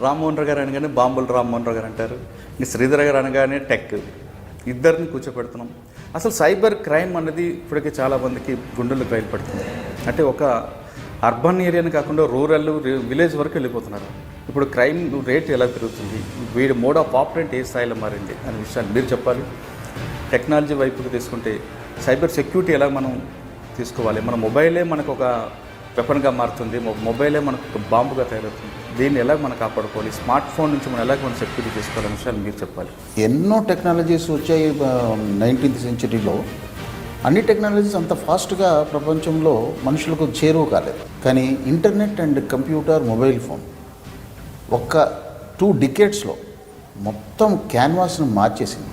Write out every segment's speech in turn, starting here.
రామ్మోహన్ రావు గారు అనగానే బాంబులు రామ్మోహన్ రావు గారు అంటారు, ఇంక శ్రీధర్ గారు అనగానే టెక్, ఇద్దరిని కూర్చోపెడుతున్నాం. అసలు సైబర్ క్రైమ్ అనేది ఇప్పటికే చాలామందికి గుండెలకు రైలు పడుతుంది. అంటే ఒక అర్బన్ ఏరియాని కాకుండా రూరల్ విలేజ్ వరకు వెళ్ళిపోతున్నారు. ఇప్పుడు క్రైమ్ రేట్ ఎలా పెరుగుతుంది, వీడి మోడ్ ఆఫ్ ఆపరేట్ ఏ స్థాయిలో మారింది అనే విషయాన్ని మీరు చెప్పాలి. టెక్నాలజీ వైపుకి తీసుకుంటే సైబర్ సెక్యూరిటీ ఎలా మనం తీసుకోవాలి, మన మొబైలే మనకు ఒక వెపన్గా మారుతుంది, మొబైలే మనకు ఒక బాంబుగా తయారవుతుంది, దీన్ని ఎలా మనం కాపాడుకోవాలి, స్మార్ట్ ఫోన్ నుంచి మనం ఎలా మనం సెక్యూరిటీ తీసుకోవాలనే విషయాలు మీరు చెప్పాలి. ఎన్నో టెక్నాలజీస్ వచ్చాయి 19th సెంచరీలో. అన్ని టెక్నాలజీస్ అంత ఫాస్ట్గా ప్రపంచంలో మనుషులకు చేరువ కాలేదు. కానీ internet and computer, mobile phone ఒక్క 2 డికేడ్స్లో మొత్తం క్యాన్వాస్ను మార్చేసింది.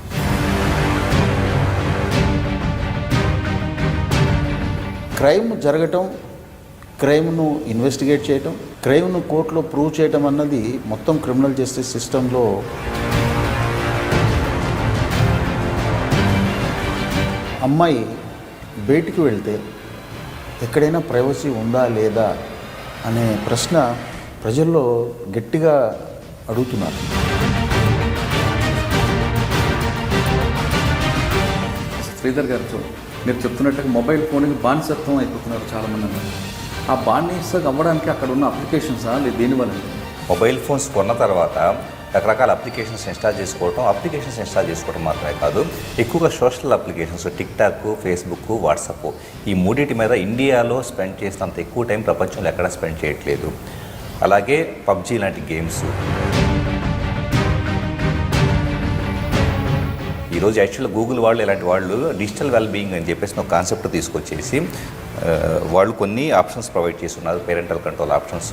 క్రైమ్ జరగటం, క్రైమ్ను ఇన్వెస్టిగేట్ చేయటం, క్రైమ్ను కోర్టులో ప్రూవ్ చేయటం అన్నది మొత్తం క్రిమినల్ జస్టిస్ సిస్టంలో అమ్మాయి బయటికి వెళ్తే ఎక్కడైనా ప్రైవసీ ఉందా లేదా అనే ప్రశ్న ప్రజల్లో గట్టిగా అడుగుతున్నారు. శ్రీధర్ గారు, మీరు చెప్తున్నట్టుగా మొబైల్ ఫోన్కి బానిసత్వం అయిపోతున్నారు చాలామంది అన్నారు. ఆ బానిసగా అవ్వడానికి అక్కడ ఉన్న అప్లికేషన్సా లేదు దేనివల్ల? మొబైల్ ఫోన్స్ కొన్న తర్వాత రకరకాల అప్లికేషన్స్ ఇన్స్టాల్ చేసుకోవడం మాత్రమే కాదు, ఎక్కువగా social applications TikTok, Facebook, WhatsApp ఈ మూడింటి మీద ఇండియాలో స్పెండ్ చేసినంత ఎక్కువ టైం ప్రపంచంలో ఎక్కడా స్పెండ్ చేయట్లేదు. అలాగే పబ్జీ లాంటి గేమ్స్. ఈరోజు యాక్చువల్గా గూగుల్ వాళ్ళు ఇలాంటి వాళ్ళు డిజిటల్ వెల్బీయింగ్ అని చెప్పేసి ఒక కాన్సెప్ట్ తీసుకొచ్చేసి వాళ్ళు కొన్ని ఆప్షన్స్ ప్రొవైడ్ చేస్తున్నారు, పేరెంటల్ కంట్రోల్ ఆప్షన్స్.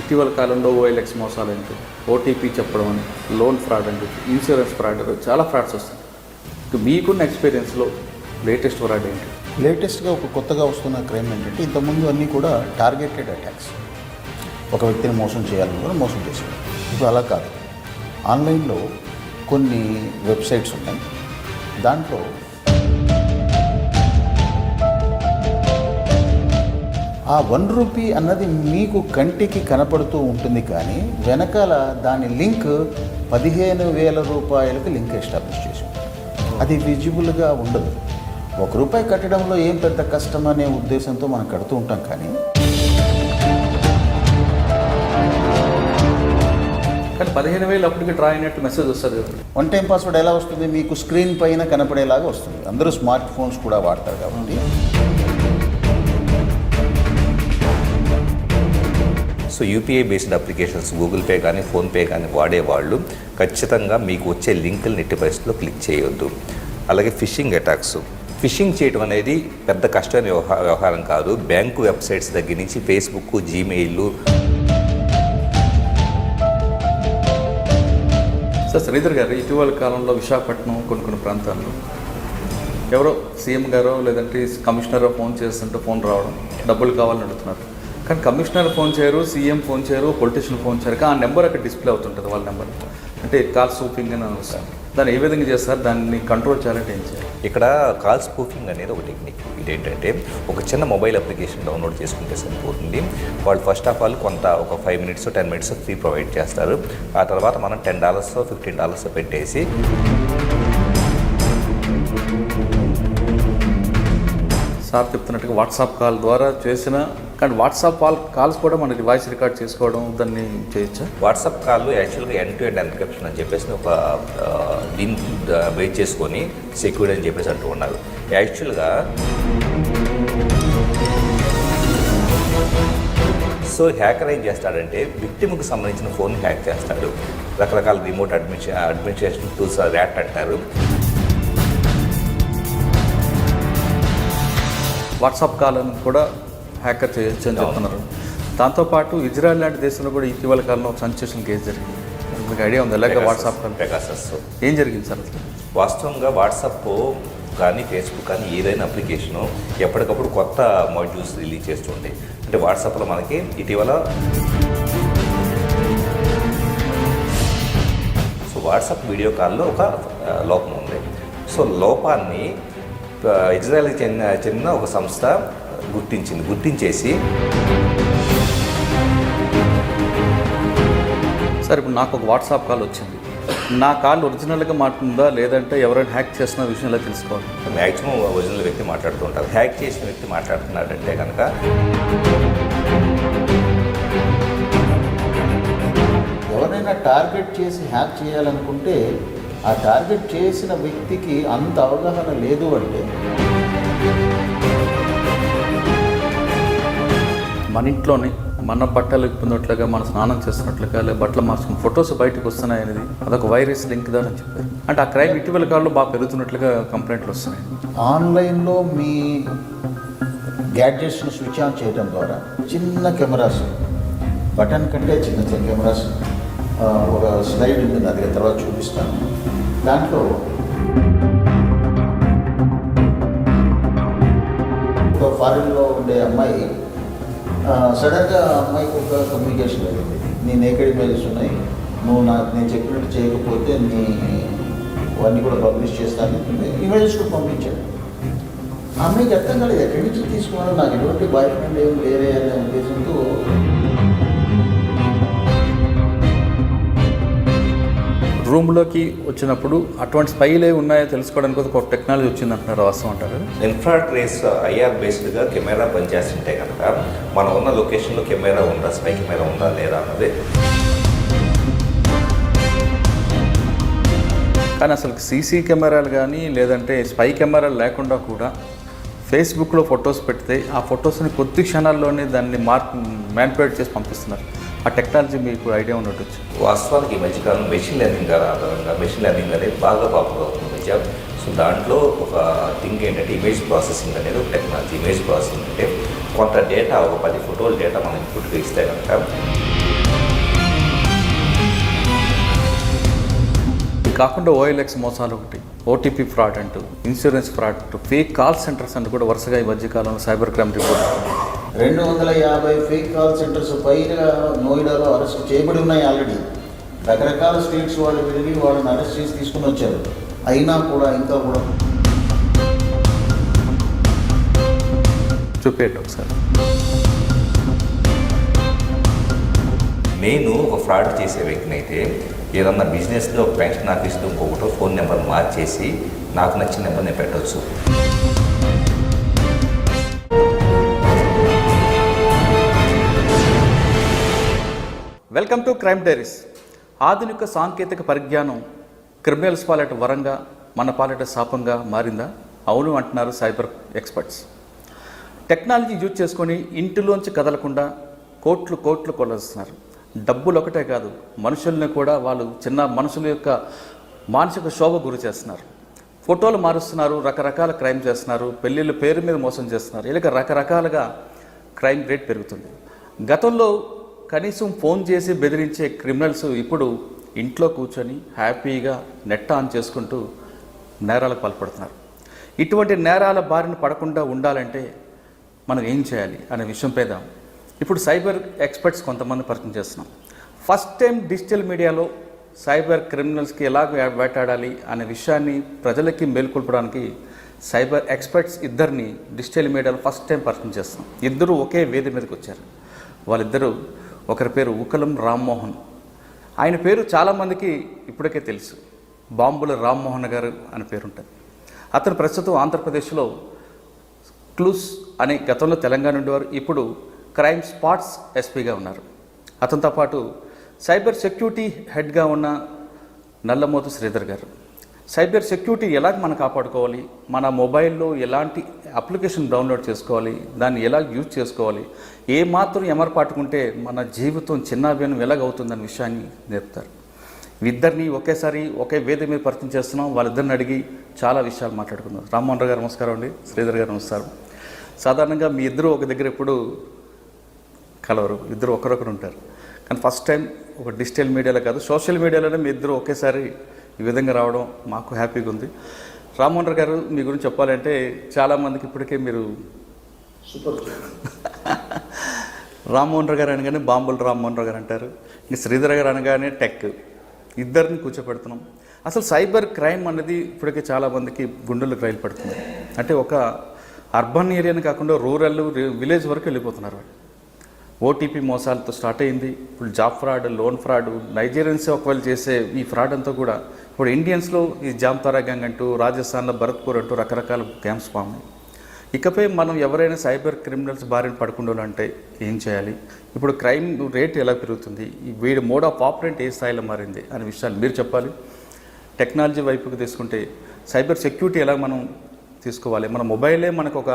ఇటీవల కాలంలో OLX మోసాలు ఏంటి, OTP చెప్పడం అని, లోన్ ఫ్రాడ్ అని చెప్పి, ఇన్సూరెన్స్ ఫ్రాడ్, చాలా ఫ్రాడ్స్ వస్తాయి. మీకున్న ఎక్స్పీరియన్స్లో లేటెస్ట్ ఫ్రాడ్ ఏంటి? లేటెస్ట్గా ఒక కొత్తగా వస్తున్న క్రైమ్ ఏంటంటే, ఇంతకుముందు అన్నీ కూడా టార్గెటెడ్ అటాక్స్, ఒక వ్యక్తిని మోసం చేయాలని కూడా మోసం చేశారు. ఇప్పుడు అలా కాదు. ఆన్లైన్లో కొన్ని వెబ్సైట్స్ ఉన్నాయి, దాంట్లో ఆ ₹1 అన్నది మీకు కంటికి కనపడుతూ ఉంటుంది, కానీ వెనకాల దాని లింక్ ₹15,000 లింక్ ఎస్టాబ్లిష్ చేసి అది విజిబుల్గా ఉండదు. ₹1 కట్టడంలో ఏం పెద్ద కష్టం అనే ఉద్దేశంతో మనం కడుతూ ఉంటాం, కానీ 15,000 అప్పటికి డ్రా అయినట్టు మెసేజ్ వస్తుంది కదా. వన్ టైం పాస్వర్డ్ ఎలా వస్తుంది? మీకు స్క్రీన్ పైన కనపడేలాగా వస్తుంది. అందరూ స్మార్ట్ ఫోన్స్ కూడా వాడతారు కాబట్టి. So UPI based applications Google pay కానీ ఫోన్పే కానీ వాడేవాళ్ళు ఖచ్చితంగా మీకు వచ్చే లింకులు నెట్టి పరిస్థితుల్లో క్లిక్ చేయొద్దు. అలాగే ఫిషింగ్ అటాక్స్, ఫిషింగ్ చేయడం అనేది పెద్ద కష్టమైన వ్యవహారం కాదు. బ్యాంకు వెబ్సైట్స్ దగ్గర నుంచి ఫేస్బుక్, జీమెయిల్. సార్ శ్రీధర్ గారు, ఇటీవల కాలంలో విశాఖపట్నం కొన్ని ప్రాంతాల్లో ఎవరో సీఎం గారో లేదంటే కమిషనరో ఫోన్ చేస్తుంటే ఫోన్ రావడం, డబ్బులు కావాలని అడుగుతున్నారు. కానీ కమిషనర్ ఫోన్ చేయరు, సీఎం ఫోన్ చేయరు, పొలిటీషియన్ ఫోన్ చేయరు, కానీ ఆ నెంబర్ అక్కడ డిస్ప్లే అవుతుంటుంది వాళ్ళ నెంబర్. అంటే కాల్ స్పూఫింగ్ అని వస్తారు. దాన్ని ఏ విధంగా చేస్తారు, దాన్ని కంట్రోల్ చేయాలంటే ఏం చేయాలి? ఇక్కడ కాల్ స్పూఫింగ్ అనేది ఒక టెక్నిక్. ఇదేంటంటే ఒక చిన్న మొబైల్ అప్లికేషన్ డౌన్లోడ్ చేసుకుంటే సరిపోతుంది. వాళ్ళు ఫస్ట్ ఆఫ్ ఆల్ కొంత ఒక 5 minutes 10 minutes ఫ్రీ ప్రొవైడ్ చేస్తారు. ఆ తర్వాత మనం $10 $15 పెట్టేసి సార్ చెప్తున్నట్టుగా వాట్సాప్ కాల్ ద్వారా చేసిన, కానీ వాట్సాప్ కాల్స్ కూడా మనకి వాయిస్ రికార్డ్ చేసుకోవడం, దాన్ని చేయొచ్చా? వాట్సాప్ కాల్ యాక్చువల్గా ఎండ్ టు ఎండ్ ఎన్క్రిప్షన్ అని చెప్పేసి ఒక దీన్ని బేస్ చేసుకొని సెక్యూర్డ్ అని చెప్పేసి అంటూ ఉన్నారు. యాక్చువల్గా సో హ్యాకర్ ఏం చేస్తాడంటే విక్టిమ్కి సంబంధించిన ఫోన్ హ్యాక్ చేస్తాడు. రకరకాల రిమోట్ అడ్మినిస్ట్రేషన్ టూల్స్, ర్యాట్ అంటారు. వాట్సాప్ కాల్ అని కూడా హ్యాకర్ చేయొచ్చు అని చెప్తున్నారు. దాంతోపాటు ఇజ్రాయెల్ లాంటి దేశంలో కూడా ఇటీవల కాలంలో ఒక సెన్సేషన్ కేసు జరిగింది. మీకు ఐడియా ఉంది ఎలాగ వాట్సాప్ కాల్? పెగాసస్. ఏం జరిగింది సార్ అసలు? వాస్తవంగా వాట్సాప్ కానీ ఫేస్బుక్ కానీ ఏదైనా అప్లికేషను ఎప్పటికప్పుడు కొత్త మాడ్యూల్స్ రిలీజ్ చేస్తుంటాయి. అంటే వాట్సాప్లో మనకి ఇటీవల సో వాట్సాప్ వీడియో కాల్లో ఒక లోపం ఉంది. సో లోపాన్ని ఇజ్రాయెల్కి చెందిన ఒక సంస్థ గుర్తించేసి సార్ ఇప్పుడు నాకు ఒక వాట్సాప్ కాల్ వచ్చింది, నా కాల్ ఒరిజినల్గా మాట్లాడుతుందా లేదంటే ఎవరైనా హ్యాక్ చేస్తున్న విషయం ఎలా తెలుసుకోవాలి? మ్యాక్సిమం ఒరిజినల్ వ్యక్తి మాట్లాడుతూ ఉంటారు. హ్యాక్ చేసిన వ్యక్తి మాట్లాడుతున్నాడంటే కనుక ఎవరైనా టార్గెట్ చేసి హ్యాక్ చేయాలనుకుంటే ఆ టార్గెట్ చేసిన వ్యక్తికి అంత అవగాహన లేదు అంటే మన ఇంట్లోనే మన బట్టలు ఇప్పున్నట్లుగా మన స్నానం చేస్తున్నట్లుగా లేదా బట్టలు మార్చుకుని ఫొటోస్ బయటకు వస్తున్నాయి అనేది అదొక వైరస్ లింక్ దా అని చెప్పారు. అంటే ఆ క్రైమ్ ఇటీవల కాలంలో బాగా పెరుగుతున్నట్లుగా కంప్లైంట్లు వస్తున్నాయి. ఆన్లైన్లో మీ గ్యాడ్జెట్స్ను స్విచ్ ఆన్ చేయడం ద్వారా చిన్న కెమెరాస్, బటన్ కంటే చిన్న చిన్న కెమెరాస్, ఒక స్లైడ్ ఉంటుంది, అది తర్వాత చూపిస్తాను. దాంట్లో ఒక ఫారిన్లో ఉండే అమ్మాయి సడన్గా అమ్మాయికి ఒక కమ్యూనికేషన్ జరిగింది, నీ నేకెడ్ ఇమేజెస్ ఉన్నాయి, నువ్వు నేను చెప్పినట్టు చేయకపోతే అన్నీ కూడా పబ్లిష్ చేస్తాను, ఇమేజెస్ కూడా పంపించాడు. ఆ అమ్మాయికి అర్థం కాలేదు ఎక్కడి నుంచి తీసుకున్నాడు, నాకు ఎటువంటి బాయ్ ఫ్రెండ్ ఏం లేరే అనే ఉద్దేశంతో రూమ్లోకి వచ్చినప్పుడు అటువంటి స్పైలే ఉన్నాయో తెలుసుకోవడానికి ఒక టెక్నాలజీ వచ్చిందంటున్నారు, వాస్తవం అంటారు. ఇన్ఫ్రారెడ్ రేస్ ఐఆర్ బేస్డ్గా కెమెరా పనిచేస్తుంటే కనుక మనం ఉన్న లొకేషన్లో కెమెరా ఉందా, స్పై కెమెరా ఉందా లేదా అన్నది. కానీ అసలు సీసీ కెమెరాలు కానీ లేదంటే స్పై కెమెరాలు లేకుండా కూడా ఫేస్బుక్లో ఫొటోస్ పెడితే ఆ ఫొటోస్ని కొద్ది క్షణాల్లోనే దాన్ని మ్యానిపులేట్ చేసి పంపిస్తున్నారు. ఆ టెక్నాలజీ మీకు ఐడియా ఉన్నట్టు. వాస్తవానికి ఈ మధ్యకాలం మెషిన్ లెర్నింగ్ ఆధారంగా మెషిన్ లెర్నింగ్ అనేది బాగా పాపులర్ అవుతుంది. సో దాంట్లో ఒక థింగ్ ఏంటంటే ఇమేజ్ ప్రాసెసింగ్ అనేది ఒక టెక్నాలజీ. ఇమేజ్ ప్రాసెసింగ్ అంటే కొంత డేటా, ఒక 10 ఫోటోల డేటా మనం ఇన్పుట్గా ఇస్తే కనుక కాకుండా ఓఎల్ఎక్స్ మోసాలు ఒకటి, ఓటీపీ ఫ్రాడ్ అంటూ, ఇన్సూరెన్స్ ఫ్రాడ్ అంటూ, ఫేక్ కాల్ సెంటర్స్ అంటూ కూడా వరుసగా ఈ మధ్యకాలంలో cyber crime report 250 fake call centres పైగా నోయిడాలో అరెస్ట్ చేయబడి ఉన్నాయి ఆల్రెడీ. రకరకాల స్టేట్స్ వాళ్ళు వెళ్ళి వాళ్ళని అరెస్ట్ చేసి తీసుకుని వచ్చారు. అయినా కూడా ఇంకా కూడా చూపేయండి ఒకసారి. నేను ఒక ఫ్రాడ్ చేసే వ్యక్తిని అయితే ఏదన్నా బిజినెస్లో ఒక పెన్షన్ ఆఫీస్లో ఇంకొకటో ఫోన్ నెంబర్ మార్చేసి నాకు నచ్చిన నెంబర్ నేను పెట్టవచ్చు. Welcome to crime diaries. ఆధునిక సాంకేతిక పరిజ్ఞానం క్రిమినల్స్ పాలిట వరంగా మన పాలిట శాపంగా మారిందా? అవును అంటున్నారు సైబర్ ఎక్స్పర్ట్స్. టెక్నాలజీ యూజ్ చేసుకొని ఇంటిలోంచి కదలకుండా కోట్లు కొలుస్తున్నారు. డబ్బులు ఒకటే కాదు, మనుషుల్ని కూడా వాళ్ళు చిన్న మనుషుల యొక్క మానసిక శోభ గురి చేస్తున్నారు. ఫోటోలు మారుస్తున్నారు, రకరకాల క్రైమ్ చేస్తున్నారు, పెళ్ళిళ్ళ పేరు మీద మోసం చేస్తున్నారు. ఇలాగ రకరకాలుగా క్రైమ్ రేట్ పెరుగుతుంది. గతంలో కనీసం ఫోన్ చేసి బెదిరించే క్రిమినల్స్ ఇప్పుడు ఇంట్లో కూర్చొని హ్యాపీగా నెట్ ఆన్ చేసుకుంటూ నేరాలకు పాల్పడుతున్నారు. ఇటువంటి నేరాల బారిన పడకుండా ఉండాలంటే మనం ఏం చేయాలి అనే విషయంపై ఇప్పుడు సైబర్ ఎక్స్పర్ట్స్ కొంతమంది పరిచయం చేస్తున్నాం. ఫస్ట్ టైం డిజిటల్ మీడియాలో సైబర్ క్రిమినల్స్కి ఎలా వేటాడాలి అనే విషయాన్ని ప్రజలకి మేల్కొల్పడానికి సైబర్ ఎక్స్పర్ట్స్ ఇద్దరిని డిజిటల్ మీడియాలో ఫస్ట్ టైం పరిచయం చేస్తున్నాం. ఇద్దరు ఒకే వేది మీదకి వచ్చారు. వాళ్ళిద్దరూ, ఒకరి పేరు ఉకలం రామ్మోహన్. ఆయన పేరు చాలామందికి ఇప్పటికే తెలుసు, బాంబుల రామ్మోహన్ గారు అనే పేరు ఉంటుంది. అతను ప్రస్తుతం ఆంధ్రప్రదేశ్లో క్లూస్ అనే గతంలో తెలంగాణ ఉండేవారు, ఇప్పుడు క్రైమ్ స్పాట్స్ ఎస్పీగా ఉన్నారు. అతనితో పాటు సైబర్ సెక్యూరిటీ హెడ్గా ఉన్న నల్లమోతు శ్రీధర్ గారు. సైబర్ సెక్యూరిటీ ఎలా మనం కాపాడుకోవాలి, మన మొబైల్లో ఎలాంటి అప్లికేషన్ డౌన్లోడ్ చేసుకోవాలి, దాన్ని ఎలా యూజ్ చేసుకోవాలి, ఏ మాత్రం ఎమరపాటుకుంటే మన జీవితం చిన్నాభిన్నం ఎలాగవుతుందనే విషయాన్ని నేర్పుతారు. ఇద్దరిని ఒకేసారి ఒకే వేదిక మీద పరిచయం చేస్తున్నాం. వాళ్ళిద్దరిని అడిగి చాలా విషయాలు మాట్లాడుకుందాం. రామ్మోహన్ రావు గారు నమస్కారం అండి. శ్రీధర్ గారు నమస్కారం. సాధారణంగా మీ ఇద్దరు ఒక దగ్గర ఎప్పుడు కలవరు, ఇద్దరు ఒకరొకరు ఉంటారు. కానీ ఫస్ట్ టైం ఒక డిజిటల్ మీడియాలో కాదు, సోషల్ మీడియాలోనే మీ ఇద్దరు ఒకేసారి ఈ విధంగా రావడం మాకు హ్యాపీగా ఉంది. రామ్మోహన్ రావు గారు, మీ గురించి చెప్పాలంటే చాలామందికి ఇప్పటికే మీరు సూపర్ రామ్మోహన్ రావు గారు అనగానే బాంబుల రామ్మోహన్ రావు గారు అంటారు, ఇంక శ్రీధర్ గారు అనగానే టెక్, ఇద్దరిని కూర్చోపెడుతున్నాం. అసలు సైబర్ క్రైమ్ అనేది ఇప్పటికే చాలామందికి గుండెలకు రైలు పడుతుంది. అంటే ఒక అర్బన్ ఏరియాని కాకుండా రూరల్ విలేజ్ వరకు వెళ్ళిపోతున్నారు వాళ్ళు. ఓటీపీ మోసాలతో స్టార్ట్ అయింది. ఇప్పుడు job fraud, loan fraud, Nigerians ఒకవేళ చేసే ఈ ఫ్రాడ్ అంతా కూడా ఇప్పుడు ఇండియన్స్లో ఈ జామ్తారా గ్యాంగ్ అంటూ, రాజస్థాన్లో భరత్పూర్ అంటూ రకరకాల గ్యాంగ్స్ ఫామ్. ఇకపై మనం ఎవరైనా సైబర్ క్రిమినల్స్ బారిన పడుకుండాలంటే ఏం చేయాలి, ఇప్పుడు క్రైమ్ రేట్ ఎలా పెరుగుతుంది, వీడి మోడ్ ఆఫ్ ఆపరేట్ ఏ స్థాయిలో మారింది అనే విషయాలు మీరు చెప్పాలి. టెక్నాలజీ వైపుకి తీసుకుంటే సైబర్ సెక్యూరిటీ ఎలా మనం తీసుకోవాలి, మన మొబైలే మనకు ఒక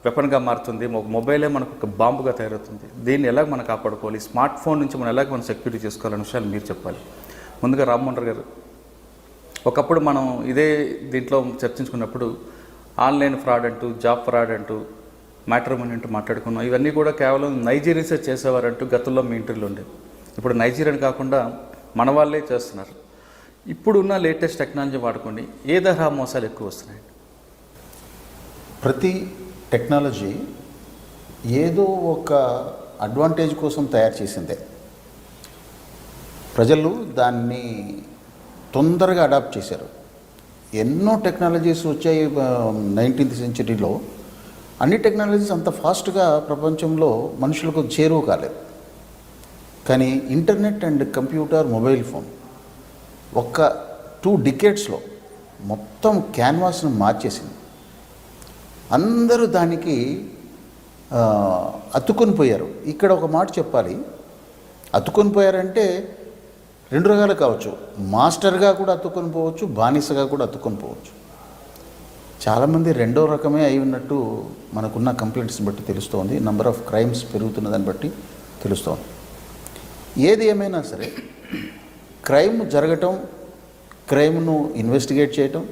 వెపన్గా మారుతుంది, మొబైలే మనకు ఒక బాంబుగా తయారవుతుంది, దీన్ని ఎలా మనం కాపాడుకోవాలి, స్మార్ట్ ఫోన్ నుంచి మనం ఎలాగ మనం సెక్యూరిటీ చేసుకోవాలనే విషయాలు మీరు చెప్పాలి. ముందుగా రామ్మోహన్ గారు, ఒకప్పుడు మనం ఇదే దీంట్లో చర్చించుకున్నప్పుడు ఆన్లైన్ ఫ్రాడ్ అంటూ, జాబ్ ఫ్రాడ్ అంటూ, మ్యాట్రిమోనీ అంటూ మాట్లాడుకున్నాం. ఇవన్నీ కూడా కేవలం నైజీరియన్సే చేసేవారంటూ గతంలో మీ ఇంటర్వ్యూలో ఉండేది. ఇప్పుడు నైజీరియన్ కాకుండా మన వాళ్ళే చేస్తున్నారు. ఇప్పుడున్న లేటెస్ట్ టెక్నాలజీ వాడుకోండి ఏ తరహా మోసాలు ఎక్కువ వస్తున్నాయి? ప్రతి టెక్నాలజీ ఏదో ఒక అడ్వాంటేజ్ కోసం తయారు చేసిందే. ప్రజలు దాన్ని తొందరగా అడాప్ట్ చేశారు. ఎన్నో టెక్నాలజీస్ వచ్చాయి 19th సెంచరీలో. అన్ని టెక్నాలజీస్ అంత ఫాస్ట్గా ప్రపంచంలో మనుషులకు చేరువ కాలేదు. కానీ internet and computer, mobile phone ఒక్క 2 decadesలో మొత్తం క్యాన్వాస్ను మార్చేసింది. అందరూ దానికి అతుక్కొని పోయారు. ఇక్కడ ఒక మాట చెప్పాలి, అతుక్కొని పోయారంటే 2 రకాలు కావచ్చు. మాస్టర్గా కూడా అతుక్కొని పోవచ్చు, బానిసగా కూడా అతుక్కొని పోవచ్చు. చాలామంది 2వ రకమే అయి ఉన్నట్టు మనకున్న కంప్లైంట్స్ని బట్టి తెలుస్తోంది. నెంబర్ ఆఫ్ క్రైమ్స్ పెరుగుతున్నదాన్ని బట్టి తెలుస్తోంది. ఏది ఏమైనా సరే క్రైమ్ జరగటం, క్రైమ్ను ఇన్వెస్టిగేట్ చేయటం,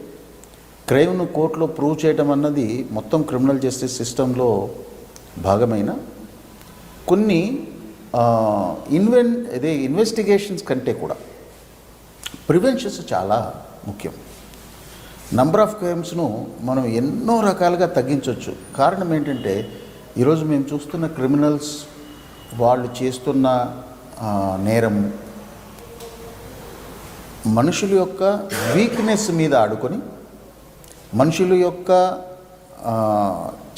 క్రైమ్ను కోర్టులో ప్రూవ్ చేయటం అన్నది మొత్తం క్రిమినల్ జస్టిస్ సిస్టంలో భాగమైన కొన్ని ఇన్వెస్టిగేషన్స్ కంటే కూడా ప్రివెన్షన్స్ చాలా ముఖ్యం. నంబర్ ఆఫ్ క్రైమ్స్ను మనం ఎన్నో రకాలుగా తగ్గించవచ్చు. కారణం ఏంటంటే ఈరోజు మేము చూస్తున్న క్రిమినల్స్ వాళ్ళు చేస్తున్న నేరం మనుషుల యొక్క వీక్నెస్ మీద ఆడుకొని, మనుషుల యొక్క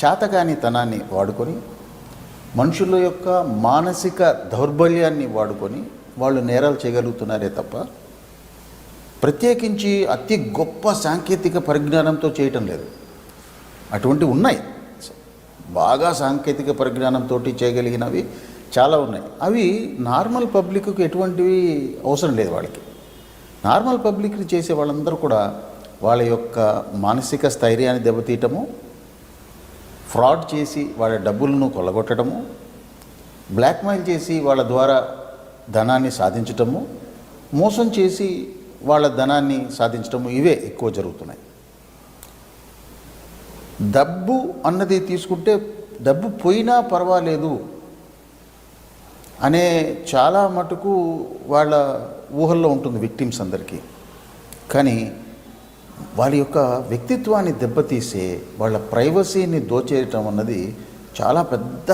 చాతకానితనాన్ని వాడుకొని, మనుషుల యొక్క మానసిక దౌర్బల్యాన్ని వాడుకొని వాళ్ళు నేరాలు చేయగలుగుతున్నారే తప్ప ప్రత్యేకించి అతి గొప్ప సాంకేతిక పరిజ్ఞానంతో చేయటం లేదు. అటువంటి ఉన్నాయి, బాగా సాంకేతిక పరిజ్ఞానంతో చేయగలిగినవి చాలా ఉన్నాయి. అవి నార్మల్ పబ్లిక్కి ఎటువంటివి అవసరం లేదు. వాళ్ళకి నార్మల్ పబ్లిక్ని చేసే వాళ్ళందరూ కూడా వాళ్ళ యొక్క మానసిక స్థైర్యాన్ని దెబ్బతీయటము, ఫ్రాడ్ చేసి వాళ్ళ డబ్బులను కొల్లగొట్టడము, బ్లాక్మెయిల్ చేసి వాళ్ళ ద్వారా ధనాన్ని సాధించటము, మోసం చేసి వాళ్ళ ధనాన్ని సాధించటము, ఇవే ఎక్కువ జరుగుతున్నాయి. డబ్బు అన్నది తీసుకుంటే డబ్బు పోయినా పర్వాలేదు అనే చాలా మటుకు వాళ్ళ ఊహల్లో ఉంటుంది విక్టిమ్స్ అందరికీ. కానీ వాళ్ళ యొక్క వ్యక్తిత్వాన్ని దెబ్బతీసే, వాళ్ళ ప్రైవసీని దోచేయటం అన్నది చాలా పెద్ద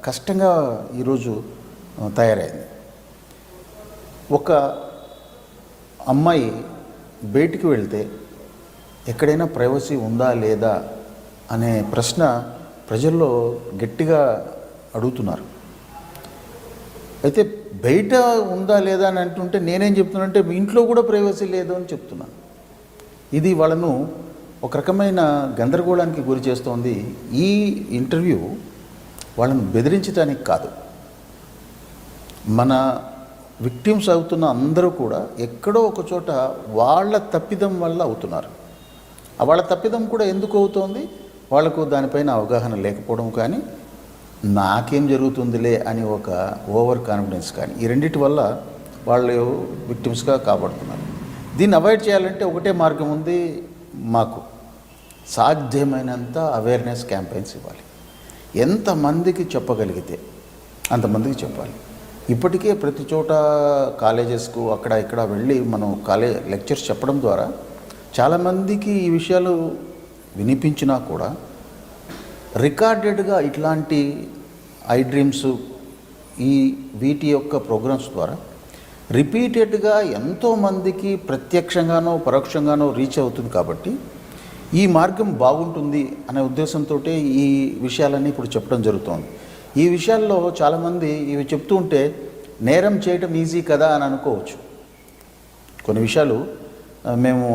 కష్టంగా ఈరోజు తయారైంది. ఒక అమ్మాయి బయటికి వెళ్తే ఎక్కడైనా ప్రైవసీ ఉందా లేదా అనే ప్రశ్న ప్రజల్లో గట్టిగా అడుగుతున్నారు. అయితే బయట ఉందా లేదా అని అంటుంటే నేనేం చెప్తున్నానంటే మీ ఇంట్లో కూడా ప్రైవసీ లేదు అని చెప్తున్నాను. ఇది వాళ్ళను ఒక రకమైన గందరగోళానికి గురి చేస్తోంది. ఈ ఇంటర్వ్యూ వాళ్ళను బెదిరించడానికి కాదు, మన విక్టిమ్స్ అవుతున్న అందరూ కూడా ఎక్కడో ఒక చోట వాళ్ళ తప్పిదం వల్ల అవుతున్నారు. వాళ్ళ తప్పిదం కూడా ఎందుకు అవుతోంది, వాళ్లకు దానిపైన అవగాహన లేకపోవడం కానీ, నాకేం జరుగుతుందిలే అని ఒక ఓవర్ కాన్ఫిడెన్స్ కానీ, ఈ రెండింటి వల్ల వాళ్ళు విక్టిమ్స్గా కాబడుతున్నారు. దీన్ని అవాయిడ్ చేయాలంటే ఒకటే మార్గం ఉంది, మాకు సాధ్యమైనంత అవేర్నెస్ క్యాంపెయిన్స్ ఇవ్వాలి. ఎంతమందికి చెప్పగలిగితే అంతమందికి చెప్పాలి. ఇప్పటికే ప్రతి చోట కాలేజెస్కు అక్కడ ఇక్కడ వెళ్ళి మనం లెక్చర్స్ చెప్పడం ద్వారా చాలామందికి ఈ విషయాలు వినిపించినా కూడా రికార్డెడ్గా ఇట్లాంటి ఐ డ్రీమ్స్ వీటి యొక్క ప్రోగ్రామ్స్ ద్వారా రిపీటెడ్గా ఎంతోమందికి ప్రత్యక్షంగానో పరోక్షంగానో రీచ్ అవుతుంది. కాబట్టి ఈ మార్గం బాగుంటుంది అనే ఉద్దేశంతో ఈ విషయాలన్నీ ఇప్పుడు చెప్పడం జరుగుతోంది. ఈ విషయాల్లో చాలామంది ఇవి చెప్తూ ఉంటే నేరం చేయటం ఈజీ కదా అని అనుకోవచ్చు. కొన్ని విషయాలు మేము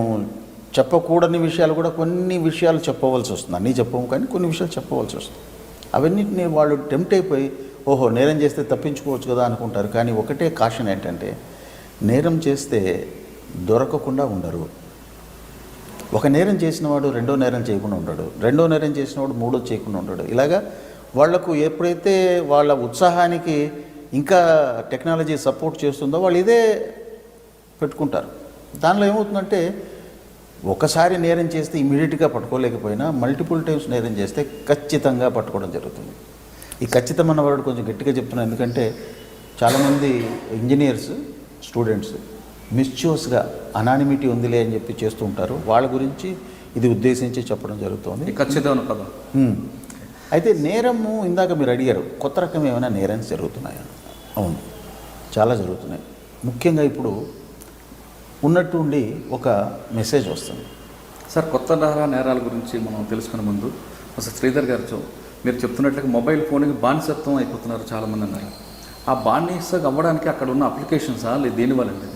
చెప్పకూడని విషయాలు కూడా కొన్ని విషయాలు చెప్పవలసి వస్తుంది. అన్నీ చెప్పము కానీ కొన్ని విషయాలు చెప్పవలసి వస్తుంది. అవన్నిటిని వాళ్ళు టెంప్ట్ అయిపోయి ఓహో నేరం చేస్తే తప్పించుకోవచ్చు కదా అనుకుంటారు. కానీ ఒకటే కాషన్ ఏంటంటే నేరం చేస్తే దొరకకుండా ఉండరు. ఒక నేరం చేసినవాడు రెండో నేరం చేయకుండా ఉంటాడు, రెండో నేరం చేసినవాడు మూడో చేయకుండా ఉంటాడు. ఇలాగా వాళ్లకు ఎప్పుడైతే వాళ్ళ ఉత్సాహానికి ఇంకా టెక్నాలజీ సపోర్ట్ చేస్తుందో వాళ్ళు ఇదే పెట్టుకుంటారు. దానిలో ఏమవుతుందంటే ఒకసారి నేరం చేస్తే ఇమీడియట్గా పట్టుకోలేకపోయినా మల్టిపుల్ టైమ్స్ నేరం చేస్తే ఖచ్చితంగా పట్టుకోవడం జరుగుతుంది. ఈ ఖచ్చితం అన్న వర్డ్ కొంచెం గట్టిగా చెప్తున్నాను, ఎందుకంటే చాలామంది ఇంజనీర్స్ స్టూడెంట్స్ మిస్చ్యూస్గా అనానిమిటీ ఉందిలే అని చెప్పి చేస్తూ ఉంటారు. వాళ్ళ గురించి ఇది ఉద్దేశించి చెప్పడం జరుగుతుంది. ఖచ్చితమైన పదం. అయితే నేరము ఇందాక మీరు అడిగారు, కొత్త రకం ఏమైనా నేరం జరుగుతున్నాయా? అవును, చాలా జరుగుతున్నాయి. ముఖ్యంగా ఇప్పుడు ఉన్నట్టుండి ఒక మెసేజ్ వస్తుంది. సార్, కొత్త నేరాల గురించి మనం తెలుసుకునే ముందు అసలు శ్రీధర్ గారు మీరు చెప్తున్నట్లుగా మొబైల్ ఫోన్కి బానిసత్వం అయిపోతున్నారు చాలామంది అన్నారు. ఆ బానిసగా అవ్వడానికి అక్కడ ఉన్న అప్లికేషన్సా లేదు దేనివల్ల అండి?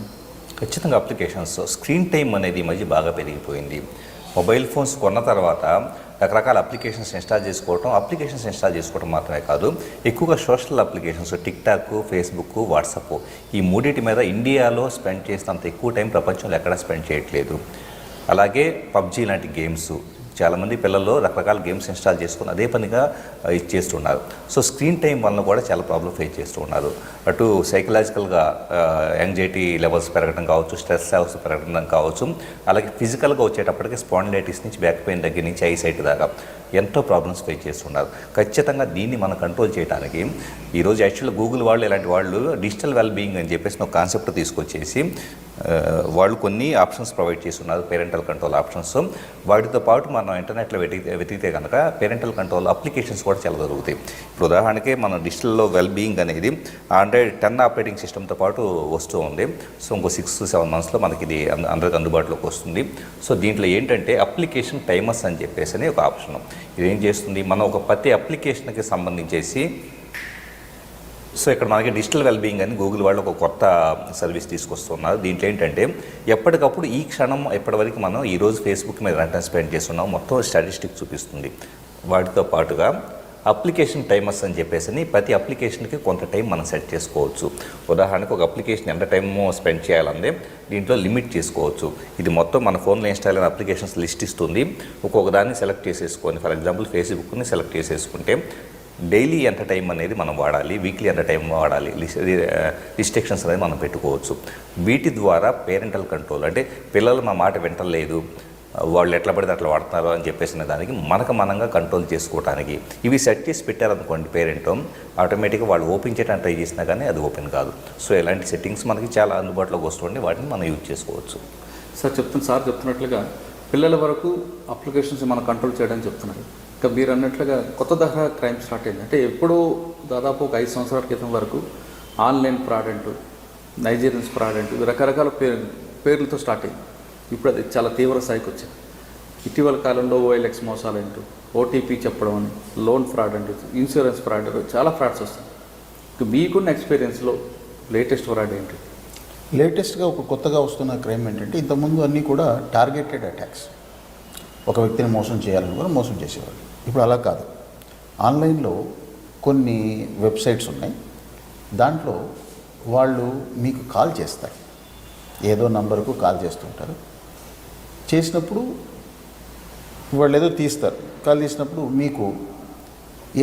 ఖచ్చితంగా అప్లికేషన్స్. స్క్రీన్ టైం అనేది ఈ మధ్య బాగా పెరిగిపోయింది. మొబైల్ ఫోన్స్ కొన్న తర్వాత రకరకాల అప్లికేషన్స్ ఇన్స్టాల్ చేసుకోవడం మాత్రమే కాదు, ఎక్కువగా social applications TikTok, Facebook, WhatsApp ఈ మూడింటి మీద ఇండియాలో స్పెండ్ చేసినంత ఎక్కువ టైం ప్రపంచంలో ఎక్కడా స్పెండ్ చేయట్లేదు. అలాగే పబ్జీ లాంటి గేమ్స్, చాలామంది పిల్లల్లో రకరకాల గేమ్స్ ఇన్స్టాల్ చేసుకుని అదే పనిగా చేస్తున్నారు. సో స్క్రీన్ టైం వలన కూడా చాలా ప్రాబ్లం ఫేస్ చేస్తూ ఉన్నారు. అటు సైకలాజికల్గా యాంగ్జైటీ లెవెల్స్ పెరగడం కావచ్చు, స్ట్రెస్ లెవెల్స్ పెరగడం కావచ్చు, అలాగే ఫిజికల్గా వచ్చేటప్పటికి స్పాండిలైటిస్ నుంచి బ్యాక్ పెయిన్ దగ్గర నుంచి ఐసైట్ దాకా ఎంతో ప్రాబ్లమ్స్ ఫేస్ చేస్తున్నారు. ఖచ్చితంగా దీన్ని మనం కంట్రోల్ చేయడానికి ఈరోజు యాక్చువల్గా గూగుల్ వాళ్ళు ఇలాంటి వాళ్ళు డిజిటల్ వెల్ బీయింగ్ అని చెప్పేసి ఒక కాన్సెప్ట్ తీసుకొచ్చేసి వాళ్ళు కొన్ని ఆప్షన్స్ ప్రొవైడ్ చేస్తున్నారు, పేరెంటల్ కంట్రోల్ ఆప్షన్స్. వాటితో పాటు మనం ఇంటర్నెట్లో వెతికితే కనుక పేరెంటల్ కంట్రోల్ అప్లికేషన్స్ కూడా చాలా దొరుకుతాయి. ఇప్పుడు ఉదాహరణకి మన డిజిటల్లో వెల్ బీయింగ్ అనేది Android 10 ఆపరేటింగ్ సిస్టమ్తో పాటు వస్తూ ఉంది. సో ఇంకో 6 to 7 monthsలో మనకి ఇది అందరికి అందుబాటులోకి వస్తుంది. సో దీంట్లో ఏంటంటే అప్లికేషన్ టైమర్స్ అని చెప్పేసి అని ఒక ఆప్షన్. ఇదేం చేస్తుంది, మనం ఒక ప్రతి అప్లికేషన్కి సంబంధించేసి సో ఇక్కడ మనకి డిజిటల్ వెల్బీయింగ్ అని గూగుల్ వాళ్ళు ఒక కొత్త సర్వీస్ తీసుకొస్తున్నారు. దీంట్లో ఏంటంటే ఎప్పటికప్పుడు ఈ క్షణం ఎప్పటివరకు మనం ఈరోజు ఫేస్బుక్ మీద ఎంత స్పెండ్ చేస్తున్నాం మొత్తం స్టాటిస్టిక్స్ చూపిస్తుంది. వాటితో పాటుగా అప్లికేషన్ టైమర్స్ అని చెప్పేసి ప్రతి అప్లికేషన్కి కొంత టైం మనం సెట్ చేసుకోవచ్చు. ఉదాహరణకు ఒక అప్లికేషన్ ఎంత టైం స్పెండ్ చేయాలంటే దీంట్లో లిమిట్ చేసుకోవచ్చు. ఇది మొత్తం మన ఫోన్లో ఇన్స్టాల్ అయిన అప్లికేషన్స్ లిస్ట్ ఇస్తుంది. ఒక్కొక్క దాన్ని సెలెక్ట్ చేసేసుకొని, ఫర్ ఎగ్జాంపుల్ ఫేస్బుక్ని సెలెక్ట్ చేసేసుకుంటే డైలీ ఎంత టైం అనేది మనం వాడాలి, వీక్లీ ఎంత టైం వాడాలి, రిస్ట్రిక్షన్స్ అనేది మనం పెట్టుకోవచ్చు. వీటి ద్వారా పేరెంటల్ కంట్రోల్, అంటే పిల్లలు మా మాట వింటలేదు, వాళ్ళు ఎట్లా పడితే అట్లా వాడుతున్నారు అని చెప్పేసిన దానికి మనంగా కంట్రోల్ చేసుకోవడానికి ఇవి సెట్ చేసి పెట్టారనుకోండి పేరెంట్, ఆటోమేటిక్గా వాళ్ళు ఓపెన్ చేయడానికి ట్రై చేసినా కానీ అది ఓపెన్ కాదు. సో ఇలాంటి సెట్టింగ్స్ మనకి చాలా అందుబాటులోకి వస్తుంటే వాటిని మనం యూజ్ చేసుకోవచ్చు. సార్ చెప్తున్నట్లుగా పిల్లల వరకు అప్లికేషన్స్ మనం కంట్రోల్ చేయడానికి చెప్తున్నారు. ఇంకా మీరు అన్నట్లుగా కొత్త తరహా క్రైమ్ స్టార్ట్ అయింది. అంటే ఎప్పుడూ దాదాపు ఒక 5 సంవత్సరాల క్రితం వరకు ఆన్లైన్ ఫ్రాడ్ అంటూ, నైజీరియన్స్ ఫ్రాడ్ అంటూ రకరకాల పేర్లతో స్టార్ట్ అయింది. ఇప్పుడు అది చాలా తీవ్ర స్థాయికి వచ్చింది. ఇటీవల కాలంలో OLX మోసాలు అంటూ, OTP చెప్పడం అని, లోన్ ఫ్రాడ్ అంటూ, ఇన్సూరెన్స్ ఫ్రాడ్ అంటూ చాలా ఫ్రాడ్స్ వస్తాయి. మీకున్న ఎక్స్పీరియన్స్లో లేటెస్ట్ ఫ్రాడ్ ఏంటి? లేటెస్ట్గా ఒక కొత్తగా వస్తున్న క్రైమ్ ఏంటంటే, ఇంతకుముందు అన్నీ కూడా టార్గెటెడ్ అటాక్స్, ఒక వ్యక్తిని మోసం చేయాలనుకుని మోసం చేసేవాళ్ళు. ఇప్పుడు అలా కాదు. ఆన్లైన్లో కొన్ని వెబ్సైట్స్ ఉన్నాయి, దాంట్లో వాళ్ళు మీకు కాల్ చేస్తారు, ఏదో నంబర్కు కాల్ చేస్తుంటారు. చేసినప్పుడు వాళ్ళు ఏదో తీస్తారు, కాల్ తీసినప్పుడు మీకు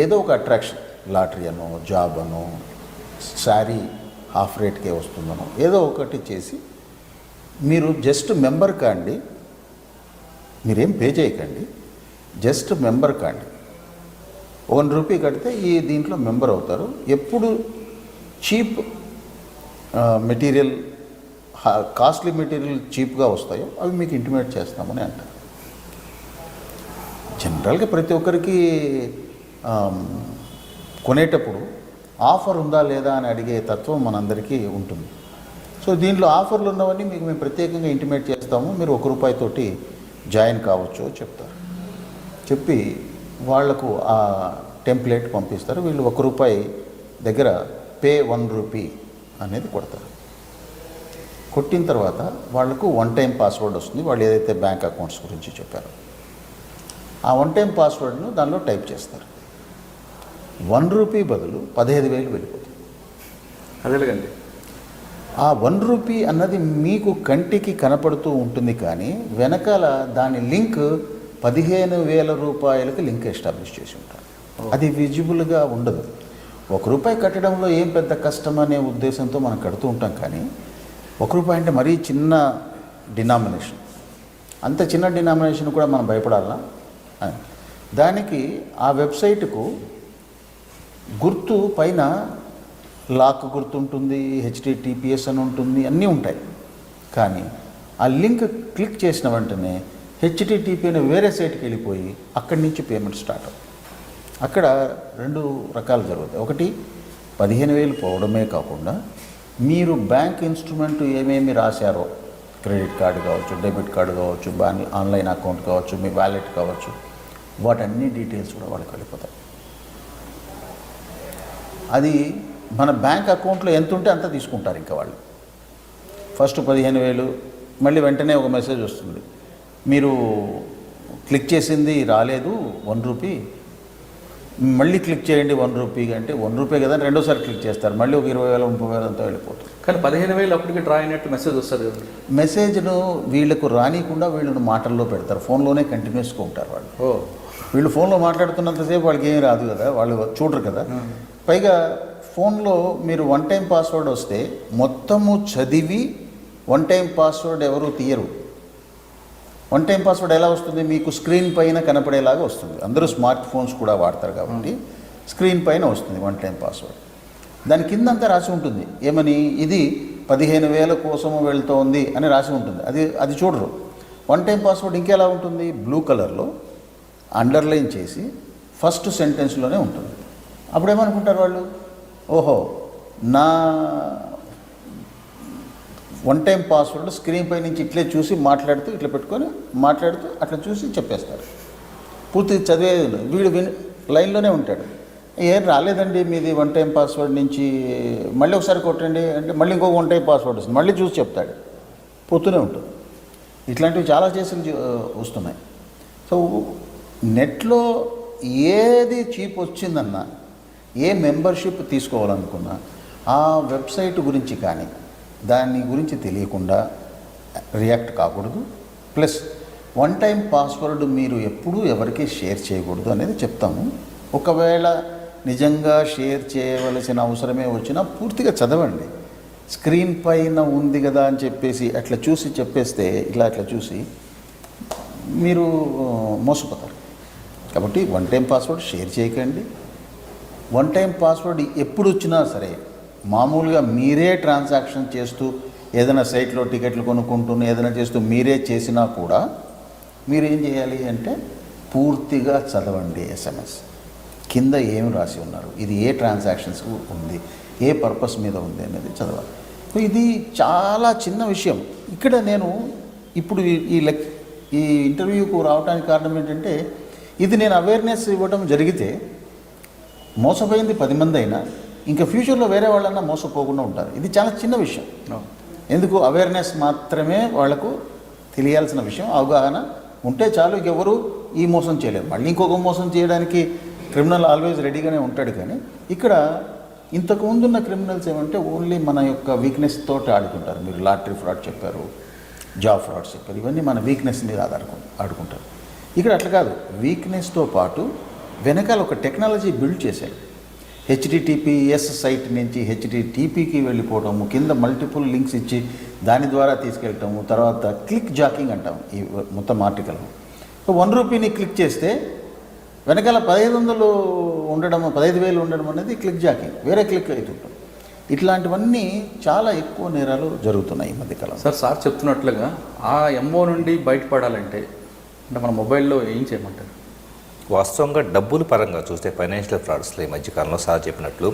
ఏదో ఒక అట్రాక్షన్, లాటరీ అనో, జాబ్ అనో, శారీ హాఫ్ రేట్కే వస్తుందనో ఏదో ఒకటి చేసి మీరు జస్ట్ మెంబర్ కాండి, మీరేం పే చేయకండి, జస్ట్ మెంబర్ కాండి, ₹1 కడితే ఈ దీంట్లో మెంబర్ అవుతారు. ఎప్పుడు చీప్ మెటీరియల్, కాస్ట్లీ మెటీరియల్ చీప్గా వస్తాయో అవి మీకు ఇంటిమేట్ చేస్తామని అంటారు. జనరల్గా ప్రతి ఒక్కరికి కొనేటప్పుడు ఆఫర్ ఉందా లేదా అని అడిగే తత్వం మనందరికీ ఉంటుంది. సో దీంట్లో ఆఫర్లు ఉన్నవన్నీ మీకు మేము ప్రత్యేకంగా ఇంటిమేట్ చేస్తాము, మీరు ₹1 తోటి జాయిన్ కావచ్చు చెప్తారు. చెప్పి వాళ్లకు ఆ టెంప్లెట్ పంపిస్తారు. వీళ్ళు ₹1 దగ్గర పే ₹1 అనేది కొడతారు. కొట్టిన తర్వాత వాళ్లకు వన్ టైం పాస్వర్డ్ వస్తుంది. వాళ్ళు ఏదైతే బ్యాంక్ అకౌంట్స్ గురించి చెప్పారో ఆ వన్ టైం పాస్వర్డ్ను దానిలో టైప్ చేస్తారు. ₹1 బదులు 15,000 వెళ్ళిపోతుంది. అదేలేండి. ఆ ₹1 అన్నది మీకు కంటికి కనపడుతూ ఉంటుంది, కానీ వెనకాల దాని లింక్ ₹15,000కి లింక్ ఎస్టాబ్లిష్ చేసి ఉంటారు. అది విజిబుల్గా ఉండదు. ₹1 కట్టడంలో ఏం పెద్ద కష్టం అనే ఉద్దేశంతో మనం కడుతూ ఉంటాం, కానీ ₹1 అంటే మరీ చిన్న డినామినేషన్. అంత చిన్న డినామినేషన్ కూడా మనం భయపడాలా? దానికి ఆ వెబ్సైటుకు గుర్తు పైన లాక్ గుర్తు ఉంటుంది, HTTPS అని ఉంటుంది, అన్నీ ఉంటాయి. కానీ ఆ లింక్ క్లిక్ చేసిన వెంటనే HTTP అనే వేరే సైట్కి వెళ్ళిపోయి అక్కడి నుంచి పేమెంట్ స్టార్ట్ అవుతుంది. అక్కడ 2 రకాలు జరుగుతాయి. ఒకటి 15,000 పోవడమే కాకుండా మీరు బ్యాంక్ ఇన్స్ట్రుమెంట్ ఏమేమి రాశారో, క్రెడిట్ కార్డు కావచ్చు, డెబిట్ కార్డు కావచ్చు, ఆన్లైన్ అకౌంట్ కావచ్చు, మీ వ్యాలెట్ కావచ్చు, వాటన్ని డీటెయిల్స్ కూడా వాళ్ళకి వెళ్ళిపోతాయి. అది మన బ్యాంక్ అకౌంట్లో ఎంత ఉంటే అంత తీసుకుంటారు. ఇంకా వాళ్ళు ఫస్ట్ 15,000, మళ్ళీ వెంటనే ఒక మెసేజ్ వస్తుంది, మీరు క్లిక్ చేసింది రాలేదు ₹1, మళ్ళీ క్లిక్ చేయండి ₹1 అంటే ₹1 కదా, రెండోసారి క్లిక్ చేస్తారు, మళ్ళీ ఒక 20,000 30,000 అంతా వెళ్ళిపోతుంది. కానీ 15,000 అప్పటికి డ్రా అయినట్టు మెసేజ్ వస్తుంది కదా. మెసేజ్ను వీళ్ళకు రానికుండా వీళ్ళను మాటల్లో పెడతారు. ఫోన్లోనే కంటిన్యూస్గా ఉంటారు వాళ్ళు. వీళ్ళు ఫోన్లో మాట్లాడుతున్నంతసేపు వాళ్ళకి ఏం రాదు కదా, వాళ్ళు చూడరు కదా. పైగా ఫోన్లో మీరు వన్ టైం పాస్వర్డ్ వస్తే మొత్తము చదివి వన్ టైం పాస్వర్డ్ ఎవరు తీయరు. వన్ టైం పాస్వర్డ్ ఎలా వస్తుంది? మీకు స్క్రీన్ పైన కనపడేలాగా వస్తుంది. అందరూ స్మార్ట్ ఫోన్స్ కూడా వాడతారు కాబట్టి స్క్రీన్ పైన వస్తుంది వన్ టైం పాస్వర్డ్. దాని కిందంతా రాసి ఉంటుంది ఏమని, ఇది 15,000 కోసము వెళ్తోంది అని రాసి ఉంటుంది. అది చూడరు. వన్ టైం పాస్వర్డ్ ఇంకెలా ఉంటుంది? బ్లూ కలర్లో అండర్లైన్ చేసి ఫస్ట్ సెంటెన్స్లోనే ఉంటుంది. అప్పుడేమనుకుంటారు వాళ్ళు, ఓహో నా వన్ టైం పాస్వర్డ్ స్క్రీన్ పై నుంచి ఇట్లే చూసి మాట్లాడుతూ ఇట్లా పెట్టుకొని మాట్లాడుతూ అట్లా చూసి చెప్పేస్తారు. పూర్తిగా చదివేది వీడు లైన్లోనే ఉంటాడు. ఏం రాలేదండి మీది వన్ టైం పాస్వర్డ్ నుంచి, మళ్ళీ ఒకసారి కొట్టండి అంటే మళ్ళీ ఇంకొక వన్ టైం పాస్వర్డ్ వస్తుంది, మళ్ళీ చూసి చెప్తాడు. పోతూనే ఉంటుంది. ఇట్లాంటివి చాలా కేసులు వస్తున్నాయి. సో నెట్లో ఏది చీప్ వచ్చిందన్నా, ఏ మెంబర్షిప్ తీసుకోవాలనుకున్నా ఆ వెబ్సైట్ గురించి కానీ దాని గురించి తెలియకుండా రియాక్ట్ కాకూడదు. ప్లస్ వన్ టైం పాస్వర్డ్ మీరు ఎప్పుడూ ఎవరికి షేర్ చేయకూడదు అనేది చెప్తాము. ఒకవేళ నిజంగా షేర్ చేయవలసిన అవసరమే వచ్చినా పూర్తిగా చదవండి. స్క్రీన్ పైన ఉంది కదా అని చెప్పేసి అట్లా చూసి చెప్పేస్తే అట్లా చూసి మీరు మోసపోతారు. కాబట్టి వన్ టైం పాస్వర్డ్ షేర్ చేయకండి. వన్ టైం పాస్వర్డ్ ఎప్పుడు వచ్చినా సరే మామూలుగా మీరే ట్రాన్సాక్షన్ చేస్తూ ఏదైనా సైట్లో టికెట్లు కొనుక్కుంటూ ఏదైనా చేస్తూ మీరే చేసినా కూడా మీరేం చేయాలి అంటే పూర్తిగా చదవండి. SMS కింద ఏమి రాసి ఉన్నారు, ఇది ఏ ట్రాన్సాక్షన్స్ ఉంది, ఏ పర్పస్ మీద ఉంది అనేది చదవాలి. ఇది చాలా చిన్న విషయం. ఇక్కడ నేను ఇప్పుడు ఈ ఇంటర్వ్యూకు రావడానికి కారణం ఏంటంటే, ఇది నేను అవేర్నెస్ ఇవ్వడం జరిగితే మోసపోయింది 10 మంది అయినా ఇంకా ఫ్యూచర్లో వేరే వాళ్ళన్నా మోసపోకుండా ఉంటారు. ఇది చాలా చిన్న విషయం. ఎందుకు అవేర్నెస్ మాత్రమే వాళ్లకు తెలియాల్సిన విషయం. అవగాహన ఉంటే చాలు, ఎవరు ఈ మోసం చేయలేరు. మళ్ళీ ఇంకొక మోసం చేయడానికి క్రిమినల్ ఆల్వేస్ రెడీగానే ఉంటాడు. కానీ ఇక్కడ ఇంతకు ముందున్న క్రిమినల్స్ ఏమంటే ఓన్లీ మన యొక్క వీక్నెస్ తోటి ఆడుకుంటారు. మీరు లాటరీ ఫ్రాడ్ చెప్పారు, జాబ్ ఫ్రాడ్స్ చెప్పారు, ఇవన్నీ మన వీక్నెస్ మీద ఆడుకుంటారు. ఇక్కడ అట్లా కాదు. వీక్నెస్తో పాటు వెనకాల ఒక టెక్నాలజీ బిల్డ్ చేశాడు. HTTPS సైట్ నుంచి HTTPకి వెళ్ళిపోవటము, కింద మల్టిపుల్ లింక్స్ ఇచ్చి దాని ద్వారా తీసుకెళ్ళటము, తర్వాత క్లిక్ జాకింగ్ అంటాం ఈ మొత్తం ఆర్టికల్. సో ₹1 క్లిక్ చేస్తే వెనకాల 1500 ఉండడం, 15,000 ఉండడం అనేది క్లిక్ జాకింగ్, వేరే క్లిక్ అవుతుంటాం. ఇట్లాంటివన్నీ చాలా ఎక్కువ నేరాలు జరుగుతున్నాయి ఈ మధ్యకాలం. సార్ చెప్తున్నట్లుగా ఆ MO నుండి బయటపడాలంటే అంటే మన మొబైల్లో ఏం చేయమంటారు? వాస్తవంగా డబ్బుల పరంగా చూస్తే ఫైనాన్షియల్ ఫ్రాడ్స్లో ఈ మధ్యకాలంలో సార్ చెప్పినట్లు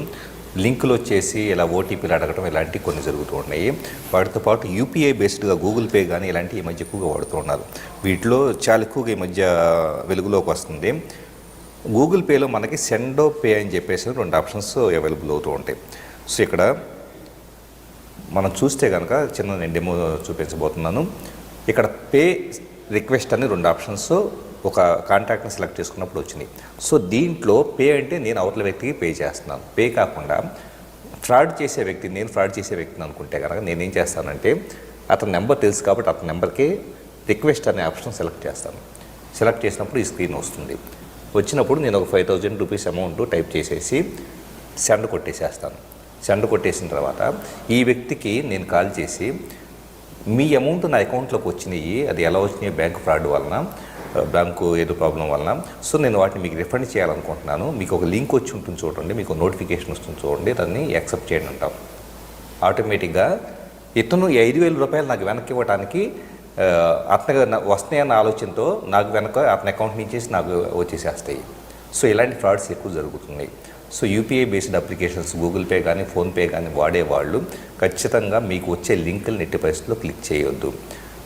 లింకులు వచ్చేసి ఇలా ఓటీపీలు అడగడం ఇలాంటివి కొన్ని జరుగుతూ ఉన్నాయి. వాటితో పాటు యూపీఐ బేస్డ్గా గూగుల్ పే కానీ ఇలాంటివి ఈ మధ్య ఎక్కువగా వాడుతూ ఉన్నారు. వీటిలో చాలా ఎక్కువగా ఈ మధ్య వెలుగులోకి వస్తుంది. గూగుల్ పేలో మనకి సెండో పే అని చెప్పేసి 2 ఆప్షన్స్ అవైలబుల్ అవుతూ ఉంటాయి. సో ఇక్కడ మనం చూస్తే కనుక చిన్న నేను డెమో చూపించబోతున్నాను. ఇక్కడ పే రిక్వెస్ట్ అని 2 ఆప్షన్స్ ఒక కాంటాక్ట్ని సెలెక్ట్ చేసుకున్నప్పుడు వచ్చినాయి. సో దీంట్లో పే అంటే నేను అవతల వ్యక్తికి పే చేస్తున్నాను. పే కాకుండా ఫ్రాడ్ చేసే వ్యక్తి, నేను ఫ్రాడ్ చేసే వ్యక్తిని అనుకుంటే కనుక నేనేం చేస్తానంటే అతని నెంబర్ తెలుసు కాబట్టి అతని నెంబర్కి రిక్వెస్ట్ అనే ఆప్షన్ సెలెక్ట్ చేస్తాను. సెలెక్ట్ చేసినప్పుడు ఈ స్క్రీన్ వస్తుంది. వచ్చినప్పుడు నేను ఒక 5,000 రూపీస్ అమౌంట్ టైప్ చేసేసి సెండ్ కొట్టేసేస్తాను. సెండ్ కొట్టేసిన తర్వాత ఈ వ్యక్తికి నేను కాల్ చేసి మీ అమౌంట్ నా అకౌంట్లోకి వచ్చినాయి, అది ఎలా వచ్చినాయి బ్యాంక్ ఫ్రాడ్ వలన, బ్యాంకు ఏదో ప్రాబ్లం వలన, సో నేను వాటిని మీకు రిఫండ్ చేయాలనుకుంటున్నాను, మీకు ఒక లింక్ వచ్చి ఉంటుంది చూడండి, మీకు నోటిఫికేషన్ వస్తుంది చూడండి, దాన్ని యాక్సెప్ట్ చేయండి అంటాం. ఆటోమేటిక్గా ఇతను 5,000 రూపాయలు నాకు వెనక్కి ఇవ్వడానికి అతను వస్తున్నాయన్న ఆలోచనతో నాకు వెనక అతని అకౌంట్ నుంచి నాకు వచ్చేసేస్తాయి. సో ఇలాంటి ఫ్రాడ్స్ ఎక్కువ జరుగుతున్నాయి. So UPI based applications Google pay కానీ ఫోన్పే కానీ వాడేవాళ్ళు ఖచ్చితంగా మీకు వచ్చే లింకులు నెట్టి పరిస్థితుల్లో క్లిక్ చేయొద్దు.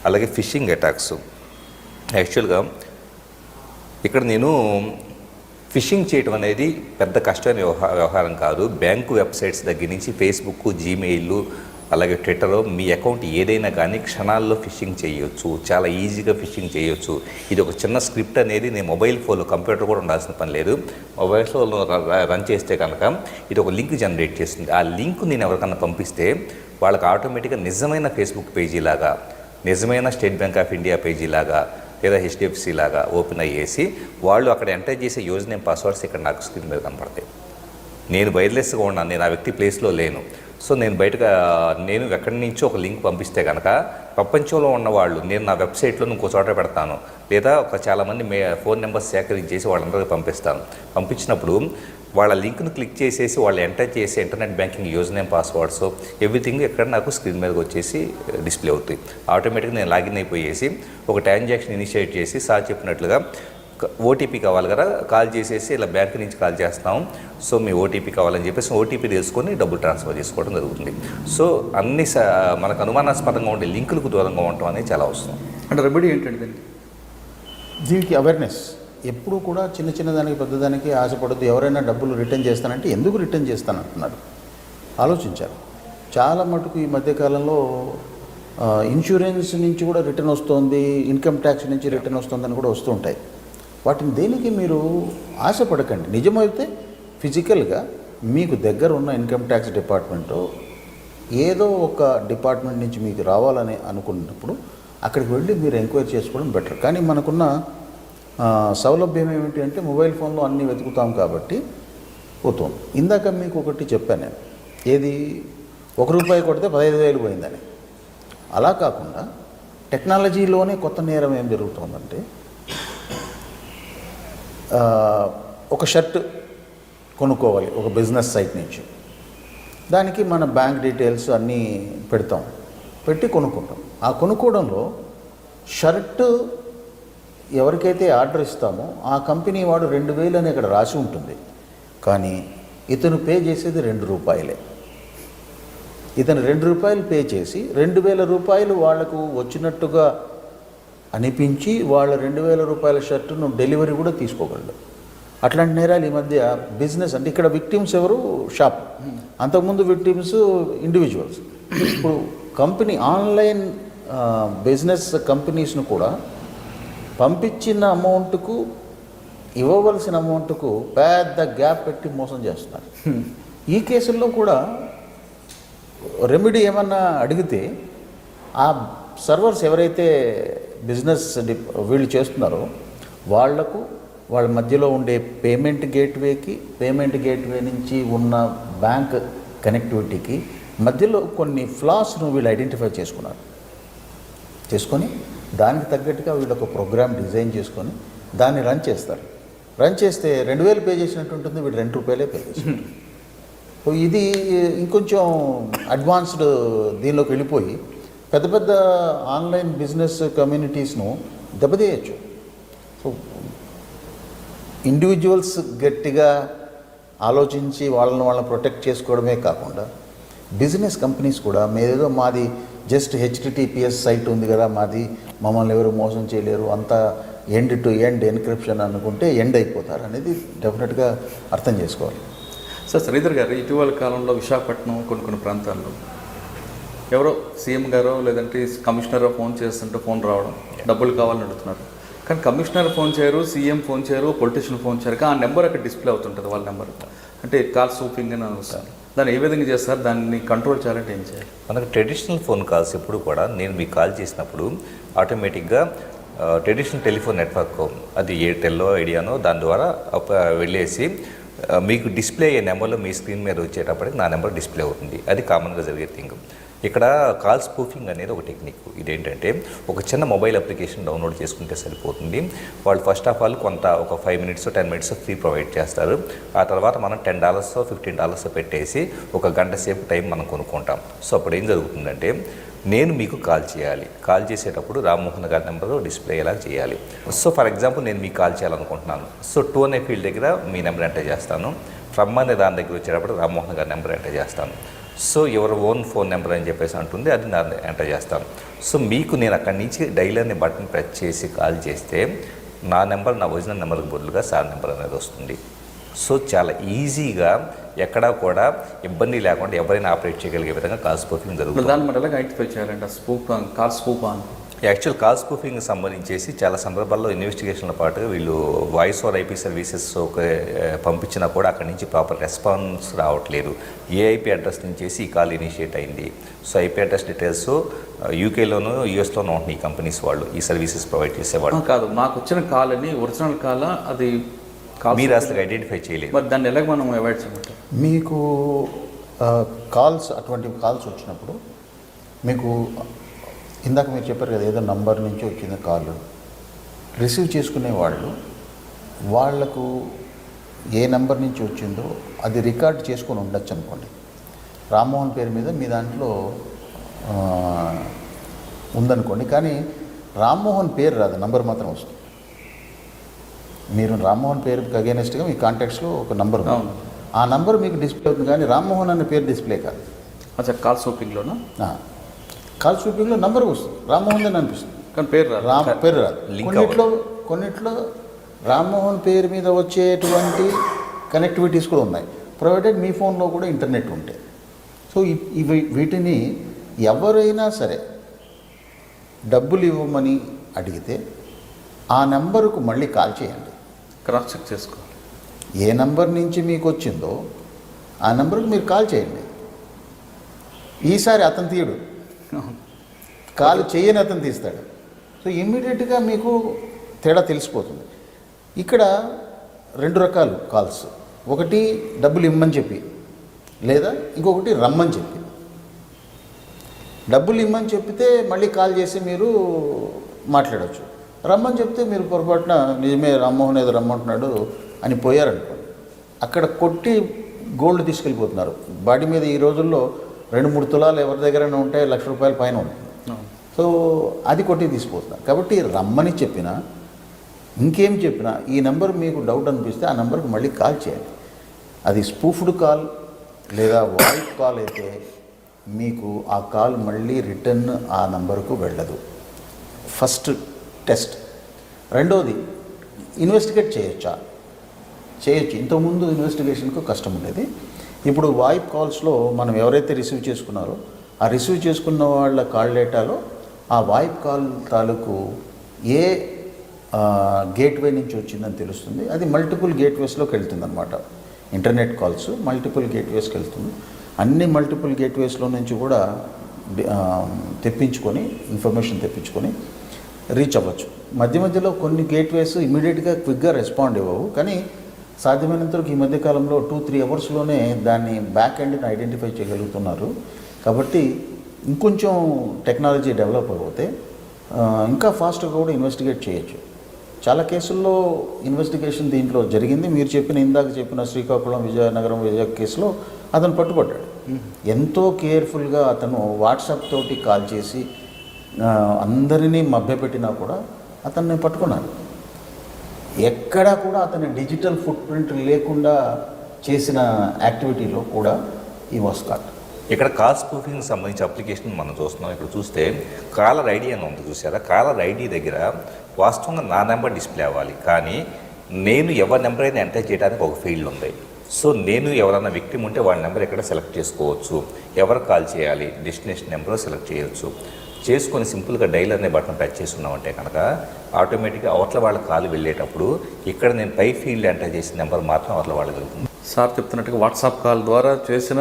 అలాగే ఫిషింగ్ అటాక్స్, యాక్చువల్గా ఇక్కడ నేను ఫిషింగ్ చేయడం అనేది పెద్ద కష్టమైన వ్యవహారం కాదు. బ్యాంకు వెబ్సైట్స్ దగ్గర నుంచి ఫేస్బుక్, జీమెయిల్, అలాగే ట్విట్టర్, మీ అకౌంట్ ఏదైనా కానీ క్షణాల్లో ఫిషింగ్ చేయొచ్చు, చాలా ఈజీగా ఫిషింగ్ చేయొచ్చు. ఇది ఒక చిన్న స్క్రిప్ట్ అనేది నేను మొబైల్ ఫోన్లో, కంప్యూటర్ కూడా ఉండాల్సిన పని లేదు, మొబైల్ ఫోన్లో రన్ చేస్తే కనుక ఇది ఒక లింక్ జనరేట్ చేస్తుంది. ఆ లింక్ నేను ఎవరికన్నా పంపిస్తే వాళ్ళకి ఆటోమేటిక్గా నిజమైన ఫేస్బుక్ పేజీ లాగా, నిజమైన state bank of India page లాగా లేదా హెచ్డిఎఫ్సి లాగా ఓపెన్ అయ్యేసి వాళ్ళు అక్కడ ఎంటర్ చేసే యూజర్ నేమ్ పాస్వర్డ్స్ ఇక్కడ నాకు స్క్రీన్ మీద కనపడతాయి. నేను వైర్లెస్గా ఉన్నాను, నేను ఆ వ్యక్తి ప్లేస్లో లేను. సో నేను ఎక్కడి నుంచో ఒక లింక్ పంపిస్తే కనుక ప్రపంచంలో ఉన్నవాళ్ళు నేను నా వెబ్సైట్లో ఇంకో చోట పెడతాను, లేదా చాలామంది ఫోన్ నెంబర్స్ సేకరించేసి వాళ్ళందరికీ పంపిస్తాను. పంపించినప్పుడు వాళ్ళ లింక్ను క్లిక్ చేసేసి వాళ్ళు ఎంటర్ చేసి internet banking user name passwords everything ఎక్కడ నాకు స్క్రీన్ మీదకి వచ్చేసి డిస్ప్లే అవుతాయి. ఆటోమేటిక్గా నేను లాగిన్ అయిపోయేసి ఒక ట్రాన్సాక్షన్ ఇనిషియేట్ చేసి సార్ చెప్పినట్లుగా ఓటీపీ కావాలి కదా, కాల్ చేసేసి ఇలా బ్యాంక్ నుంచి కాల్ చేస్తాం, సో మీ ఓటీపీ కావాలని చెప్పేసి ఓటీపీ తెలుసుకొని డబ్బులు ట్రాన్స్ఫర్ చేసుకోవడం జరుగుతుంది. సో అన్ని మనకు అనుమానాస్పదంగా ఉండే లింకులకు దూరంగా ఉండటం అనేది చాలా అవసరం. అంటే రెమెడీ ఏంటంటే దీనికి అవేర్నెస్. ఎప్పుడూ కూడా చిన్న దానికి పెద్దదానికి ఆశపడద్దు. ఎవరైనా డబ్బులు రిటర్న్ చేస్తానంటే ఎందుకు రిటర్న్ చేస్తానంటున్నారు, ఆలోచించారు. చాలా మటుకు ఈ మధ్యకాలంలో ఇన్సూరెన్స్ నుంచి కూడా రిటర్న్ వస్తుంది, ఇన్కమ్ ట్యాక్స్ నుంచి రిటర్న్ వస్తుందని కూడా వస్తూ ఉంటాయి. వాటిని దేనికి మీరు ఆశపడకండి. నిజమైతే ఫిజికల్గా మీకు దగ్గర ఉన్న ఇన్కమ్ ట్యాక్స్ డిపార్ట్మెంటు ఏదో ఒక డిపార్ట్మెంట్ నుంచి మీకు రావాలని అనుకున్నప్పుడు అక్కడికి వెళ్ళి మీరు ఎంక్వైరీ చేసుకోవడం బెటర్. కానీ మనకున్న సౌలభ్యం ఏమిటి అంటే మొబైల్ ఫోన్లో అన్నీ వెతుకుతాం కాబట్టి పోతాం. ఇందాక మీకు ఒకటి చెప్పాను నేను, ఏది ₹1 కొడితే 15,000 పోయిందని. అలా కాకుండా టెక్నాలజీలోనే కొత్త నేరం ఏం జరుగుతుందంటే, ఒక షర్ట్ కొనుక్కోవాలి ఒక బిజినెస్ సైట్ నుంచి, దానికి మన బ్యాంక్ డీటెయిల్స్ అన్నీ పెడతాం, పెట్టి కొనుక్కుంటాం. ఆ కొనుక్కోవడంలో షర్ట్ ఎవరికైతే ఆర్డర్ ఇస్తామో ఆ కంపెనీ వాడు 2,000 అని ఇక్కడ రాసి ఉంటుంది, కానీ ఇతను పే చేసేది ₹2. ఇతను ₹2 పే చేసి 2,000 రూపాయలు వాళ్లకు వచ్చినట్టుగా అనిపించి వాళ్ళ ₹2,000 షర్టును డెలివరీ కూడా తీసుకోగలడు. అట్లాంటి నేరాలు ఈ మధ్య బిజినెస్, అంటే ఇక్కడ విక్టిమ్స్ ఎవరు, షాప్. అంతకుముందు విక్టిమ్స్ ఇండివిజువల్స్. ఇప్పుడు కంపెనీ ఆన్లైన్ బిజినెస్ కంపెనీస్ను కూడా పంపించిన అమౌంట్కు ఇవ్వవలసిన అమౌంట్కు పెద్ద గ్యాప్ పెట్టి మోసం చేస్తున్నారు. ఈ కేసుల్లో కూడా రెమెడీ ఏమన్నా అడిగితే ఆ సర్వర్స్ ఎవరైతే బిజినెస్ వీళ్ళు చేస్తున్నారో వాళ్లకు వాళ్ళ మధ్యలో ఉండే పేమెంట్ గేట్వే నుంచి ఉన్న బ్యాంక్ కనెక్టివిటీకి మధ్యలో కొన్ని ఫ్లాస్ను వీళ్ళు ఐడెంటిఫై చేసుకొని దానికి తగ్గట్టుగా వీళ్ళు ఒక ప్రోగ్రామ్ డిజైన్ చేసుకొని దాన్ని రన్ చేస్తారు. రన్ చేస్తే 2,000 పే చేసినట్టు ఉంటుంది, వీడు ₹2 పే చేసినట్టు. సో ఇది ఇంకొంచెం అడ్వాన్స్డ్ దీనిలోకి వెళ్ళిపోయి పెద్ద పెద్ద ఆన్లైన్ బిజినెస్ కమ్యూనిటీస్ను దెబ్బతీయచ్చు. సో ఇండివిజువల్స్ గట్టిగా ఆలోచించి వాళ్ళని ప్రొటెక్ట్ చేసుకోవడమే కాకుండా బిజినెస్ కంపెనీస్ కూడా మీరేదో మాది జస్ట్ HTTPS సైట్ ఉంది కదా, మమ్మల్ని ఎవరు మోసం చేయలేరు, అంతా ఎండ్ టు ఎండ్ ఎన్క్రిప్షన్ అనుకుంటే ఎండ్ అయిపోతారు అనేది డెఫినెట్గా అర్థం చేసుకోవాలి. సార్ శ్రీధర్ గారు, ఇటీవల కాలంలో విశాఖపట్నం కొన్ని ప్రాంతాల్లో ఎవరో సీఎం గారో లేదంటే కమిషనరో ఫోన్ చేస్తుంటే ఫోన్ రావడం, డబ్బులు కావాలని అడుగుతున్నారు. కానీ కమిషనర్ ఫోన్ చేయరు, సీఎం ఫోన్ చేయరు, పొలిటీషియన్ ఫోన్ చేయరు, ఆ నెంబర్ అక్కడ డిస్ప్లే అవుతుంటుంది వాళ్ళ నెంబర్. అంటే కాల్ స్వూపింగ్ అని వస్తారు. దాన్ని ఏ విధంగా చేస్తారు? దాన్ని కంట్రోల్ చేయాలంటే ఏం చేయాలి? మనకు ట్రెడిషనల్ ఫోన్ కాల్స్ ఎప్పుడు కూడా నేను మీకు కాల్ చేసినప్పుడు ఆటోమేటిక్గా ట్రెడిషనల్ టెలిఫోన్ నెట్వర్క్, అది ఎయిర్టెల్లో ఐడియానో, దాని ద్వారా వెళ్ళేసి మీకు డిస్ప్లే అయ్యే నెంబర్లో మీ స్క్రీన్ మీద వచ్చేటప్పటికి నా నెంబర్ డిస్ప్లే అవుతుంది. అది కామన్గా జరిగే థింగ్. ఇక్కడ కాల్ స్పూఫింగ్ అనేది ఒక టెక్నిక్. ఇదేంటంటే ఒక చిన్న మొబైల్ అప్లికేషన్ డౌన్లోడ్ చేసుకుంటే సరిపోతుంది. వాళ్ళు ఫస్ట్ ఆఫ్ ఆల్ ఒక 5 minutes 10 minutes ఫ్రీ ప్రొవైడ్ చేస్తారు. ఆ తర్వాత మనం $10 $15 పెట్టేసి ఒక గంట సేపు టైం మనం కొనుక్కుంటాం. సో అప్పుడు ఏం జరుగుతుందంటే, నేను మీకు కాల్ చేయాలి. కాల్ చేసేటప్పుడు రామ్మోహన్ గారి నెంబర్ డిస్ప్లే ఎలా చేయాలి. సో ఫర్ ఎగ్జాంపుల్ నేను మీకు కాల్ చేయాలనుకుంటున్నాను. సో 2 అనే ఫీల్డ్ దగ్గర మీ నెంబర్ ఎంటర్ చేస్తాను. ఫ్రమ్ అనే దాని దగ్గర వచ్చేటప్పుడు రామ్మోహన్ గారి నెంబర్ ఎంటర్ చేస్తాను. సో ఎవరి ఓన్ ఫోన్ నెంబర్ అని చెప్పేసి అంటుంది, అది నా ఎంటర్ చేస్తాను. సో మీకు నేను అక్కడి నుంచి డైల్ అనే బటన్ ప్రెస్ చేసి కాల్ చేస్తే నా నెంబర్, నా ఒరిజినల్ నెంబర్కి బదులుగా సార్ నెంబర్ అనేది వస్తుంది. సో చాలా ఈజీగా ఎక్కడా కూడా ఇబ్బంది లేకుండా ఎవరైనా ఆపరేట్ చేయగలిగే విధంగా కాల్ స్పూఫింగ్ జరుగుతుంది. దాన్ని మనం ఎలాగ ఐడెంటిఫై చేయాలంటే కాల్ స్పూఫ్ అని యాక్చువల్ కాల్ స్పూఫింగ్ సంబంధించేసి చాలా సందర్భాల్లో ఇన్వెస్టిగేషన్ల పాటుగా వీళ్ళు వాయిస్ ఓవర్ IP సర్వీసెస్ పంపించినా కూడా అక్కడి నుంచి ప్రాపర్ రెస్పాన్స్ రావట్లేదు. ఏ IP అడ్రస్ నుంచేసి ఈ కాల్ ఇనిషియేట్ అయింది. సో IP అడ్రస్ డీటెయిల్స్ యూకేలోను US-లోనూ ఉంటున్నాయి ఈ కంపెనీస్ వాళ్ళు, ఈ సర్వీసెస్ ప్రొవైడ్ చేసేవాళ్ళు. కాదు, మాకు వచ్చిన కాల్ అని ఒరిజినల్ కాల్, అది మీరు అసలు ఐడెంటిఫై చేయలేదు. మరి దాన్ని ఎలాగ మనం అవాయిడ్ చేయమంటాం? మీకు అటువంటి కాల్స్ వచ్చినప్పుడు మీకు ఇందాక మీరు చెప్పారు కదా, ఏదో నంబర్ నుంచి వచ్చిన కాల్ రిసీవ్ చేసుకునే వాళ్లకు ఏ నెంబర్ నుంచి వచ్చిందో అది రికార్డ్ చేసుకొని ఉండొచ్చు అనుకోండి. రామ్మోహన్ పేరు మీద మీ దాంట్లో ఉందనుకోండి, కానీ రామ్మోహన్ పేరు రాదు, నంబర్ మాత్రం వస్తుంది. మీరు రామ్మోహన్ పేరుకి అగేనెస్ట్గా మీ కాంటాక్ట్స్లో ఒక నంబర్ ఉంది, ఆ నంబర్ మీకు డిస్ప్లే అవుతుంది, కానీ రామ్మోహన్ అనే పేరు డిస్ప్లే కాదు. అచ్చా, కాల్ స్వూపింగ్లోనా? కాల్ స్వూపింగ్లో నంబర్ వస్తుంది, రామ్మోహన్ అని అనిపిస్తుంది, కానీ పేరు రాదు. పేరు రాదు. కొన్నిట్లో రామ్మోహన్ పేరు మీద వచ్చేటువంటి కనెక్టివిటీస్ కూడా ఉన్నాయి, ప్రొవైడెడ్ మీ ఫోన్లో కూడా ఇంటర్నెట్ ఉంటే. సో వీటిని ఎవరైనా సరే డబ్బులు ఇవ్వమని అడిగితే ఆ నెంబరుకు మళ్ళీ కాల్ చేయండి, క్రాస్ చెక్ చేసుకో. ఏ నెంబర్ నుంచి మీకు వచ్చిందో ఆ నెంబర్కి మీరు కాల్ చేయండి. ఈసారి అతను తీయడు, కాల్ చేయని అతను తీస్తాడు. సో ఇమ్మీడియట్గా మీకు తేడా తెలిసిపోతుంది. ఇక్కడ 2 రకాలు కాల్స్, ఒకటి డబ్బులు ఇమ్మని చెప్పి, లేదా ఇంకొకటి రమ్మని చెప్పి. డబ్బులు ఇమ్మని చెప్పితే మళ్ళీ కాల్ చేసి మీరు మాట్లాడవచ్చు. రమ్మని చెప్తే మీరు పొరపాటున నిజమే రామ్మోహన్ ఏదో రమ్మంటున్నాడు అని పోయారనుకోండి, అక్కడ కొట్టి గోల్డ్ తీసుకెళ్ళిపోతున్నారు. బాడీ మీద ఈ రోజుల్లో 2-3 తులాలు ఎవరి దగ్గరైనా ఉంటే ₹1,00,000 పైన ఉంటుంది. సో అది కొట్టి తీసుకుపోతున్నారు. కాబట్టి రమ్మని చెప్పినా ఇంకేం చెప్పినా ఈ నెంబర్ మీకు డౌట్ అనిపిస్తే ఆ నెంబర్కి మళ్ళీ కాల్ చేయండి. అది స్పూఫ్డ్ కాల్ లేదా వాయిస్ కాల్ అయితే మీకు ఆ కాల్ మళ్ళీ రిటర్న్ ఆ నెంబర్కు వెళ్ళదు. First test. రెండోది, ఇన్వెస్టిగేట్ చేయొచ్చు. ఇంతకుముందు ఇన్వెస్టిగేషన్కు కష్టం ఉండేది. ఇప్పుడు వాయిస్ కాల్స్లో మనం ఎవరైతే రిసీవ్ చేసుకున్నారో ఆ రిసీవ్ చేసుకున్న వాళ్ళ కాల్ డేటాలో ఆ వాయిస్ కాల్ తాలూకు ఏ గేట్వే నుంచి వచ్చిందని తెలుస్తుంది. అది మల్టిపుల్ గేట్వేస్లోకి వెళ్తుంది అనమాట. ఇంటర్నెట్ కాల్స్ మల్టిపుల్ గేట్వేస్కి వెళ్తుంది. అన్ని మల్టిపుల్ గేట్వేస్లో నుంచి కూడా ఇన్ఫర్మేషన్ తెప్పించుకొని రీచ్ అవ్వచ్చు. మధ్యలో కొన్ని గేట్వేస్ ఇమీడియట్గా క్విక్గా రెస్పాండ్ ఇవ్వవు, కానీ సాధ్యమైనంతవరకు ఈ మధ్యకాలంలో 2-3 అవర్స్లోనే దాన్ని బ్యాక్ ఎండ్ని ఐడెంటిఫై చేయగలుగుతున్నారు. కాబట్టి ఇంకొంచెం టెక్నాలజీ డెవలప్ అయిపోతే ఇంకా ఫాస్ట్గా కూడా ఇన్వెస్టిగేట్ చేయొచ్చు. చాలా కేసుల్లో ఇన్వెస్టిగేషన్ దీంట్లో జరిగింది. మీరు ఇందాక చెప్పిన శ్రీకాకుళం విజయనగరం కేసులో అతను పట్టుబడ్డాడు. ఎంతో కేర్ఫుల్గా అతను వాట్సాప్ తోటి కాల్ చేసి అందరినీ మభ్యపెట్టినా కూడా అతన్ని పట్టుకున్నారు. ఎక్కడా కూడా అతని డిజిటల్ ఫుట్ ప్రింట్ లేకుండా చేసిన యాక్టివిటీలో కూడా ఈ వాస్ కాట్. ఇక్కడ కాల్ స్పూఫింగ్ సంబంధించి అప్లికేషన్ మనం చూస్తున్నాం. ఇక్కడ చూస్తే కాలర్ ఐడి అని ఉంది చూసారా, కాలర్ ఐడి దగ్గర వాస్తవంగా నా నెంబర్ డిస్ప్లే అవ్వాలి, కానీ నేను ఎవరి నెంబర్ అయినా ఎంటర్ చేయడానికి ఒక ఫీల్డ్ ఉంది. సో నేను ఎవరైనా విక్టిమ్ ఉంటే వాళ్ళ నెంబర్ ఎక్కడ సెలెక్ట్ చేసుకోవచ్చు, ఎవరు కాల్ చేయాలి, డెస్టినేషన్ నెంబర్ సెలెక్ట్ చేయవచ్చు. చేసుకొని సింపుల్గా డైల్ అనే బటన్ టచ్ చేస్తున్నామంటే కనుక ఆటోమేటిక్గా అవతల వాళ్ళ కాల్ వెళ్ళేటప్పుడు ఇక్కడ నేను పై ఫీల్డ్ ఎంటర్ చేసిన నెంబర్ మాత్రం అవతల వాళ్ళకి వెళ్తుంది. సార్ చెప్తున్నట్టుగా వాట్సాప్ కాల్ ద్వారా చేసిన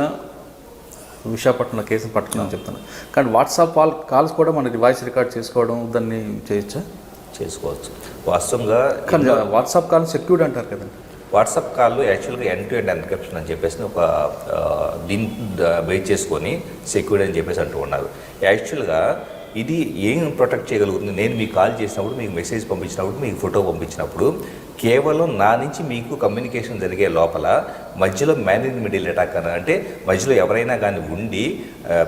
విశాఖపట్నంలో కేసును పట్టుకున్నాను చెప్తున్నాను, కానీ వాట్సాప్ కాల్స్ కూడా మనకి వాయిస్ రికార్డ్ చేసుకోవడం దాన్ని చేయొచ్చా? చేసుకోవచ్చు. వాస్తవంగా కానీ వాట్సాప్ కాల్ సెక్యూర్డ్ అంటారు కదండి. వాట్సాప్ కాల్లో యాక్చువల్గా ఎండ్ టు ఎండ్ ఎన్క్రిప్షన్ అని చెప్పేసి ఒక దీన్ని బేస్ చేసుకొని సెక్యూర్డ్ అని చెప్పేసి అంటూ ఉన్నారు. యాక్చువల్గా ఇది ఏం ప్రొటెక్ట్ చేయగలుగుతుంది, నేను మీకు కాల్ చేసినప్పుడు, మీకు మెసేజ్ పంపించినప్పుడు, మీకు ఫోటో పంపించినప్పుడు కేవలం నా నుంచి మీకు కమ్యూనికేషన్ జరిగే లోపల మధ్యలో మ్యాన్ ఇన్ మిడిల్ అటాక్ అని, అంటే మధ్యలో ఎవరైనా కానీ ఉండి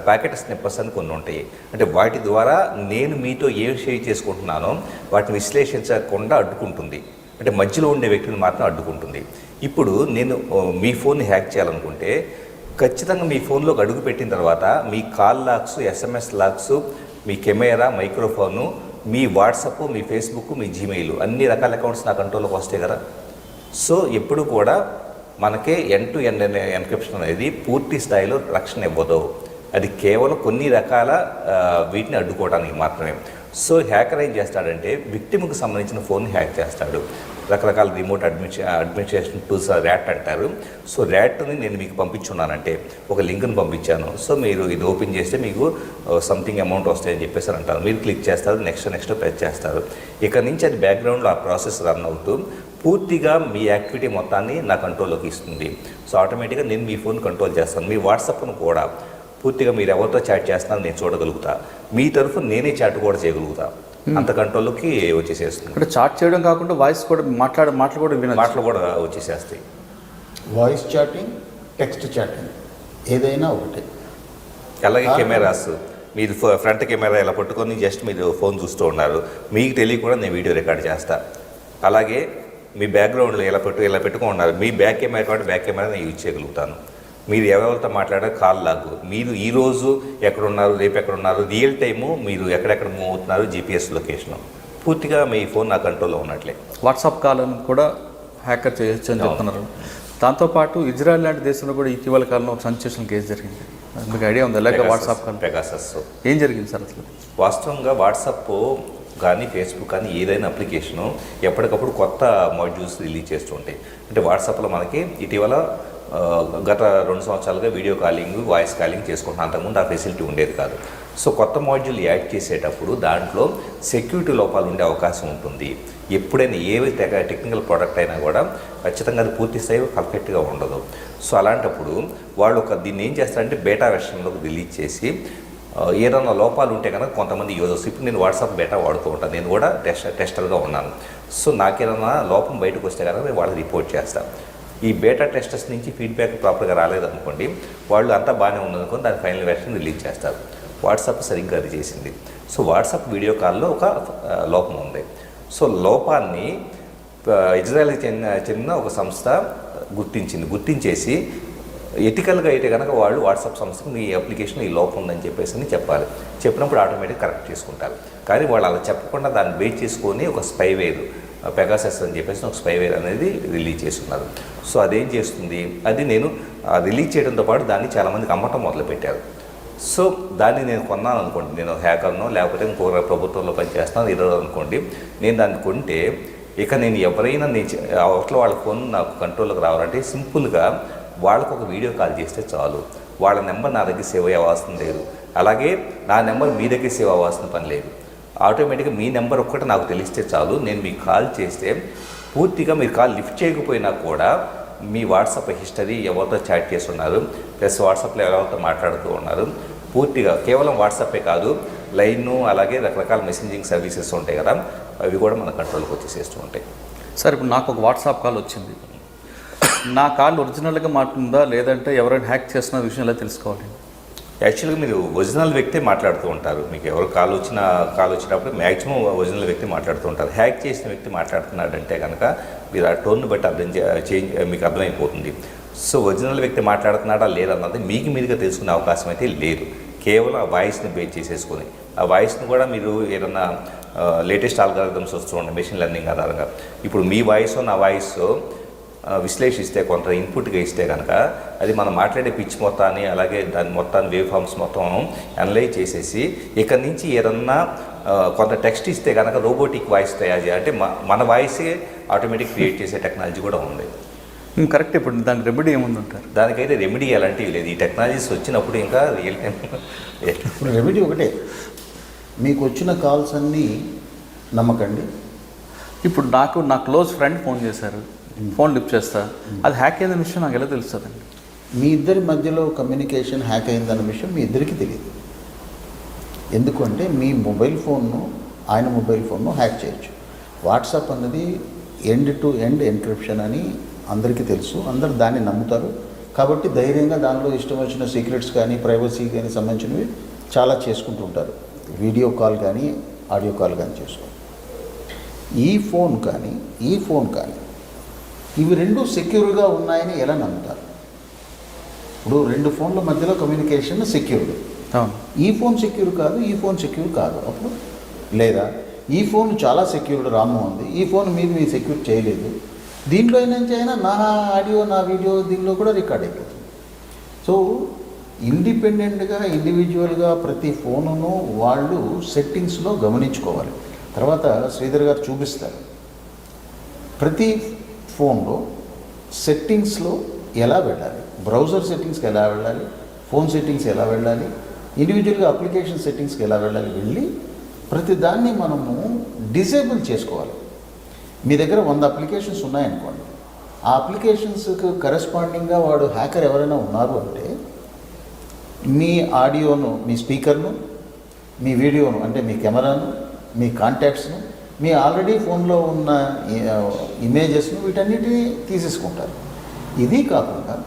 ప్యాకెట్ స్నిప్పర్స్ అని కొన్ని ఉంటాయి, అంటే వాటి ద్వారా నేను మీతో ఏం షేర్ చేసుకుంటున్నానో వాటిని విశ్లేషించకుండా అడ్డుకుంటుంది, అంటే మధ్యలో ఉండే వ్యక్తిని మాత్రం అడ్డుకుంటుంది. ఇప్పుడు నేను మీ ఫోన్ని హ్యాక్ చేయాలనుకుంటే ఖచ్చితంగా మీ ఫోన్లోకి అడుగు పెట్టిన తర్వాత మీ కాల్ లాగ్స్, ఎస్ఎంఎస్ లాగ్స్, మీ కెమెరా, మైక్రోఫోను, మీ వాట్సాప్, మీ ఫేస్బుక్, మీ జీమెయిల్ అన్ని రకాల అకౌంట్స్ నా కంట్రోల్లోకి వస్తాయి కదా. సో ఎప్పుడు కూడా మనకే ఎండ్ టు ఎండ్ ఎన్క్రిప్షన్ అనేది పూర్తి స్థాయిలో రక్షణ ఇవ్వదు, అది కేవలం కొన్ని రకాల వీటిని అడ్డుకోవడానికి మాత్రమే. సో హ్యాకర్ ఏం చేస్తాడంటే విక్టిమ్కి సంబంధించిన ఫోన్ హ్యాక్ చేస్తాడు. రకరకాల రిమోట్ అడ్మినిస్ట్రేషన్ టూల్స్ ర్యాట్ అంటారు. సో ర్యాట్ని నేను మీకు పంపించున్నానంటే ఒక లింక్ని పంపించాను, సో మీరు ఇది ఓపెన్ చేస్తే మీకు సంథింగ్ అమౌంట్ వస్తాయని చెప్పేసి అంటారు. మీరు క్లిక్ చేస్తారు, నెక్స్ట్ ప్రెస్ చేస్తారు. ఇక్కడ నుంచి అది బ్యాక్గ్రౌండ్లో ఆ ప్రాసెస్ రన్ అవుతూ పూర్తిగా మీ యాక్టివిటీ మొత్తాన్ని నా కంట్రోల్లోకి ఇస్తుంది. సో ఆటోమేటిక్గా నేను మీ ఫోన్ కంట్రోల్ చేస్తాను. మీ వాట్సాప్ను కూడా పూర్తిగా మీరు ఎవరితో చాట్ చేస్తున్నారో నేను చూడగలుగుతా, మీ తరఫున నేనే చాట్ కూడా చేయగలుగుతా, అంత కంట్రోల్లోకి వచ్చేసేస్తుంది. అంటే చాట్ చేయడం కాకుండా వాయిస్ కూడా మాటలు కూడా వచ్చేసేస్తాయి. వాయిస్ చాటింగ్, టెక్స్ట్ చాటింగ్ ఏదైనా ఒకటే. అలాగే కెమెరాస్, మీరు ఫ్రంట్ కెమెరా ఇలా పట్టుకొని జస్ట్ మీరు ఫోన్ చూస్తూ ఉన్నారు, మీకు తెలియకుండా నేను వీడియో రికార్డ్ చేస్తా. అలాగే మీ బ్యాక్గ్రౌండ్లో ఇలా పెట్టుకొని ఉన్నారు, మీ బ్యాక్ కెమెరా కాబట్టి బ్యాక్ కెమెరా నేను యూజ్ చేయగలుగుతాను. మీరు ఎవరితో మాట్లాడారు కాల్ లాగు, మీరు ఈరోజు ఎక్కడున్నారు, రేపు ఎక్కడున్నారు, రియల్ టైము మీరు ఎక్కడెక్కడ మూవ్ అవుతున్నారు, జీపీఎస్ లొకేషను పూర్తిగా మీ ఫోన్ నా కంట్రోల్లో ఉన్నట్లే. వాట్సాప్ కాల్ అని కూడా హ్యాకర్ చేయొచ్చు అని చెప్తున్నారు. దాంతోపాటు ఇజ్రాయెల్ లాంటి దేశంలో కూడా ఇటీవల కాలంలో ఒక సెన్సేషన్ కేసు జరిగింది, మీకు ఐడియా ఉంది? అలాగే వాట్సాప్ కాల్ పెగాసస్ ఏం జరిగింది సార్ అసలు? వాస్తవంగా వాట్సాప్ కానీ ఫేస్బుక్ కానీ ఏదైనా అప్లికేషను ఎప్పటికప్పుడు కొత్త మాడ్యూల్స్ రిలీజ్ చేస్తూ ఉంటాయి. అంటే వాట్సాప్లో మనకి ఇటీవల గత 2 సంవత్సరాలుగా వీడియో కాలింగ్, వాయిస్ కాలింగ్ చేసుకుంటున్నాం. అంతకుముందు ఆ ఫెసిలిటీ ఉండేది కాదు. సో కొత్త మాడ్యూల్ యాడ్ చేసేటప్పుడు దాంట్లో సెక్యూరిటీ లోపాలు ఉండే అవకాశం ఉంటుంది. ఎప్పుడైనా ఏవి టెక్నికల్ ప్రోడక్ట్ అయినా కూడా ఖచ్చితంగా అది పూర్తి స్థాయి పర్ఫెక్ట్గా ఉండదు. సో అలాంటప్పుడు వాళ్ళు దీన్ని ఏం చేస్తారంటే బేటా వెర్షన్లోకి రిలీజ్ చేసి ఏదైనా లోపాలు ఉంటే కనుక కొంతమంది యూజర్స్, ఇప్పుడు నేను వాట్సాప్ బేటా వాడుతూ ఉంటాను, నేను కూడా టెస్టర్గా ఉన్నాను. సో నాకేదైనా లోపం బయటకు వస్తే కనుక నేను వాళ్ళకి రిపోర్ట్ చేస్తాను. ఈ బేటా టెస్టర్స్ నుంచి ఫీడ్బ్యాక్ ప్రాపర్గా రాలేదనుకోండి, వాళ్ళు అంతా బాగానే ఉందనుకోండి, దాని ఫైనల్ వెర్షన్ రిలీజ్ చేస్తారు. వాట్సాప్ సరిగ్గా అది చేసింది. సో వాట్సాప్ వీడియో కాల్లో ఒక లోపం ఉంది. సో లోపాన్ని ఇజ్రాయెల్కి చెందిన ఒక సంస్థ గుర్తించేసి ఎథికల్గా అయితే కనుక వాళ్ళు వాట్సాప్ సంస్థకు మీ అప్లికేషన్ ఈ లోపం ఉందని చెప్పేసి చెప్పాలి. చెప్పినప్పుడు ఆటోమేటిక్ కరెక్ట్ చేసుకుంటారు. కానీ వాళ్ళు అలా చెప్పకుండా దాన్ని బేస్ చేసుకొని ఒక స్పైవేర్, పెగాసస్ అని చెప్పేసి ఒక స్పైవేర్ అనేది రిలీజ్ చేస్తున్నారు. సో అదేం చేస్తుంది, అది నేను రిలీజ్ చేయడంతో పాటు దాన్ని చాలామందికి అమ్మటం మొదలుపెట్టారు. సో దాన్ని నేను కొన్నాను అనుకోండి, నేను హ్యాకర్నో లేకపోతే ఇంకో ప్రభుత్వంలో పనిచేస్తాను ఈరోజు అనుకోండి, నేను దాన్ని కొంటే ఇక నేను ఎవరైనా అవతల వాళ్ళ ఫోన్ నాకు కంట్రోల్లోకి రావాలంటే సింపుల్గా వాళ్ళకు ఒక వీడియో కాల్ చేస్తే చాలు. వాళ్ళ నెంబర్ నా దగ్గర సేవ్ అవ్వాల్సిన లేదు, అలాగే నా నెంబర్ మీ దగ్గర సేవ్ అవ్వాల్సిన పని లేదు. ఆటోమేటిక్గా మీ నెంబర్ ఒక్కటి నాకు తెలిస్తే చాలు, నేను మీకు కాల్ చేస్తే పూర్తిగా మీరు కాల్ లిఫ్ట్ చేయకపోయినా కూడా మీ వాట్సాప్ హిస్టరీ, ఎవరితో చాట్ చేస్తున్నారు, ప్లస్ వాట్సాప్లో ఎవరితో మాట్లాడుతూ ఉన్నారు, పూర్తిగా కేవలం వాట్సాపే కాదు లైన్, అలాగే రకరకాల మెసేజింగ్ సర్వీసెస్ ఉంటాయి కదా, అవి కూడా మన కంట్రోల్కి వచ్చేసేస్తూ ఉంటాయి. సార్ ఇప్పుడు నాకు ఒక వాట్సాప్ కాల్ వచ్చింది, నా కాల్ ఒరిజినల్గా మాట్లాడుతుందా లేదంటే ఎవరైనా హ్యాక్ చేస్తున్న విషయం ఎలా తెలుసుకోవాలి? యాక్చువల్గా మీరు ఒరిజినల్ వ్యక్తే మాట్లాడుతూ ఉంటారు. మీకు ఎవరు కాల్ వచ్చినప్పుడు మ్యాక్సిమం ఒరిజినల్ వ్యక్తి మాట్లాడుతూ ఉంటారు. హ్యాక్ చేసిన వ్యక్తి మాట్లాడుతున్నాడంటే కనుక మీరు ఆ టోన్ను బట్టి మీకు అర్థమైపోతుంది. సో ఒరిజినల్ వ్యక్తి మాట్లాడుతున్నాడా లేదన్నది మీకు మీరుగా తెలుసుకునే అవకాశం అయితే లేదు. కేవలం ఆ వాయిస్ని బేస్ చేసేసుకొని, ఆ వాయిస్ని కూడా మీరు ఏదన్నా లేటెస్ట్ ఆల్గారిథమ్స్ వస్తుండే మెషిన్ లెర్నింగ్ ఆధారంగా ఇప్పుడు మీ వాయిస్ నా వాయిస్ విశ్లేషిస్తే, కొంత ఇన్పుట్గా ఇస్తే కనుక అది మనం మాట్లాడే పిచ్ మొత్తాన్ని, అలాగే దాని మొత్తాన్ని వేవ్ ఫామ్స్ మొత్తం అనలైజ్ చేసేసి ఇక్కడి నుంచి ఏదన్నా కొంత టెక్స్ట్ ఇస్తే కనుక రోబోటిక్ వాయిస్ తయారు చేయాలి. అంటే మన వాయిసే ఆటోమేటిక్ క్రియేట్ చేసే టెక్నాలజీ కూడా ఉంది. కరెక్ట్. ఇప్పుడు దానికి రెమెడీ ఏముందంటారు? దానికైతే రెమెడీ అలాంటివి లేదు. ఈ టెక్నాలజీస్ వచ్చినప్పుడు ఇంకా రియల్ టైం ఇప్పుడు రెమెడీ ఒకటే, మీకు వచ్చిన కాల్స్ అన్నీ నమ్మకండి. ఇప్పుడు నా క్లోజ్ ఫ్రెండ్ ఫోన్ చేశారు, ఫోన్ లిఫ్ట్ చేస్తా, అది హ్యాక్ అయిందన్న విషయం నాకు ఎలా తెలుస్తుందండి? మీ ఇద్దరి మధ్యలో కమ్యూనికేషన్ హ్యాక్ అయిందన్న విషయం మీ ఇద్దరికీ తెలియదు. ఎందుకంటే మీ మొబైల్ ఫోన్ను ఆయన మొబైల్ ఫోన్ను హ్యాక్ చేయొచ్చు. వాట్సాప్ అన్నది ఎండ్ టు ఎండ్ ఎన్క్రిప్షన్ అని అందరికీ తెలుసు, అందరు దాన్ని నమ్ముతారు. కాబట్టి ధైర్యంగా దానిలో ఇష్టం వచ్చిన సీక్రెట్స్ కానీ ప్రైవసీ కానీ సంబంధించినవి చాలా చేసుకుంటూ ఉంటారు. వీడియో కాల్ కానీ ఆడియో కాల్ కానీ చేసుకోవాలి. ఈ ఫోన్ కానీ ఇవి రెండు సెక్యూర్గా ఉన్నాయని ఎలా నమ్ముతారు? ఇప్పుడు రెండు ఫోన్ల మధ్యలో కమ్యూనికేషన్ సెక్యూర్డ్. ఈ ఫోన్ సెక్యూర్ కాదు, ఈ ఫోన్ సెక్యూర్ కాదు. అప్పుడు లేదా ఈ ఫోన్ చాలా సెక్యూర్డ్ రాము ఉంది, ఈ ఫోన్ మీరు సెక్యూర్ చేయలేదు, దీంట్లో అయినా నా ఆడియో నా వీడియో దీనిలో కూడా రికార్డ్ అయిపోతుంది. సో ఇండిపెండెంట్గా ఇండివిజువల్గా ప్రతి ఫోనును వాళ్ళు సెట్టింగ్స్లో గమనించుకోవాలి. తర్వాత శ్రీధర్ గారు చూపిస్తారు ప్రతి ఫోన్లో సెట్టింగ్స్లో ఎలా వెళ్ళాలి, బ్రౌజర్ సెట్టింగ్స్కి ఎలా వెళ్ళాలి, ఫోన్ సెట్టింగ్స్ ఎలా వెళ్ళాలి, ఇండివిజువల్గా అప్లికేషన్ సెట్టింగ్స్కి ఎలా వెళ్ళి ప్రతి దాన్ని మనము డిసేబుల్ చేసుకోవాలి. మీ దగ్గర 100 అప్లికేషన్స్ ఉన్నాయనుకోండి, ఆ అప్లికేషన్స్కి కరెస్పాండింగ్గా వాడు హ్యాకర్ ఎవరైనా ఉన్నారు అంటే మీ ఆడియోను, మీ స్పీకర్ను, మీ వీడియోను అంటే మీ కెమెరాను, మీ కాంటాక్ట్స్ను, మీ ఆల్రెడీ ఫోన్లో ఉన్న ఇమేజెస్ను వీటన్నిటినీ తీసేసుకుంటారు. ఇది కాకుండా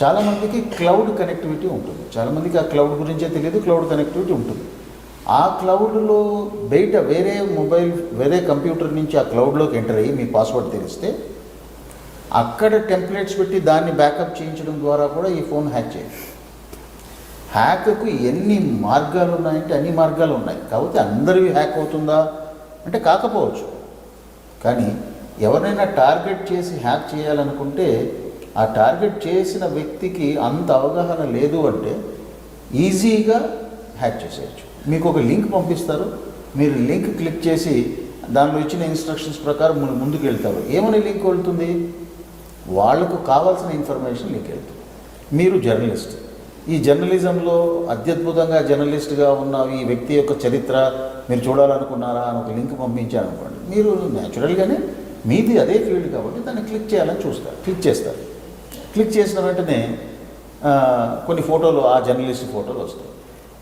చాలామందికి క్లౌడ్ కనెక్టివిటీ ఉంటుంది. చాలామందికి ఆ క్లౌడ్ గురించే తెలియదు, క్లౌడ్ కనెక్టివిటీ ఉంటుంది. ఆ క్లౌడ్లో బయట వేరే కంప్యూటర్ నుంచి ఆ క్లౌడ్లోకి ఎంటర్ అయ్యి మీ పాస్వర్డ్ తెలిస్తే అక్కడ టెంప్లెట్స్ పెట్టి దాన్ని బ్యాకప్ చేయించడం ద్వారా కూడా ఈ ఫోన్ హ్యాక్ చేయొచ్చు. హ్యాక్కు ఎన్ని మార్గాలు ఉన్నాయంటే అన్ని మార్గాలు ఉన్నాయి. కాకపోతే అందరివి హ్యాక్ అవుతుందా అంటే కాకపోవచ్చు. కానీ ఎవరైనా టార్గెట్ చేసి హ్యాక్ చేయాలనుకుంటే ఆ టార్గెట్ చేసిన వ్యక్తికి అంత అవగాహన లేదు అంటే ఈజీగా హ్యాక్ చేసేయచ్చు. మీకు ఒక లింక్ పంపిస్తారు, మీరు లింక్ క్లిక్ చేసి దానిలో ఇచ్చిన ఇన్స్ట్రక్షన్స్ ప్రకారం ముందుకు వెళ్తారు. ఏమని లింక్ వెళ్తుంది? వాళ్లకు కావాల్సిన ఇన్ఫర్మేషన్ లింక్ వెళ్తుంది. మీరు జర్నలిస్ట్, ఈ జర్నలిజంలో అత్యద్భుతంగా జర్నలిస్ట్గా ఉన్న ఈ వ్యక్తి యొక్క చరిత్ర మీరు చూడాలనుకున్నారా అని ఒక లింక్ పంపించారనుకోండి, మీరు న్యాచురల్గానే మీది అదే ఫీల్డ్ కాబట్టి దాన్ని క్లిక్ చేయాలని క్లిక్ చేస్తారు. క్లిక్ చేసిన వెంటనే కొన్ని ఫోటోలు, ఆ జర్నలిస్ట్ ఫోటోలు వస్తాయి.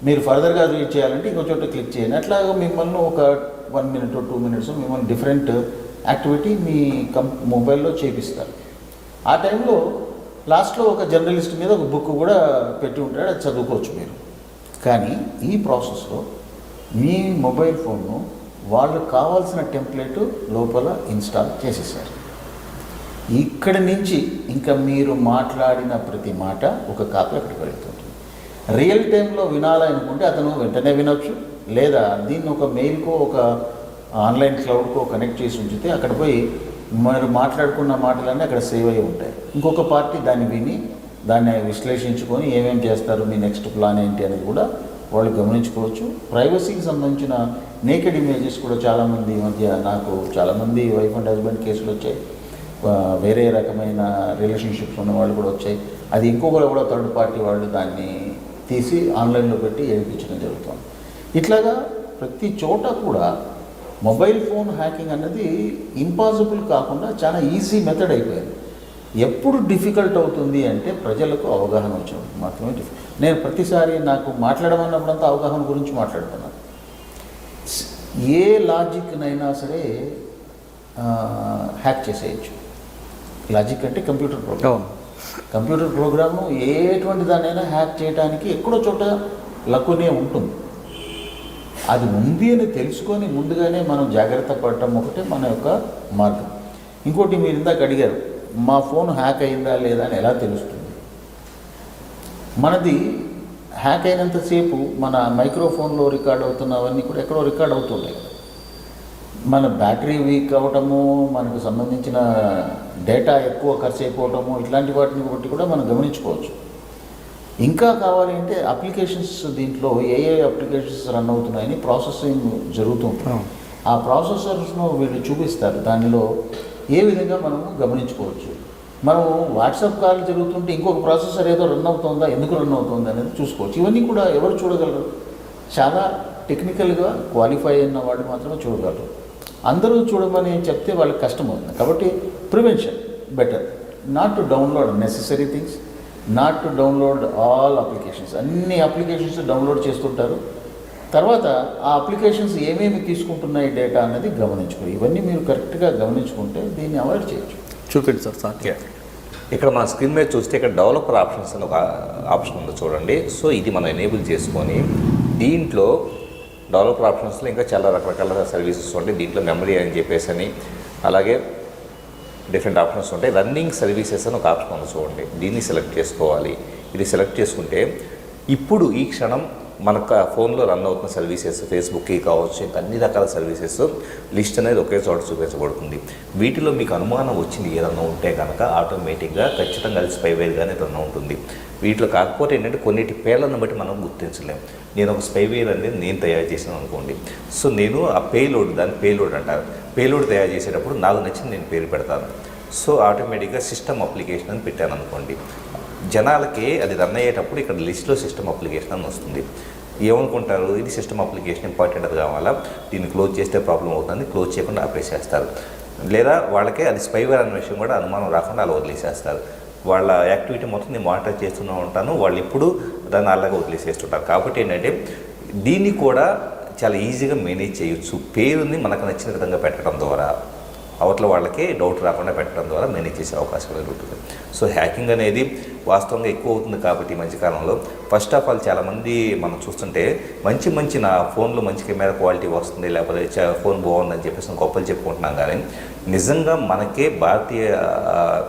మీరు ఫర్దర్గా రీడ్ చేయాలంటే ఇంకో చోట క్లిక్ చేయండి. అట్లాగా మిమ్మల్ని ఒక 1 minute 2 minutes మిమ్మల్ని డిఫరెంట్ యాక్టివిటీ మీ మొబైల్లో చేపిస్తారు. ఆ టైంలో లాస్ట్లో ఒక జర్నలిస్ట్ మీద ఒక బుక్ కూడా పెట్టి ఉంటాడు, అది చదువుకోవచ్చు మీరు. కానీ ఈ ప్రాసెస్లో మీ మొబైల్ ఫోన్ను వాళ్ళకు కావాల్సిన టెంప్లెట్ లోపల ఇన్స్టాల్ చేసేసారు. ఇక్కడి నుంచి ఇంకా మీరు మాట్లాడిన ప్రతి మాట ఒక కాపీ అక్కడికి వెళ్తుంది. రియల్ టైంలో వినాలనుకుంటే అతను వెంటనే వినొచ్చు, లేదా దీన్ని ఒక మెయిల్కో ఒక ఆన్లైన్ క్లౌడ్కో కనెక్ట్ చేసి ఉంచితే అక్కడ పోయి మీరు మాట్లాడుకున్న మాటలన్నీ అక్కడ సేవ్ అయ్యి ఉంటాయి. ఇంకొక పార్టీ దాన్ని విని దాన్ని విశ్లేషించుకొని ఏమేమి చేస్తారు, మీ నెక్స్ట్ ప్లాన్ ఏంటి అనేది కూడా వాళ్ళు గమనించుకోవచ్చు. ప్రైవసీకి సంబంధించిన నేకెడ్ ఇమేజెస్ కూడా చాలామంది ఈ మధ్య నాకు చాలామంది వైఫ్ అండ్ హస్బెండ్ కేసులు వచ్చాయి, వేరే రకమైన రిలేషన్షిప్స్ ఉన్న వాళ్ళు కూడా వచ్చాయి. అది ఇంకొకరు కూడా థర్డ్ పార్టీ వాళ్ళు దాన్ని తీసి ఆన్లైన్లో పెట్టి ఏడిపించడం జరుగుతుంది. ఇట్లాగా ప్రతి చోట కూడా మొబైల్ ఫోన్ హ్యాకింగ్ అన్నది ఇంపాసిబుల్ కాకుండా చాలా ఈజీ మెథడ్ అయిపోయింది. ఎప్పుడు డిఫికల్ట్ అవుతుంది అంటే ప్రజలకు అవగాహన వచ్చినప్పుడు మాత్రమే నేను ప్రతిసారి నాకు మాట్లాడమన్నప్పుడంతా అవగాహన గురించి మాట్లాడుతున్నాను. ఏ లాజిక్నైనా సరే హ్యాక్ చేసేయచ్చు. లాజిక్ అంటే కంప్యూటర్ ప్రోగ్రామ్. కంప్యూటర్ ప్రోగ్రామ్ను ఎటువంటి దాన్నైనా హ్యాక్ చేయడానికి ఎక్కడో చోట లక్కునే ఉంటుంది. అది ఉంది అని తెలుసుకొని ముందుగానే మనం జాగ్రత్త పడటం ఒకటే మన యొక్క మార్గం. ఇంకోటి మీరు ఇందాక అడిగారు, మా ఫోన్ హ్యాక్ అయిందా లేదా అని ఎలా తెలుస్తుంది? మనది హ్యాక్ అయినంతసేపు మన మైక్రోఫోన్లో రికార్డ్ అవుతున్నవన్నీ కూడా ఎక్కడో రికార్డ్ అవుతుంటాయి. మన బ్యాటరీ వీక్ అవ్వటము, మనకు సంబంధించిన డేటా ఎక్కువ ఖర్చు అయిపోవటము, ఇట్లాంటి వాటిని బట్టి కూడా మనం గమనించుకోవచ్చు. ఇంకా కావాలి అంటే అప్లికేషన్స్, దీంట్లో ఏ అప్లికేషన్స్ రన్ అవుతున్నాయని ప్రాసెసింగ్ జరుగుతుంది. ఆ ప్రాసెసర్స్ను వీళ్ళు చూపిస్తారు. దానిలో ఏ విధంగా మనము గమనించుకోవచ్చు. మనం వాట్సాప్ కాల్ జరుగుతుంటే ఇంకొక ప్రాసెసర్ ఏదో రన్ అవుతుందా, ఎందుకు రన్ అవుతుందా అనేది చూసుకోవచ్చు. ఇవన్నీ కూడా ఎవరు చూడగలరు? చాలా టెక్నికల్గా క్వాలిఫై అయిన వాళ్ళు మాత్రమే చూడగలరు. అందరూ చూడమని చెప్తే వాళ్ళకి కష్టం అవుతుంది. కాబట్టి prevention better. Not to download necessary things, not to download all applications. అన్ని అప్లికేషన్స్ డౌన్లోడ్ చేస్తుంటారు. తర్వాత ఆ అప్లికేషన్స్ ఏమేమి తీసుకుంటున్నాయి డేటా అనేది గమనించుకోవాలి. ఇవన్నీ మీరు కరెక్ట్గా గమనించుకుంటే దీన్ని అవాయిడ్ చేయొచ్చు. చూపించు సార్. ఇక్కడ మన స్క్రీన్ మీద చూస్తే ఇక్కడ డెవలపర్ ఆప్షన్స్ అని ఒక ఆప్షన్ ఉంది చూడండి. సో ఇది మనం ఎనేబుల్ చేసుకొని దీంట్లో డెవలపర్ ఆప్షన్స్లో ఇంకా చాలా రకరకాల సర్వీసెస్ ఉంటాయి. దీంట్లో మెమరీ అని చెప్పేసి అని, అలాగే డిఫరెంట్ ఆప్షన్స్ ఉంటాయి. రన్నింగ్ సర్వీసెస్ అని ఒక ఆప్షన్ ఉంది చూడండి. దీన్ని సెలెక్ట్ చేసుకోవాలి. ఇది సెలెక్ట్ చేసుకుంటే ఇప్పుడు ఈ క్షణం మనకు ఫోన్లో రన్ అవుతున్న సర్వీసెస్, ఫేస్బుక్కి కావచ్చు, ఇంకా అన్ని రకాల సర్వీసెస్ లిస్ట్ అనేది ఒకే చోట చూపించబడుతుంది. వీటిలో మీకు అనుమానం వచ్చింది ఏదన్నా ఉంటే కనుక ఆటోమేటిక్గా ఖచ్చితంగా అది స్పైవేర్గానే రన్ ఉంటుంది. వీటిలో కాకపోతే ఏంటంటే కొన్నిటి పేర్లను బట్టి మనం గుర్తించలేం. నేను ఒక స్పైవేర్ అనేది నేను తయారు చేసాను అనుకోండి. సో నేను ఆ పేలోడ్, దాన్ని పేలోడ్ అంటారు. పేలోడ్ తయారు చేసేటప్పుడు నాకు నచ్చింది నేను పేరు పెడతాను. సో ఆటోమేటిక్గా సిస్టమ్ అప్లికేషన్ అని పెట్టాను అనుకోండి. జనాలకి అది రన్ అయ్యేటప్పుడు ఇక్కడ లిస్ట్లో సిస్టమ్ అప్లికేషన్ అని వస్తుంది. ఏమనుకుంటారు, ఇది సిస్టమ్ అప్లికేషన్ ఇంపార్టెంట్ అది కావాలా, దీన్ని క్లోజ్ చేస్తే ప్రాబ్లం అవుతుంది, క్లోజ్ చేయకుండా ఆపేసేస్తారు. లేదా వాళ్ళకే అది స్పైవేర్ అనే విషయం కూడా అనుమానం రాకుండా అలా వదిలేసేస్తారు. వాళ్ళ యాక్టివిటీ మొత్తం నేను మానిటర్ చేస్తూనే ఉంటాను, వాళ్ళు ఇప్పుడు దాన్ని అలాగే వదిలేసేస్తుంటారు. కాబట్టి ఏంటంటే దీన్ని కూడా చాలా ఈజీగా మేనేజ్ చేయొచ్చు. పేరుని మనకు నచ్చిన విధంగా పెట్టడం ద్వారా, అవతల వాళ్ళకి డౌట్ రాకుండా పెట్టడం ద్వారా మేనేజ్ చేసే అవకాశం ఉంటుంది. సో హ్యాకింగ్ అనేది వాస్తవంగా ఎక్కువ అవుతుంది. కాబట్టి ఈ మధ్యకాలంలో ఫస్ట్ ఆఫ్ ఆల్ చాలామంది మనం చూస్తుంటే మంచి నా ఫోన్లో మంచి కెమెరా క్వాలిటీ వస్తుంది, లేకపోతే ఫోన్ బాగుందని చెప్పేసి గొప్పలు చెప్పుకుంటున్నాం. కానీ నిజంగా మనకే భారతీయ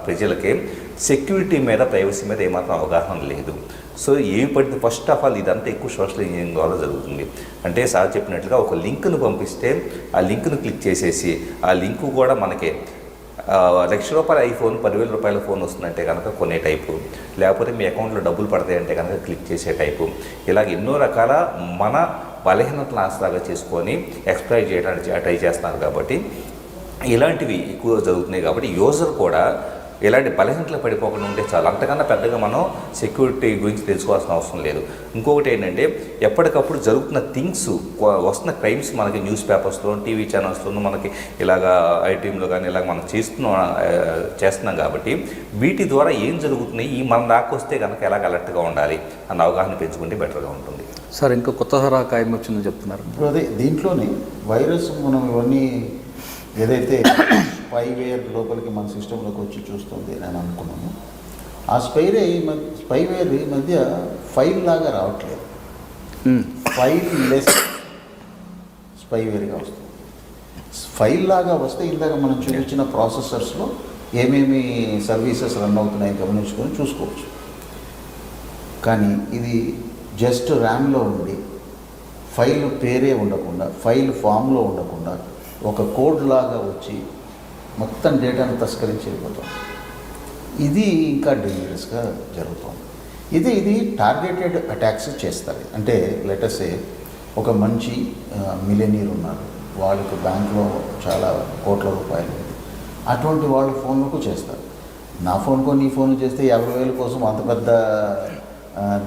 ప్రజలకే సెక్యూరిటీ మీద, ప్రైవసీ మీద ఏమాత్రం అవగాహన లేదు. సో ఏవి పడితే ఫస్ట్ ఆఫ్ ఆల్ ఇదంతా ఎక్కువ సోషల్ ఇంజనీరింగ్ ద్వారా జరుగుతుంది. అంటే సార్ చెప్పినట్లుగా ఒక లింక్ను పంపిస్తే ఆ లింక్ను క్లిక్ చేసేసి ఆ లింక్ కూడా మనకే ₹1,00,000 ఐఫోన్, ₹10,000 ఫోన్ వస్తుందంటే కనుక కొనే టైపు, లేకపోతే మీ అకౌంట్లో డబ్బులు పడతాయంటే కనుక క్లిక్ చేసే టైపు, ఇలాగ ఎన్నో రకాల మన బలహీనతలను ఆసరాగా చేసుకొని ఎక్స్ప్లాయిట్ చేయడానికి ట్రై చేస్తున్నారు. కాబట్టి ఇలాంటివి ఎక్కువ జరుగుతున్నాయి. కాబట్టి యూజర్ కూడా ఇలాంటి బలహీనతలు పడిపోకుండా ఉంటే చాలు. అంతకన్నా పెద్దగా మనం సెక్యూరిటీ గురించి తెలుసుకోవాల్సిన అవసరం లేదు. ఇంకొకటి ఏంటంటే ఎప్పటికప్పుడు జరుగుతున్న థింగ్స్, వస్తున్న క్రైమ్స్ మనకి న్యూస్ పేపర్స్లో, టీవీ ఛానల్స్లోనూ మనకి ఇలాగా ఐటీఎంలో కానీ ఇలాగ మనం చేస్తున్నాం. కాబట్టి వీటి ద్వారా ఏం జరుగుతున్నాయి, ఈ మన దాకా వస్తే కనుక ఎలాగ అలర్ట్గా ఉండాలి అన్న అవగాహన పెంచుకుంటే బెటర్గా ఉంటుంది. సార్ ఇంకా కొత్త తరహా క్రైమ్ వచ్చిందని చెప్తున్నారు. ఇప్పుడు అదే దీంట్లోనే వైరస్, మనం ఇవన్నీ ఏదైతే స్పైవేర్ లోపలికి మన సిస్టంలోకి వచ్చి చూస్తుంది అని అనుకున్నాము, ఆ స్పైవేర్ ఈ మధ్య ఫైల్ లాగా రావట్లేదు, ఫైల్ లెస్ స్పైవేర్గా వస్తుంది. ఫైల్ లాగా వస్తే ఇందాక మనం చూపించిన ప్రాసెసర్స్లో ఏమేమి సర్వీసెస్ రన్ అవుతున్నాయి గమనించుకొని చూసుకోవచ్చు. కానీ ఇది జస్ట్ ర్యామ్లో ఉండి ఫైల్ పేరే ఉండకుండా, ఫైల్ ఫామ్లో ఉండకుండా ఒక కోడ్ లాగా వచ్చి మొత్తం డేటాను తస్కరించి వెళ్ళిపోతాం. ఇది ఇంకా డేంజరస్గా జరుగుతుంది. ఇది టార్గెటెడ్ అటాక్స్ చేస్తారు. అంటే లెటర్సే ఒక మంచి మిలియనీర్ ఉన్నారు, వాళ్ళకి బ్యాంక్లో చాలా కోట్ల రూపాయలు ఉంది, అటువంటి వాళ్ళ ఫోన్లకు చేస్తారు. నా ఫోన్కో నీ ఫోన్ చేస్తే 50,000 కోసం అంత పెద్ద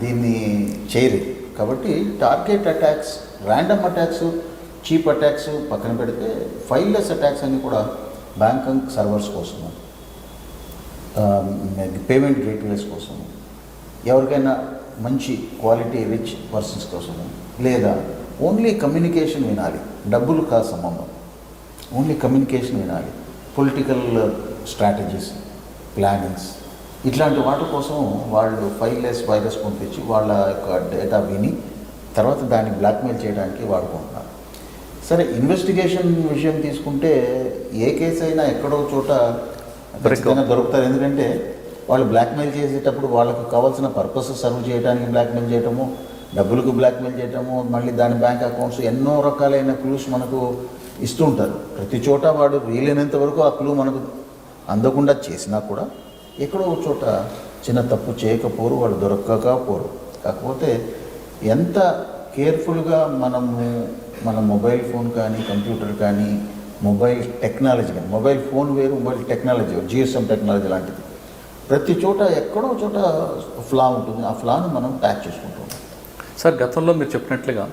దీన్ని చేయలేదు. కాబట్టి target attacks, random attacks, cheap attacks పక్కన పెడితే ఫైల్లెస్ అటాక్స్ అన్నీ కూడా బ్యాంకింగ్ సర్వర్స్ కోసము, పేమెంట్ గేట్వేస్ కోసము, ఎవరికైనా మంచి క్వాలిటీ రిచ్ పర్సన్స్ కోసము, లేదా ఓన్లీ కమ్యూనికేషన్ వినాలి, డబ్బులు కాదు సంబంధం, ఓన్లీ కమ్యూనికేషన్ వినాలి, పొలిటికల్ స్ట్రాటజీస్, ప్లానింగ్స్, ఇట్లాంటి వాటి కోసం వాళ్ళు ఫైల్లెస్ వైరస్ పంపించి వాళ్ళ యొక్క డేటా విని తర్వాత దాన్ని బ్లాక్మెయిల్ చేయడానికి వాడుకుంటున్నారు. సరే, ఇన్వెస్టిగేషన్ విషయం తీసుకుంటే ఏ కేసు అయినా ఎక్కడో చోట ఖచ్చితంగా దొరుకుతారు. ఎందుకంటే వాళ్ళు బ్లాక్మెయిల్ చేసేటప్పుడు వాళ్ళకు కావాల్సిన పర్పస్ సర్వ్ చేయడానికి బ్లాక్మెయిల్ చేయటము, డబ్బులకు బ్లాక్మెయిల్ చేయటము, మళ్ళీ దాని బ్యాంక్ అకౌంట్స్ ఎన్నో రకాలైన క్లూస్ మనకు ఇస్తూ ఉంటారు. ప్రతి చోట వాడు వీలైనంత వరకు ఆ క్లూ మనకు అందకుండా చేసినా కూడా ఎక్కడో ఒక చోట చిన్న తప్పు చేయకపోరు, వాళ్ళు దొరకకపోరు. కాకపోతే ఎంత కేర్ఫుల్గా మనము మన మొబైల్ ఫోన్ కానీ కంప్యూటర్ కానీ మొబైల్ టెక్నాలజీ కానీ, మొబైల్ ఫోన్ వేరు, మొబైల్ టెక్నాలజీ GSM టెక్నాలజీ లాంటిది, ప్రతి చోట ఎక్కడో చోట ఫ్లా ఉంటుంది. ఆ ఫ్లాను మనం ప్యాక్ చేసుకుంటూ ఉంటాం. సార్, గతంలో మీరు చెప్పినట్లుగా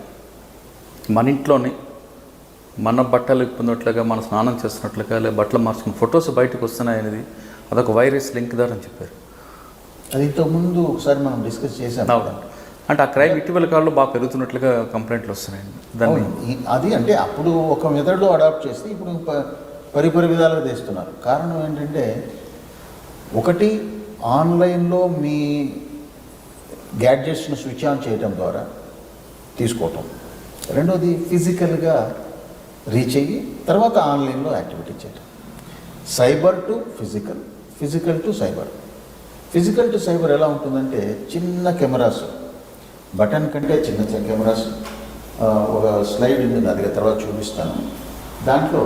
మన ఇంట్లోని మన బట్టలు ఇప్పున్నట్లుగా మన స్నానం చేస్తున్నట్లుగా లేదా బట్టలు మార్చుకున్న ఫొటోస్ బయటకు వస్తున్నాయనేది అదొక వైరస్ లింక్ ద్వారా అని చెప్పారు. అది ఇంతకుముందు ఒకసారి మనం డిస్కస్ చేసాం. అంటే ఆ క్రైమ్ ఇటీవల కాలంలో బాగా పెరుగుతున్నట్లుగా కంప్లైంట్లు వస్తున్నాయండి. దాన్ని అది అంటే అప్పుడు ఒక మెథడ్లో అడాప్ట్ చేస్తే ఇప్పుడు పరిపరి విధాలుగా తెస్తున్నారు. కారణం ఏంటంటే, ఒకటి ఆన్లైన్లో మీ గ్యాడ్జెట్స్ను స్విచ్ ఆన్ చేయడం ద్వారా తీసుకోవటం, రెండోది ఫిజికల్గా రీచ్ అయ్యి తర్వాత ఆన్లైన్లో యాక్టివిటీ చేయటం. Cyber to physical, physical to cyber. Physical to cyber ఎలా ఉంటుందంటే, చిన్న కెమెరాస్, బటన్ కంటే చిన్న చిన్న కెమెరాస్, ఒక స్లైడ్ ఉంది, అది తర్వాత చూపిస్తాను. దాంట్లో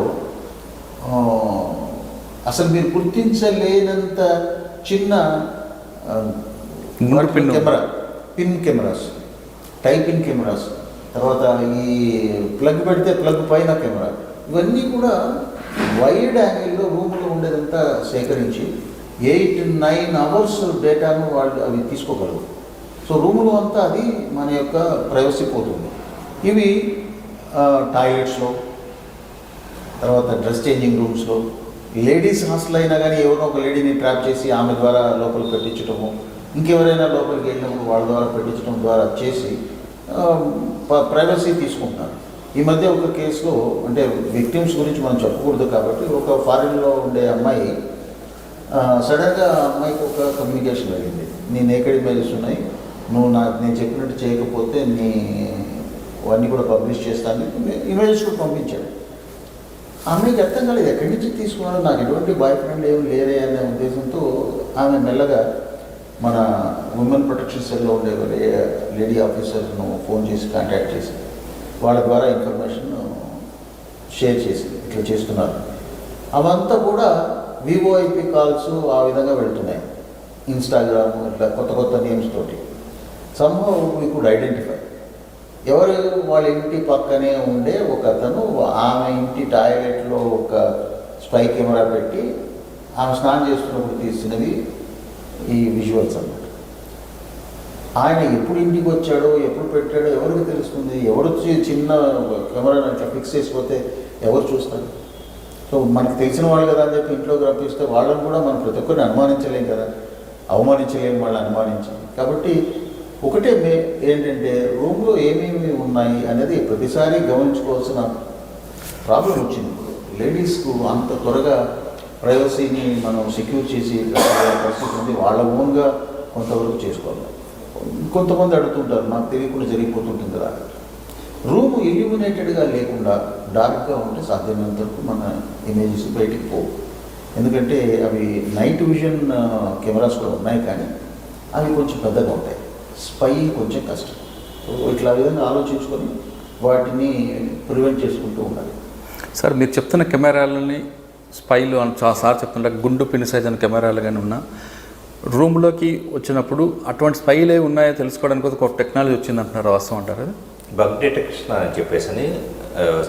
అసలు మీరు గుర్తించలేనంత చిన్న camera, pin cameras, typing cameras, తర్వాత ఈ ప్లగ్ పెడితే ప్లగ్ పైన కెమెరా, ఇవన్నీ కూడా వైడ్ యాంగిల్లో రూమ్లో ఉండేదంతా సేకరించి 8-9 అవర్స్ డేటాను వాళ్ళు అవి తీసుకోగలరు. సో రూములో అంతా అది మన యొక్క ప్రైవసీ పోతుంది. ఇవి టాయిలెట్స్లో, తర్వాత డ్రెస్ చేంజింగ్ రూమ్స్లో, లేడీస్ హాస్టల్ అయినా కానీ ఎవరో ఒక లేడీని ట్రాప్ చేసి ఆమె ద్వారా లోపల పెట్టించడము, ఇంకెవరైనా లోపలికి వెళ్ళినప్పుడు వాళ్ళ ద్వారా పెట్టించడం ద్వారా చేసి ప్రైవసీ తీసుకుంటున్నారు. ఈ మధ్య ఒక కేసులో, అంటే విక్టిమ్స్ గురించి మనం చెప్పకూడదు కాబట్టి, ఒక ఫారిన్లో ఉండే అమ్మాయి సడన్గా అమ్మాయికి ఒక కమ్యూనికేషన్ జరిగింది. నీ నేకెడ్ ఇమేజెస్ ఉన్నాయి, నువ్వు నేను చెప్పినట్టు చేయకపోతే నీ అవన్నీ కూడా పబ్లిష్ చేస్తాను, ఇమేజెస్ కూడా పంపించాడు. ఆమెకి అర్థం కాలేదు ఎక్కడి నుంచి తీసుకున్నాడు, నాకు ఎటువంటి బాయ్ ఫ్రెండ్ ఏమి లేరే అనే ఉద్దేశంతో ఆమె మెల్లగా మన ఉమెన్ ప్రొటెక్షన్ సెల్లో ఉండే లేడీ ఆఫీసర్ను ఫోన్ చేసి కాంటాక్ట్ చేసి వాళ్ళ ద్వారా ఇన్ఫర్మేషన్ షేర్ చేసింది. ఇట్లా చేస్తున్నారు. అవంతా కూడా VoIP కాల్స్ ఆ విధంగా వెళుతున్నాయి. ఇన్స్టాగ్రామ్ ఇట్లా కొత్త కొత్త నేమ్స్ తోటి. Somehow we could identify. ఎవరు వాళ్ళ ఇంటి పక్కనే ఉండే ఒక అతను ఆమె ఇంటి టాయిలెట్లో ఒక స్పై కెమెరా పెట్టి ఆమె స్నానం చేస్తున్నప్పుడు తీసినవి ఈ విజువల్స్ అన్నమాట. ఆయన ఎప్పుడు ఇంటికి వచ్చాడో, ఎప్పుడు పెట్టాడో ఎవరికి తెలుస్తుంది? ఎవరు చిన్న కెమెరాను అట్లా ఫిక్స్ చేసిపోతే ఎవరు చూస్తారు? సో మనకు తెలిసిన వాళ్ళు కదా అని చెప్పి ఇంట్లోకి రప్పిస్తే వాళ్ళని కూడా మనం ప్రతి ఒక్కరిని అనుమానించలేం కదా, అవమానించలేము వాళ్ళని అనుమానించి. కాబట్టి ఒకటే ఏంటంటే, రూమ్లో ఏమేమి ఉన్నాయి అనేది ప్రతిసారి గమనించుకోవాల్సిన ప్రాబ్లం వచ్చింది. ఇప్పుడు లేడీస్కు అంత త్వరగా ప్రైవసీని మనం సెక్యూర్ చేసి పరిస్థితి ఉంది. వాళ్ళ ఓన్గా కొంతవరకు చేసుకోవాలి. కొంతమంది అడుగుతుంటారు, నాకు తెలియకుండా జరిగిపోతుంటుంది కదా. రూమ్ ఇల్యూమినేటెడ్గా లేకుండా డార్క్గా ఉంటే సాధ్యమైనంత వరకు మన ఇమేజెస్ బయటికి పోవు. ఎందుకంటే అవి నైట్ విజన్ కెమెరాస్ కూడా ఉన్నాయి, కానీ అవి కొంచెం పెద్దగా ఉంటాయి. స్పై కొంచెం కష్టం. సో ఇట్లా విధంగా ఆలోచించుకొని వాటిని ప్రివెంట్ చేసుకుంటూ ఉండాలి. సార్, మీరు చెప్తున్న కెమెరాలని స్పైలు అని చాలాసార్లు చెప్తుంటే గుండు పిన్ సైజ్ అనే కెమెరాలు కానీ ఉన్నా రూమ్లోకి వచ్చినప్పుడు అటువంటి స్పైలే ఉన్నాయో తెలుసుకోవడానికి ఒక టెక్నాలజీ వచ్చిందంటున్నారు, వాస్తవం అంటారు? బగ్ డిటెక్షన్ అని చెప్పేసి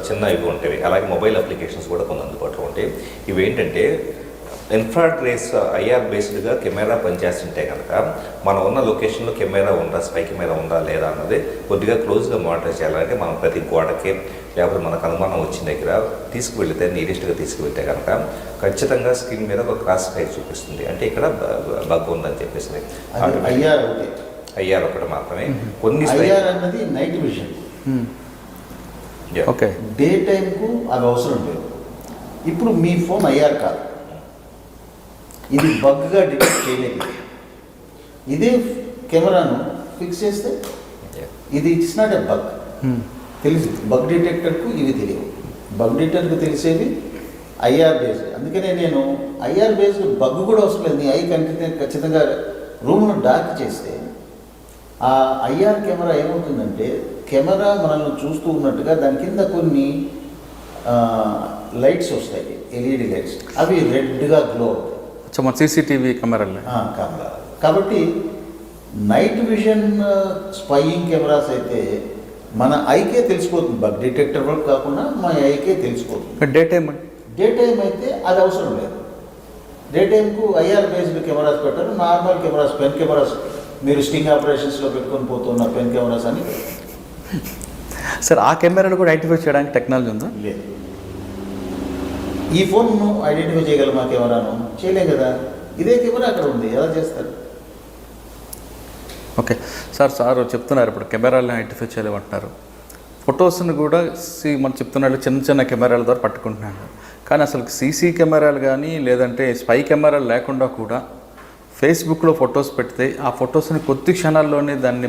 చిన్న ఇవి ఉంటాయి. అలాగే మొబైల్ అప్లికేషన్స్ కూడా కొన్ని అందుబాటులో ఉంటాయి. ఇవి ఏంటంటే ఇన్ఫ్రారెడ్ రేస్ IR బేస్డ్గా కెమెరా పనిచేస్తుంటే కనుక మనం ఉన్న లొకేషన్లో కెమెరా ఉందా, స్పై కెమెరా ఉందా లేదా అన్నది కొద్దిగా క్లోజ్గా మానిటర్ చేయాలంటే మనం ప్రతి గోడకి లేకపోతే మనకు అనుమానం వచ్చిన దగ్గర తీసుకువెళితే, నీరెస్ట్గా తీసుకువెళ్తే కనుక ఖచ్చితంగా స్క్రీన్ మీద ఒక క్రాస్ ఫైర్ చూపిస్తుంది. అంటే ఇక్కడ బగ్ ఉందని చెప్పేసి. IR ఒకటి మాత్రమే. కొన్ని IR అన్నది నైట్ విజన్. ఓకే, డే టైంకు అది అవసరం లేదు. ఇప్పుడు మీ ఫోన్ IR కాదు, ఇది బగ్గా డిటెక్ట్ చేయలేదు. ఇదే కెమెరాను ఫిక్స్ చేస్తే ఇది ఇట్స్ నాట్ ఎ బగ్. తెలుసు బగ్ డిటెక్టర్కు ఇవి తెలియవు. బగ్ డిటెక్టర్కు తెలిసేవి ఐఆర్ బేస్డ్. అందుకనే నేను ఐఆర్ బేస్డ్ బగ్ కూడా అవసరం లేదు. నీ ఐ ఖచ్చితంగా రూమ్ను డార్క్ చేస్తే ఆ ఐఆర్ కెమెరా ఏమవుతుందంటే కెమెరా మనల్ని చూస్తూ ఉన్నట్టుగా దాని కింద కొన్ని లైట్స్ వస్తాయి, ఎల్ఈడి లైట్స్, అవి రెడ్గా గ్లో అవుతాయి. మన సీసీటీవీ కెమెరాలు కెమెరా. కాబట్టి నైట్ విజన్ స్పైయింగ్ కెమెరాస్ అయితే మన ఐకే తెలిసిపోతుంది, బగ్ డిటెక్టర్ వరకు కాకుండా మన ఐకే తెలిసిపోతుంది. డే టైం అయితే అది అవసరం లేదు. డే టైంకు ఐఆర్ బేస్డ్ కెమెరాస్ పెట్టారు. నార్మల్ కెమెరాస్, పెన్ కెమెరాస్, మీరు స్టింగ్ ఆపరేషన్స్లో పెట్టుకొని పోతున్న పెన్ కెమెరాస్ అని. సార్ ఆ కెమెరాను కూడా ఐడెంటిఫై చేయడానికి టెక్నాలజీ ఉందా? లేదు. ఈ ఫోన్ను ఐడెంటిఫై చేయగలం ఆ కెమెరాను? చేయలేం కదా. ఇదే కెమెరా అక్కడ ఉంది, ఎలా చేస్తారు? ఓకే సార్ చెప్తున్నారు ఇప్పుడు కెమెరాలను ఐడెంటిఫై చేయలేమంటున్నారు. ఫొటోస్ని కూడా మనం చెప్తున్నట్లు చిన్న చిన్న కెమెరాల ద్వారా పట్టుకుంటున్నాను. కానీ అసలు సీసీ కెమెరాలు కానీ లేదంటే స్పై కెమెరాలు లేకుండా కూడా ఫేస్బుక్లో ఫొటోస్ పెడితే ఆ ఫొటోస్ని కొద్ది క్షణాల్లోనే దాన్ని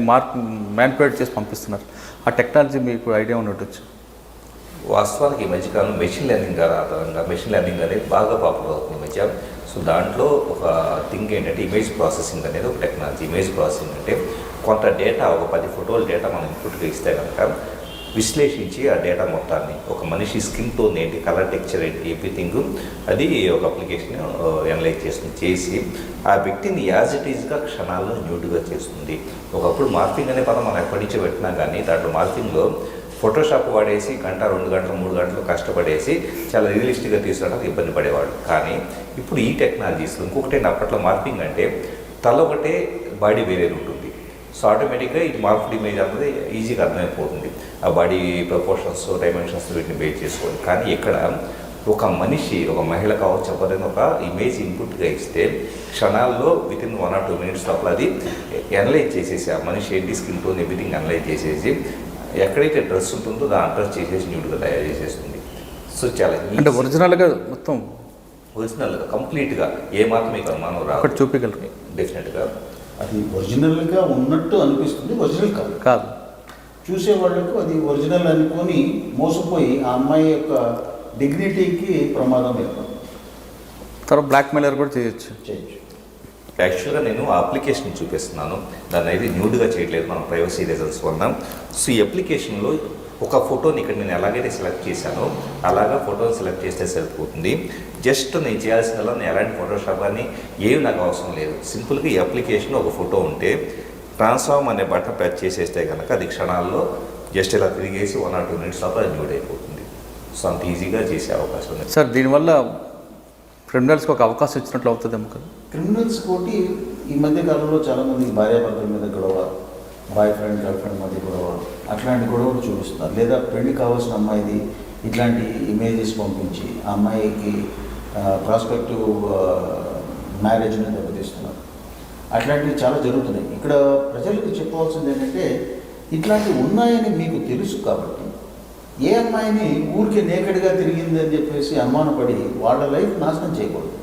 మ్యానిపులేట్ చేసి పంపిస్తున్నారు. ఆ టెక్నాలజీ మీకు ఐడియా ఉండొచ్చు. వాస్తవానికి ఈ మధ్యకాలం మెషిన్ లెర్నింగ్ ఆధారంగా మెషిన్ లెర్నింగ్ అనేది బాగా పాపులర్ అవుతుంది ఈ మధ్య. సో దాంట్లో ఒక థింగ్ ఏంటంటే ఇమేజ్ ప్రాసెసింగ్ అనేది ఒక టెక్నాలజీ. ఇమేజ్ ప్రాసెసింగ్ అంటే కొంత డేటా, ఒక 10 ఫోటోల డేటా మనం ఇన్పుట్గా ఇస్తే కనుక విశ్లేషించి ఆ డేటా మొత్తాన్ని ఒక మనిషి స్కిన్ టోన్ ఏంటి, కలర్ టెక్చర్ ఏంటి, ఎవ్రీథింగ్ అది ఒక అప్లికేషన్ అనలైజ్ చేసి ఆ వ్యక్తిని యాజ్ ఇట్ ఈజ్గా క్షణాల్లో న్యూడ్గా చేస్తుంది. ఒకప్పుడు మార్ఫింగ్ అనే పదం మనం ఎప్పటి నుంచో పెట్టినా కానీ దాంట్లో మార్ఫింగ్లో ఫోటోషాప్ వాడేసి 1 గంట 2 గంటలు 3 గంటలు కష్టపడేసి చాలా రియలిస్టిక్గా తీసుకోవడానికి ఇబ్బంది పడేవాడు. కానీ ఇప్పుడు ఈ టెక్నాలజీస్లో ఇంకొకటి అప్పట్లో మార్పింగ్ అంటే తల ఒకటే బాడీ వేరే ఉంటుంది. సో ఆటోమేటిక్గా ఈ మార్ఫ్డ్ ఇమేజ్ అన్నది ఈజీగా అర్థమైపోతుంది. ఆ బాడీ ప్రపోర్షన్స్, డైమెన్షన్స్ వీటిని బేస్ చేసుకోండి. కానీ ఇక్కడ ఒక మనిషి, ఒక మహిళ కావచ్చు, ఎవరైనా ఒక ఇమేజ్ ఇన్పుట్గా ఇస్తే క్షణాల్లో వితిన్ 1 or 2 minutes లోపల అది అనలైజ్ చేసేసి ఆ మనిషి ఏంటి, స్కిన్ టోన్ ఎవ్రీథింగ్ అనలైజ్ చేసేసి ఎక్కడైతే డ్రెస్ ఉంటుందో దాని డ్రెస్ చేసేసి న్యూడ్గా తయారు చేసేస్తుంది. సో చాలా అంటే ఒరిజినల్గా మొత్తం ఒరిజినల్గా కంప్లీట్గా ఏ మాత్రం మీకు అనుమానం రాదు. చూపించగలరు డెఫినెట్గా అది ఒరిజినల్గా ఉన్నట్టు అనిపిస్తుంది, ఒరిజినల్ కాదు. చూసే వాళ్ళకు అది ఒరిజినల్ అనుకొని మోసపోయి ఆ అమ్మాయి యొక్క డిగ్నిటీకి ప్రమాదం ఏర్పడుతుంది. తర్వాత బ్లాక్మెయిలర్ కూడా చేయొచ్చు. యాక్చువల్గా నేను ఆ అప్లికేషన్ చూపిస్తున్నాను, దాన్ని అయితే న్యూడ్గా చేయట్లేదు మనం ప్రైవసీ రీజన్స్ వల్ల. సో ఈ అప్లికేషన్లో ఒక ఫోటోని ఇక్కడ నేను ఎలాగైతే సెలెక్ట్ చేశానో అలాగా ఫోటోని సెలెక్ట్ చేస్తే సరిపోతుంది. జస్ట్ నేను చేయాల్సిన నేను ఎలాంటి ఫోటోషాప్ కానీ ఏమి నాకు అవసరం లేదు. సింపుల్గా ఈ అప్లికేషన్లో ఒక ఫోటో ఉంటే ట్రాన్స్ఫార్మ్ అనే బటన్ ప్రెస్ చేసేస్తే కనుక అది క్షణాల్లో జస్ట్ ఇలా తిరిగేసి 1 or 2 minutes లోపల అది న్యూడ్ అయిపోతుంది. సో అంత ఈజీగా చేసే అవకాశం ఉంది సార్. దీనివల్ల క్రిమినల్స్కి ఒక అవకాశం ఇచ్చినట్లు అవుతుందేమో కదా. క్రిమినల్స్ కోటి ఈ మధ్య కాలంలో చాలామంది భార్యాభర్తల మీద గొడవ, బాయ్ ఫ్రెండ్ గర్ల్ ఫ్రెండ్ మధ్య గొడవ, అట్లాంటి గొడవలు చూపిస్తున్నారు. లేదా పెళ్లి కావాల్సిన అమ్మాయిది ఇట్లాంటి ఇమేజెస్ పంపించి ఆ అమ్మాయికి ప్రాస్పెక్టివ్ మ్యారేజ్ని దెబ్బతీస్తున్నారు. అట్లాంటివి చాలా జరుగుతున్నాయి. ఇక్కడ ప్రజలకు చెప్పవలసింది ఏంటంటే ఇట్లాంటివి ఉన్నాయని మీకు తెలుసు కాబట్టి ఏ అమ్మాయిని ఊరికే నేకెడ్గా తిరిగింది అని చెప్పేసి అనుమానపడి వాళ్ళ లైఫ్ నాశనం చేయకూడదు.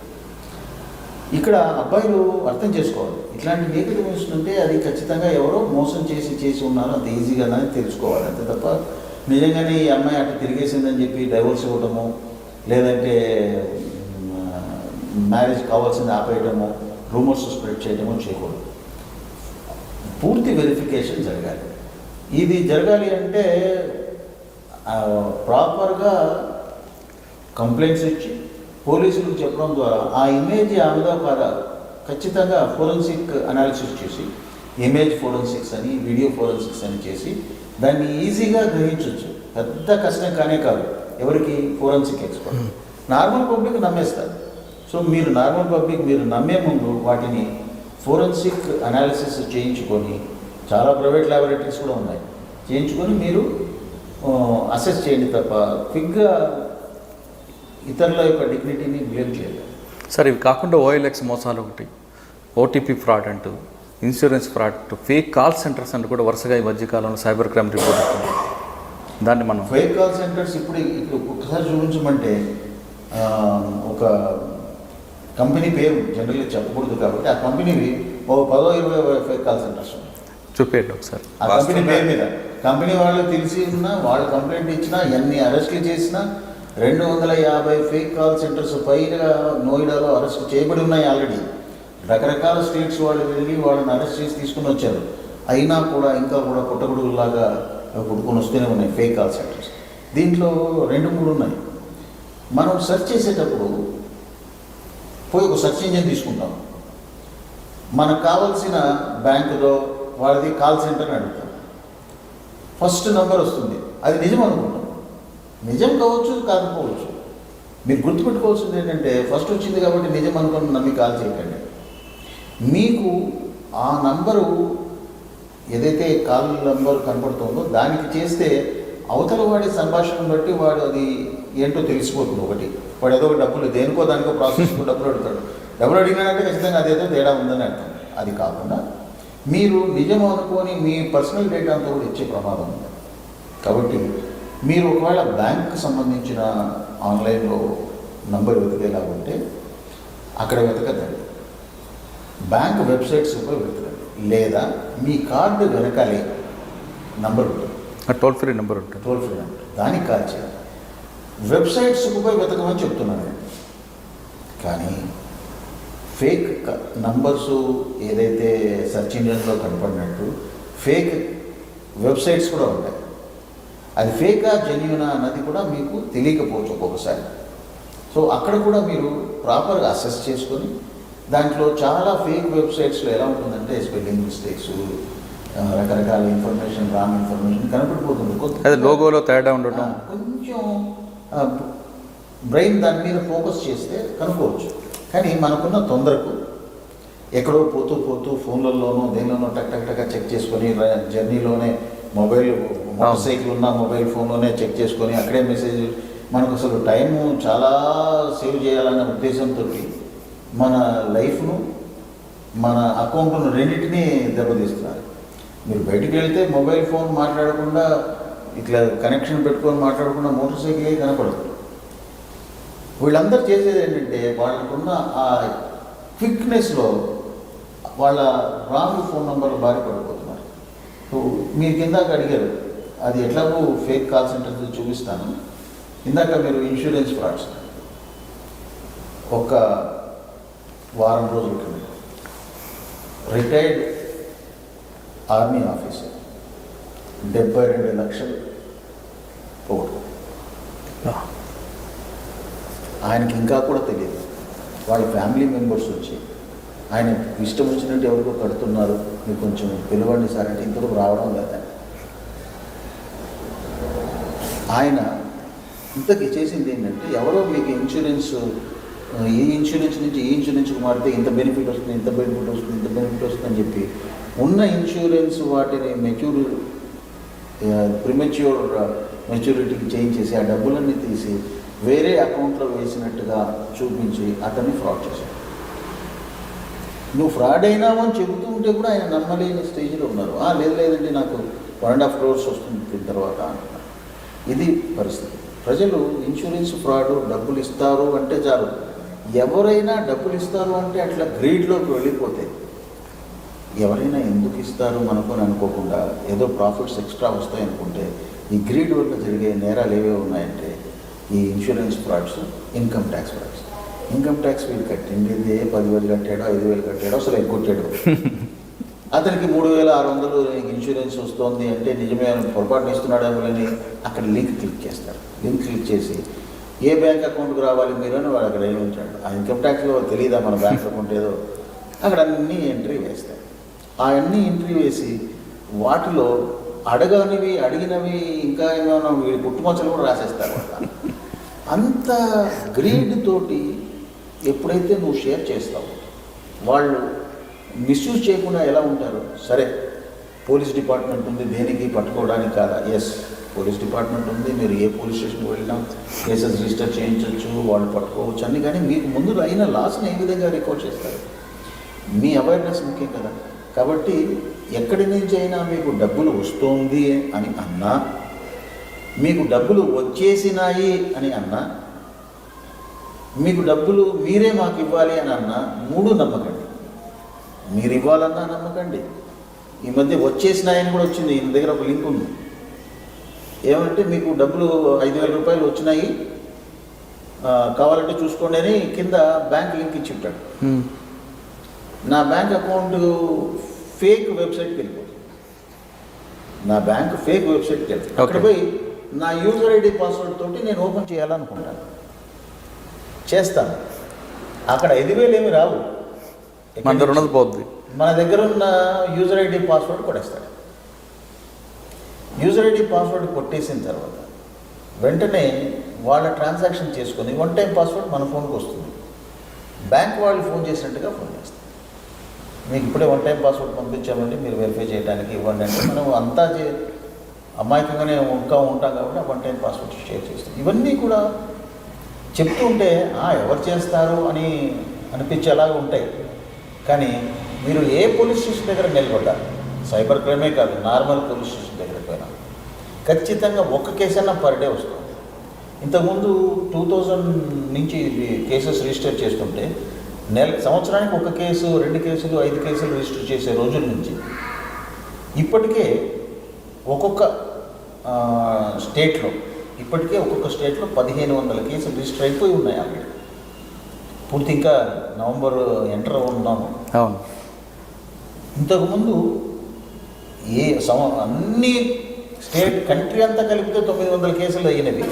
ఇక్కడ అబ్బాయిలు అర్థం చేసుకోవాలి. ఇట్లాంటి నేకెడ్ ఉంటే అది ఖచ్చితంగా ఎవరో మోసం చేసి ఉన్నారు, అంత ఈజీగానే తెలుసుకోవాలి. అంతే తప్ప నిజంగానే ఈ అమ్మాయి అట్లా తిరిగేసిందని చెప్పి డైవోర్స్ ఇవ్వడము, లేదంటే మ్యారేజ్ కావాల్సింది ఆపేయడము, రూమర్స్ స్ప్రెడ్ చేయడము చేయకూడదు. పూర్తి వెరిఫికేషన్ జరగాలి. ఇది జరగాలి అంటే ప్రాపర్గా కంప్లైంట్స్ ఇచ్చి పోలీసులకు చెప్పడం ద్వారా ఆ ఇమేజ్ ఆమెదో కాదా ఖచ్చితంగా ఫోరెన్సిక్ అనాలిసిస్ చేసి, ఇమేజ్ ఫోరెన్సిక్స్ అని, వీడియో ఫోరెన్సిక్స్ అని చేసి దాన్ని ఈజీగా గ్రహించవచ్చు. పెద్ద కష్టం కానే కాదు ఎవరికి, ఫోరెన్సిక్ ఎక్స్పర్ట్. నార్మల్ పబ్లిక్ నమ్మేస్తారు. సో మీరు నార్మల్ పబ్లిక్ మీరు నమ్మే ముందు వాటిని ఫోరెన్సిక్ అనాలిసిస్ చేయించుకొని, చాలా ప్రైవేట్ ల్యాబొరేటరీస్ కూడా ఉన్నాయి, చేయించుకొని మీరు అసెస్ చేయండి తప్ప క్విక్గా ఇతరుల యొక్క డిగ్నిటీని బ్లేమ్ చేయలేదు. సార్ ఇవి కాకుండా OLX మోసాలు ఒకటి, ఓటీపీ ఫ్రాడ్ అంటూ, ఇన్సూరెన్స్ ఫ్రాడ్ అంటూ, ఫేక్ కాల్ సెంటర్స్ అంటూ కూడా వరుసగా ఈ మధ్యకాలంలో సైబర్ క్రైమ్ రిపోర్ట్ అవుతుంది. దాన్ని మనం ఫేక్ కాల్ సెంటర్స్ ఇప్పుడు ఒక్కసారి చూపించమంటే ఒక కంపెనీ పేరు జనరల్గా చెప్పకూడదు కాబట్టి ఆ కంపెనీవి 10-20 ఫేక్ కాల్ సెంటర్స్ ఉన్నాయి. చూపేయండి ఒకసారి. ఆ కంపెనీ పేరు మీద కంపెనీ వాళ్ళు తెలిసి ఉన్నా, వాళ్ళు కంప్లైంట్ ఇచ్చినా, ఎన్ని అరెస్టులు చేసినా, 250 ఫేక్ కాల్ సెంటర్స్ పైగా నోయిడాలో అరెస్ట్ చేయబడి ఉన్నాయి ఆల్రెడీ. రకరకాల స్టేట్స్ వాళ్ళు వెళ్ళి వాళ్ళని అరెస్ట్ చేసి తీసుకుని వచ్చారు. అయినా కూడా ఇంకా కూడా పుట్టగొడుగులాగా పుట్టుకొని వస్తూనే ఉన్నాయి ఫేక్ కాల్ సెంటర్స్. దీంట్లో 2-3 ఉన్నాయి. మనం సెర్చ్ చేసేటప్పుడు పోయి ఒక సెర్చ్ ఇంజిన్ తీసుకుంటాం. మనకు కావాల్సిన బ్యాంకులో వాళ్ళది కాల్ సెంటర్ని అడుగుతాం. ఫస్ట్ నెంబర్ వస్తుంది, అది నిజం అనుకుంటాం. నిజం కావచ్చు, కాకపోవచ్చు. మీరు గుర్తుపెట్టుకోవాల్సింది ఏంటంటే ఫస్ట్ వచ్చింది కాబట్టి నిజం అనుకుని నమ్మి కాల్ చేయకండి. మీకు ఆ నంబరు ఏదైతే కాల్ నెంబర్ కనపడుతుందో దానికి చేస్తే అవతల వాడి సంభాషణ బట్టి వాడు అది ఏంటో తెలిసిపోతుంది. ఒకటి వాడు ఏదో ఒక డబ్బులు దేనికో దానికో ప్రాసెస్కు డబ్బులు అడుగుతాడు. డబ్బులు అడిగినాడంటే ఖచ్చితంగా అదేదో తేడా ఉందని అర్థం. అది కాకుండా మీరు నిజం అనుకొని మీ పర్సనల్ డేటా అంతా కూడా ఇచ్చే ప్రమాదం ఉంది. కాబట్టి మీరు ఒకవేళ బ్యాంక్కి సంబంధించిన ఆన్లైన్లో నంబర్ వెతికేలా ఉంటే అక్కడ వెతకదండి, బ్యాంక్ వెబ్సైట్స్ కూడా వెతకండి. లేదా మీ కార్డు వెనకాలే నంబర్ ఉంటుంది, టోల్ ఫ్రీ నెంబర్ ఉంటుంది. టోల్ ఫ్రీ నెంబర్, దానికి కాల్ చేయాలి. వెబ్సైట్స్కు పోయి వెతకమని చెప్తున్నాను నేను. కానీ ఫేక్ నంబర్సు ఏదైతే సెర్చ్ ఇంజిన్లో కనపడినట్టు ఫేక్ వెబ్సైట్స్ కూడా ఉంటాయి. అది ఫేకా జెన్యూనా అన్నది కూడా మీకు తెలియకపోవచ్చు ఒక్కొక్కసారి. సో అక్కడ కూడా మీరు ప్రాపర్గా అసెస్ చేసుకొని, దాంట్లో చాలా ఫేక్ వెబ్సైట్స్లో ఎలా ఉంటుందంటే స్పెల్లింగ్ మిస్టేక్స్, రకరకాల ఇన్ఫర్మేషన్, రాంగ్ ఇన్ఫర్మేషన్ కనపడిపోతుంది. అది లోగోలో తేడా ఉండటం, కొంచెం బ్రెయిన్ దాని మీద ఫోకస్ చేస్తే కనుక్కోవచ్చు. కానీ మనకున్న తొందరకు ఎక్కడో పోతూ పోతూ ఫోన్లలోనూ దేనిలోనో టక్ టక్ టక్ చెక్ చేసుకొని జర్నీలోనే మోటార్ సైకిల్ ఉన్న మొబైల్ ఫోన్లోనే చెక్ చేసుకొని అక్కడే మెసేజ్, మనకు అసలు టైము చాలా సేవ్ చేయాలనే ఉద్దేశంతో మన లైఫ్ను, మన అకౌంట్ను రెండింటినీ దెబ్బతీస్తున్నారు. మీరు బయటికి వెళ్తే మొబైల్ ఫోన్ మాట్లాడకుండా ఇట్లా కనెక్షన్ పెట్టుకొని మాట్లాడకుండా మోటార్ సైకిలే కనపడదు. వీళ్ళందరూ చేసేది ఏంటంటే వాళ్ళకున్న ఆ క్విక్నెస్లో వాళ్ళ రాంగ్ ఫోన్ నెంబర్లు బారి పడిపోతున్నారు. మీరు ఇందాక అడిగారు, అది ఎట్లాగో ఫేక్ కాల్ సెంటర్స్ చూపిస్తాను. ఇందాక మీరు ఇన్సూరెన్స్ ఫ్రాడ్స్, ఒక వారం రోజుల క్రితం రిటైర్డ్ ఆర్మీ ఆఫీసర్ 72 లక్షలు పోగొట్టు. ఆయనకి ఇంకా కూడా తెలియదు. వాళ్ళ ఫ్యామిలీ మెంబర్స్ వచ్చి ఆయన ఇష్టం వచ్చినట్టు ఎవరికో కడుతున్నారు, మీరు కొంచెం పిలవండి సార్ అంటే ఇంతవరకు రావడం లేదా. ఆయన ఇంతకీ చేసింది ఏంటంటే, ఎవరో మీకు ఇన్సూరెన్స్, ఈ ఇన్సూరెన్స్ నుంచి ఈ ఇన్సూరెన్స్కి మారితే ఇంత బెనిఫిట్ వస్తుంది, ఇంత బెనిఫిట్ వస్తుంది, ఇంత బెనిఫిట్ వస్తుంది అని చెప్పి ఉన్న ఇన్సూరెన్స్ వాటిని ప్రిమెచ్యూర్ మెచ్యూరిటీకి చేంజ్ చేసి ఆ డబ్బులన్నీ తీసి వేరే అకౌంట్లో వేసినట్టుగా చూపించి అతన్ని ఫ్రాడ్ చేశాడు. నువ్వు ఫ్రాడ్ అయినావు అని చెబుతూ ఉంటే కూడా ఆయన నమ్మలేని స్టేజ్లో ఉన్నారు. లేదండి నాకు 1.5 crores వస్తుంది దీని తర్వాత అంటున్నారు. ఇది పరిస్థితి. ప్రజలు ఇన్సూరెన్స్ ఫ్రాడ్, డబ్బులు ఇస్తారు అంటే చాలు, ఎవరైనా డబ్బులు ఇస్తారు అంటే అట్లా గ్రీడ్లోకి వెళ్ళిపోతే, ఎవరైనా ఎందుకు ఇస్తారు మనకొని అనుకోకుండా ఏదో ప్రాఫిట్స్ ఎక్స్ట్రా వస్తాయనుకుంటే, ఈ గ్రీడ్ వల్ల జరిగే నేరాలు ఏవే ఉన్నాయంటే ఈ insurance frauds, income tax frauds. Income tax వీళ్ళు కట్టింది 10,000 కట్టాడో 5,000 కట్టాడో అసలు ఎగ్గొట్టాడు. అతనికి 3,600 ఇన్సూరెన్స్ వస్తుంది అంటే నిజమే పొరపాటున ఇస్తున్నాడేమో అని అక్కడ లింక్ క్లిక్ చేస్తారు. లింక్ క్లిక్ చేసి ఏ బ్యాంక్ అకౌంట్కి రావాలి మీరు అని వాడు అక్కడ ఏమి ఉంచాడు. ఆ ఇన్కమ్ ట్యాక్స్లో తెలియదా మన బ్యాంక్ అకౌంట్ ఏదో, అక్కడ అన్నీ ఎంట్రీ వేస్తారు. ఆ అన్నీ ఎంట్రీ వేసి వాటిలో అడిగినవి ఇంకా ఏమైనా వీడి పుట్టుమచ్చలు కూడా రాసేస్తారు. అంత గ్రీడ్ తోటి ఎప్పుడైతే నువ్వు షేర్ చేస్తావో వాళ్ళు మిస్యూజ్ చేయకుండా ఎలా ఉంటారు. సరే, పోలీస్ డిపార్ట్మెంట్ ఉంది దేనికి పట్టుకోవడానికి కాదా, ఎస్ పోలీస్ డిపార్ట్మెంట్ ఉంది, మీరు ఏ పోలీస్ స్టేషన్కి వెళ్ళినా కేసెస్ రిజిస్టర్ చేయించవచ్చు, వాళ్ళు పట్టుకోవచ్చు అన్ని. కానీ మీకు ముందు అయిన లాస్ని ఏ విధంగా రికార్డ్ చేస్తారు, మీ అవేర్నెస్ ముఖ్యం కదా. కాబట్టి ఎక్కడి నుంచి అయినా మీకు డబ్బులు వస్తుంది అని అన్నా, మీకు డబ్బులు వచ్చేసినాయి అని అన్నా, మీకు డబ్బులు మీరే మాకు ఇవ్వాలి అని అన్నా, 3 నమ్మకండి. మీరు ఇవ్వాలన్నా నమ్మకండి. ఈ మధ్య వచ్చేసినాయని కూడా వచ్చింది, ఈయన దగ్గర ఒక లింక్ ఉంది. ఏమంటే మీకు డబ్బులు 5,000 రూపాయలు వచ్చినాయి, కావాలంటే చూసుకోండి అని కింద బ్యాంక్ లింక్ ఇచ్చి ఉంటాడు. నా బ్యాంక్ అకౌంట్ ఫేక్ వెబ్సైట్కి వెళ్ళిపోతుంది. నా బ్యాంక్ ఫేక్ వెబ్సైట్కి వెళ్తుంది. అక్కడ పోయి నా యూజర్ ఐడి పాస్వర్డ్ తోటి నేను ఓపెన్ చేయాలనుకుంటాను, చేస్తాను. అక్కడ 5,000 ఏమి రావు, మన దగ్గర ఉన్నది పోద్ది. మన దగ్గర ఉన్న యూజర్ ఐడి పాస్వర్డ్ కొట్టేస్తాడు. యూజర్ ఐడి పాస్వర్డ్ కొట్టేసిన తర్వాత వెంటనే వాళ్ళ ట్రాన్సాక్షన్ చేసుకొని 1 టైం పాస్వర్డ్ మన ఫోన్కి వస్తుంది. బ్యాంక్ వాళ్ళు ఫోన్ చేసినట్టుగా ఫోన్ చేస్తారు. మీకు ఇప్పుడే 1 టైం పాస్వర్డ్ పంపించామండి, మీరు వెరిఫై చేయడానికి ఇవ్వండి అంటే మనం అంతా అమాయకంగానే ఉంటాం కాబట్టి 1 టైం పాస్వర్డ్ షేర్ చేస్తాం. ఇవన్నీ కూడా చెప్తూ ఉంటే ఎవరు చేస్తారు అని అనిపించేలాగా ఉంటాయి. కానీ మీరు ఏ పోలీస్ స్టేషన్ దగ్గర నిలబడ్డారు, సైబర్ క్రైమే కాదు, నార్మల్ పోలీస్ స్టేషన్ దగ్గర పోయినా ఖచ్చితంగా ఒక కేసు అన్నా పర్ డే వస్తుంది. ఇంతకుముందు 2000 నుంచి కేసెస్ రిజిస్టర్ చేస్తుంటే సంవత్సరానికి 1 కేసు, 2 కేసులు, 5 కేసులు రిజిస్టర్ చేసే రోజుల నుంచి ఇప్పటికే ఒక్కొక్క స్టేట్లో 1,500 కేసులు రిజిస్టర్ అయిపోయి ఉన్నాయి. ఆల్రెడీ పూర్తి ఇంకా నవంబర్ ఎంటర్ ఉన్నాము. అవును. ఇంతకుముందు అన్ని స్టేట్ కంట్రీ అంతా కలిపితే 900 కేసులు అయినవి.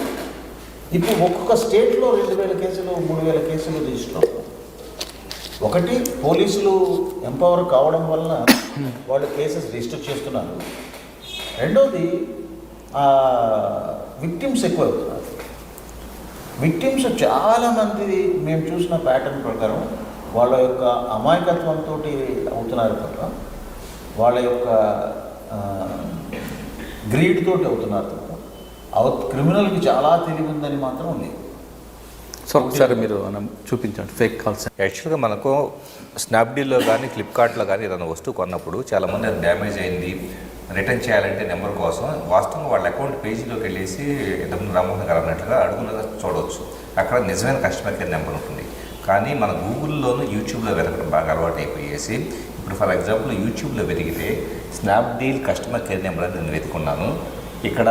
ఇప్పుడు ఒక్కొక్క స్టేట్లో 2,000 కేసులు, 3,000 కేసులు రిజిస్టర్ అవుతాయి. ఒకటి, పోలీసులు ఎంపవర్ కావడం వలన వాళ్ళు కేసెస్ రిజిస్టర్ చేస్తున్నారు. రెండోది విక్టిమ్స్ ఎక్కువ అవుతున్నారు. విక్టిమ్స్ చాలామంది మేము చూసిన ప్యాటర్న్ ప్రకారం వాళ్ళ యొక్క అమాయకత్వంతో అవుతున్నారు తప్ప వాళ్ళ యొక్క గ్రీడ్ తోటి అవుతున్నారు తప్ప క్రిమినల్కి చాలా తెలివి ఉందని మాత్రం లేదు. సో ఒకసారి మీరు చూపించండి ఫేక్ కాల్స్. యాక్చువల్గా మనకు స్నాప్డీల్లో కానీ ఫ్లిప్కార్ట్లో కానీ ఏదైనా వస్తువు కొన్నప్పుడు చాలామంది అది డ్యామేజ్ అయింది రిటర్న్ చేయాలంటే నెంబర్ కోసం వాస్తవంగా వాళ్ళ అకౌంట్ పేజీలోకి వెళ్ళేసి ఇంతకుముందు రామ్మోహన్ గారు అన్నట్లుగా అడుగులుగా చూడవచ్చు. అక్కడ నిజమైన కస్టమర్ కేర్ నెంబర్ ఉంటుంది. కానీ మన గూగుల్లోనూ యూట్యూబ్లో వెతకడం బాగా అలవాటు అయిపోయేసి ఇప్పుడు ఫర్ ఎగ్జాంపుల్ యూట్యూబ్లో వెతికితే స్నాప్డీల్ కస్టమర్ కేర్ నెంబర్ అని నేను వెతుకున్నాను. ఇక్కడ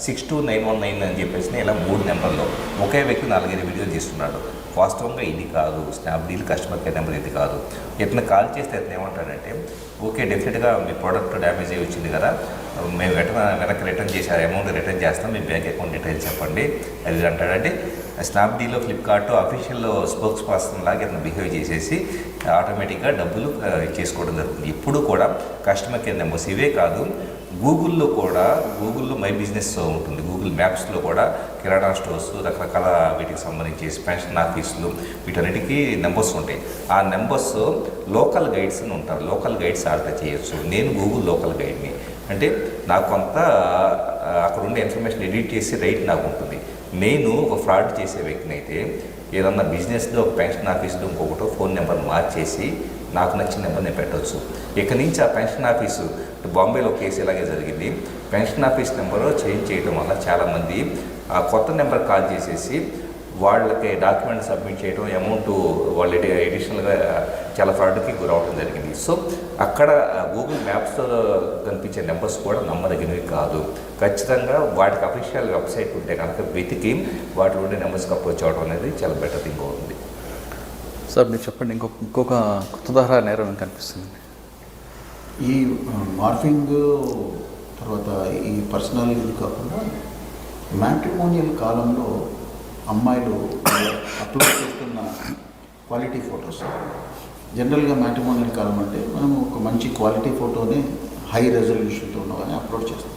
62919 అని చెప్పేసి ఇలా 3 నెంబర్లో ఒకే వ్యక్తి 4-5 వీడియోలు తీస్తున్నాడు. వాస్తవంగా ఇది కాదు, స్నాప్డీల్ కస్టమర్ కేర్ నెంబర్ ఇది కాదు. ఇతను కాల్ చేస్తే ఇతను ఏమంటాడంటే, ఓకే డెఫినెట్గా మీ ప్రోడక్ట్ డ్యామేజ్ అయ్యి వచ్చింది కదా, మేము వెనక్కి రిటర్న్ చేశారు, అమౌంట్ రిటర్న్ చేస్తాం, మీ బ్యాంక్ అకౌంట్ డీటెయిల్స్ చెప్పండి అది అంటాడంటే స్నాప్డీల్లో ఫ్లిప్కార్ట్ అఫీషియల్ స్పోక్స్ పర్సన్ లాగా ఇతను బిహేవ్ చేసేసి ఆటోమేటిక్గా డబ్బులు చేసుకోవడం జరుగుతుంది. ఇప్పుడు కూడా కస్టమర్ కేర్ నెంబర్స్ ఇవే కాదు, గూగుల్లో మై బిజినెస్ ఉంటుంది, గూగుల్ మ్యాప్స్లో కూడా కిరాణా స్టోర్స్ రకరకాల వీటికి సంబంధించి పెన్షన్ ఆఫీసులు వీటన్నిటికీ నెంబర్స్ ఉంటాయి. ఆ నెంబర్స్ లోకల్ గైడ్స్ అని ఉంటారు. లోకల్ గైడ్స్ ఆర్డర్ చేయొచ్చు. నేను గూగుల్ లోకల్ గైడ్ని, అంటే నాకు కొంత అక్కడ ఉండే ఇన్ఫర్మేషన్ ఎడిట్ చేసి రైట్ నాకు ఉంటుంది. నేను ఒక ఫ్రాడ్ చేసే వ్యక్తిని అయితే ఏదన్నా బిజినెస్లో ఒక పెన్షన్ ఆఫీస్లో ఇంకొకటో ఫోన్ నెంబర్ మార్చేసి నాకు నచ్చిన నెంబర్ నేను పెట్టవచ్చు. ఇక్కడి నుంచి ఆ పెన్షన్ ఆఫీసు బాంబేలో కేసు ఇలాగే జరిగింది. పెన్షన్ ఆఫీస్ నెంబరు చేంజ్ చేయడం వల్ల చాలామంది ఆ కొత్త నెంబర్ కాల్ చేసేసి వాళ్ళకి డాక్యుమెంట్ సబ్మిట్ చేయడం, అమౌంట్ వాళ్ళు ఎడిషనల్గా చాలా ఫ్రాడ్కి గురవడం జరిగింది. సో అక్కడ గూగుల్ మ్యాప్స్లో కనిపించే నెంబర్స్ కూడా నమ్మదగినవి కాదు. ఖచ్చితంగా వాటికి అఫీషియల్ వెబ్సైట్ ఉంటే కనుక వెతికి వాటి ఉండే నెంబర్స్కి అప్రోచ్ అవ్వడం అనేది చాలా బెటర్ థింగ్ ఉంది. సార్ మీరు చెప్పండి, ఇంకొక కొత్త తరహా నేరం కనిపిస్తుంది. ఈ మార్ఫింగ్ తర్వాత ఈ పర్సనల్ ఇది కాకుండా మ్యాట్రిమోనియల్ కాలంలో అమ్మాయిలు అప్లోడ్ చేస్తున్న క్వాలిటీ ఫొటోస్, జనరల్గా మ్యాట్రిమోనియల్ కాలం అంటే మనం ఒక మంచి క్వాలిటీ ఫోటోని హై రెజల్యూషన్తో ఉన్నవని అప్లోడ్ చేస్తాం.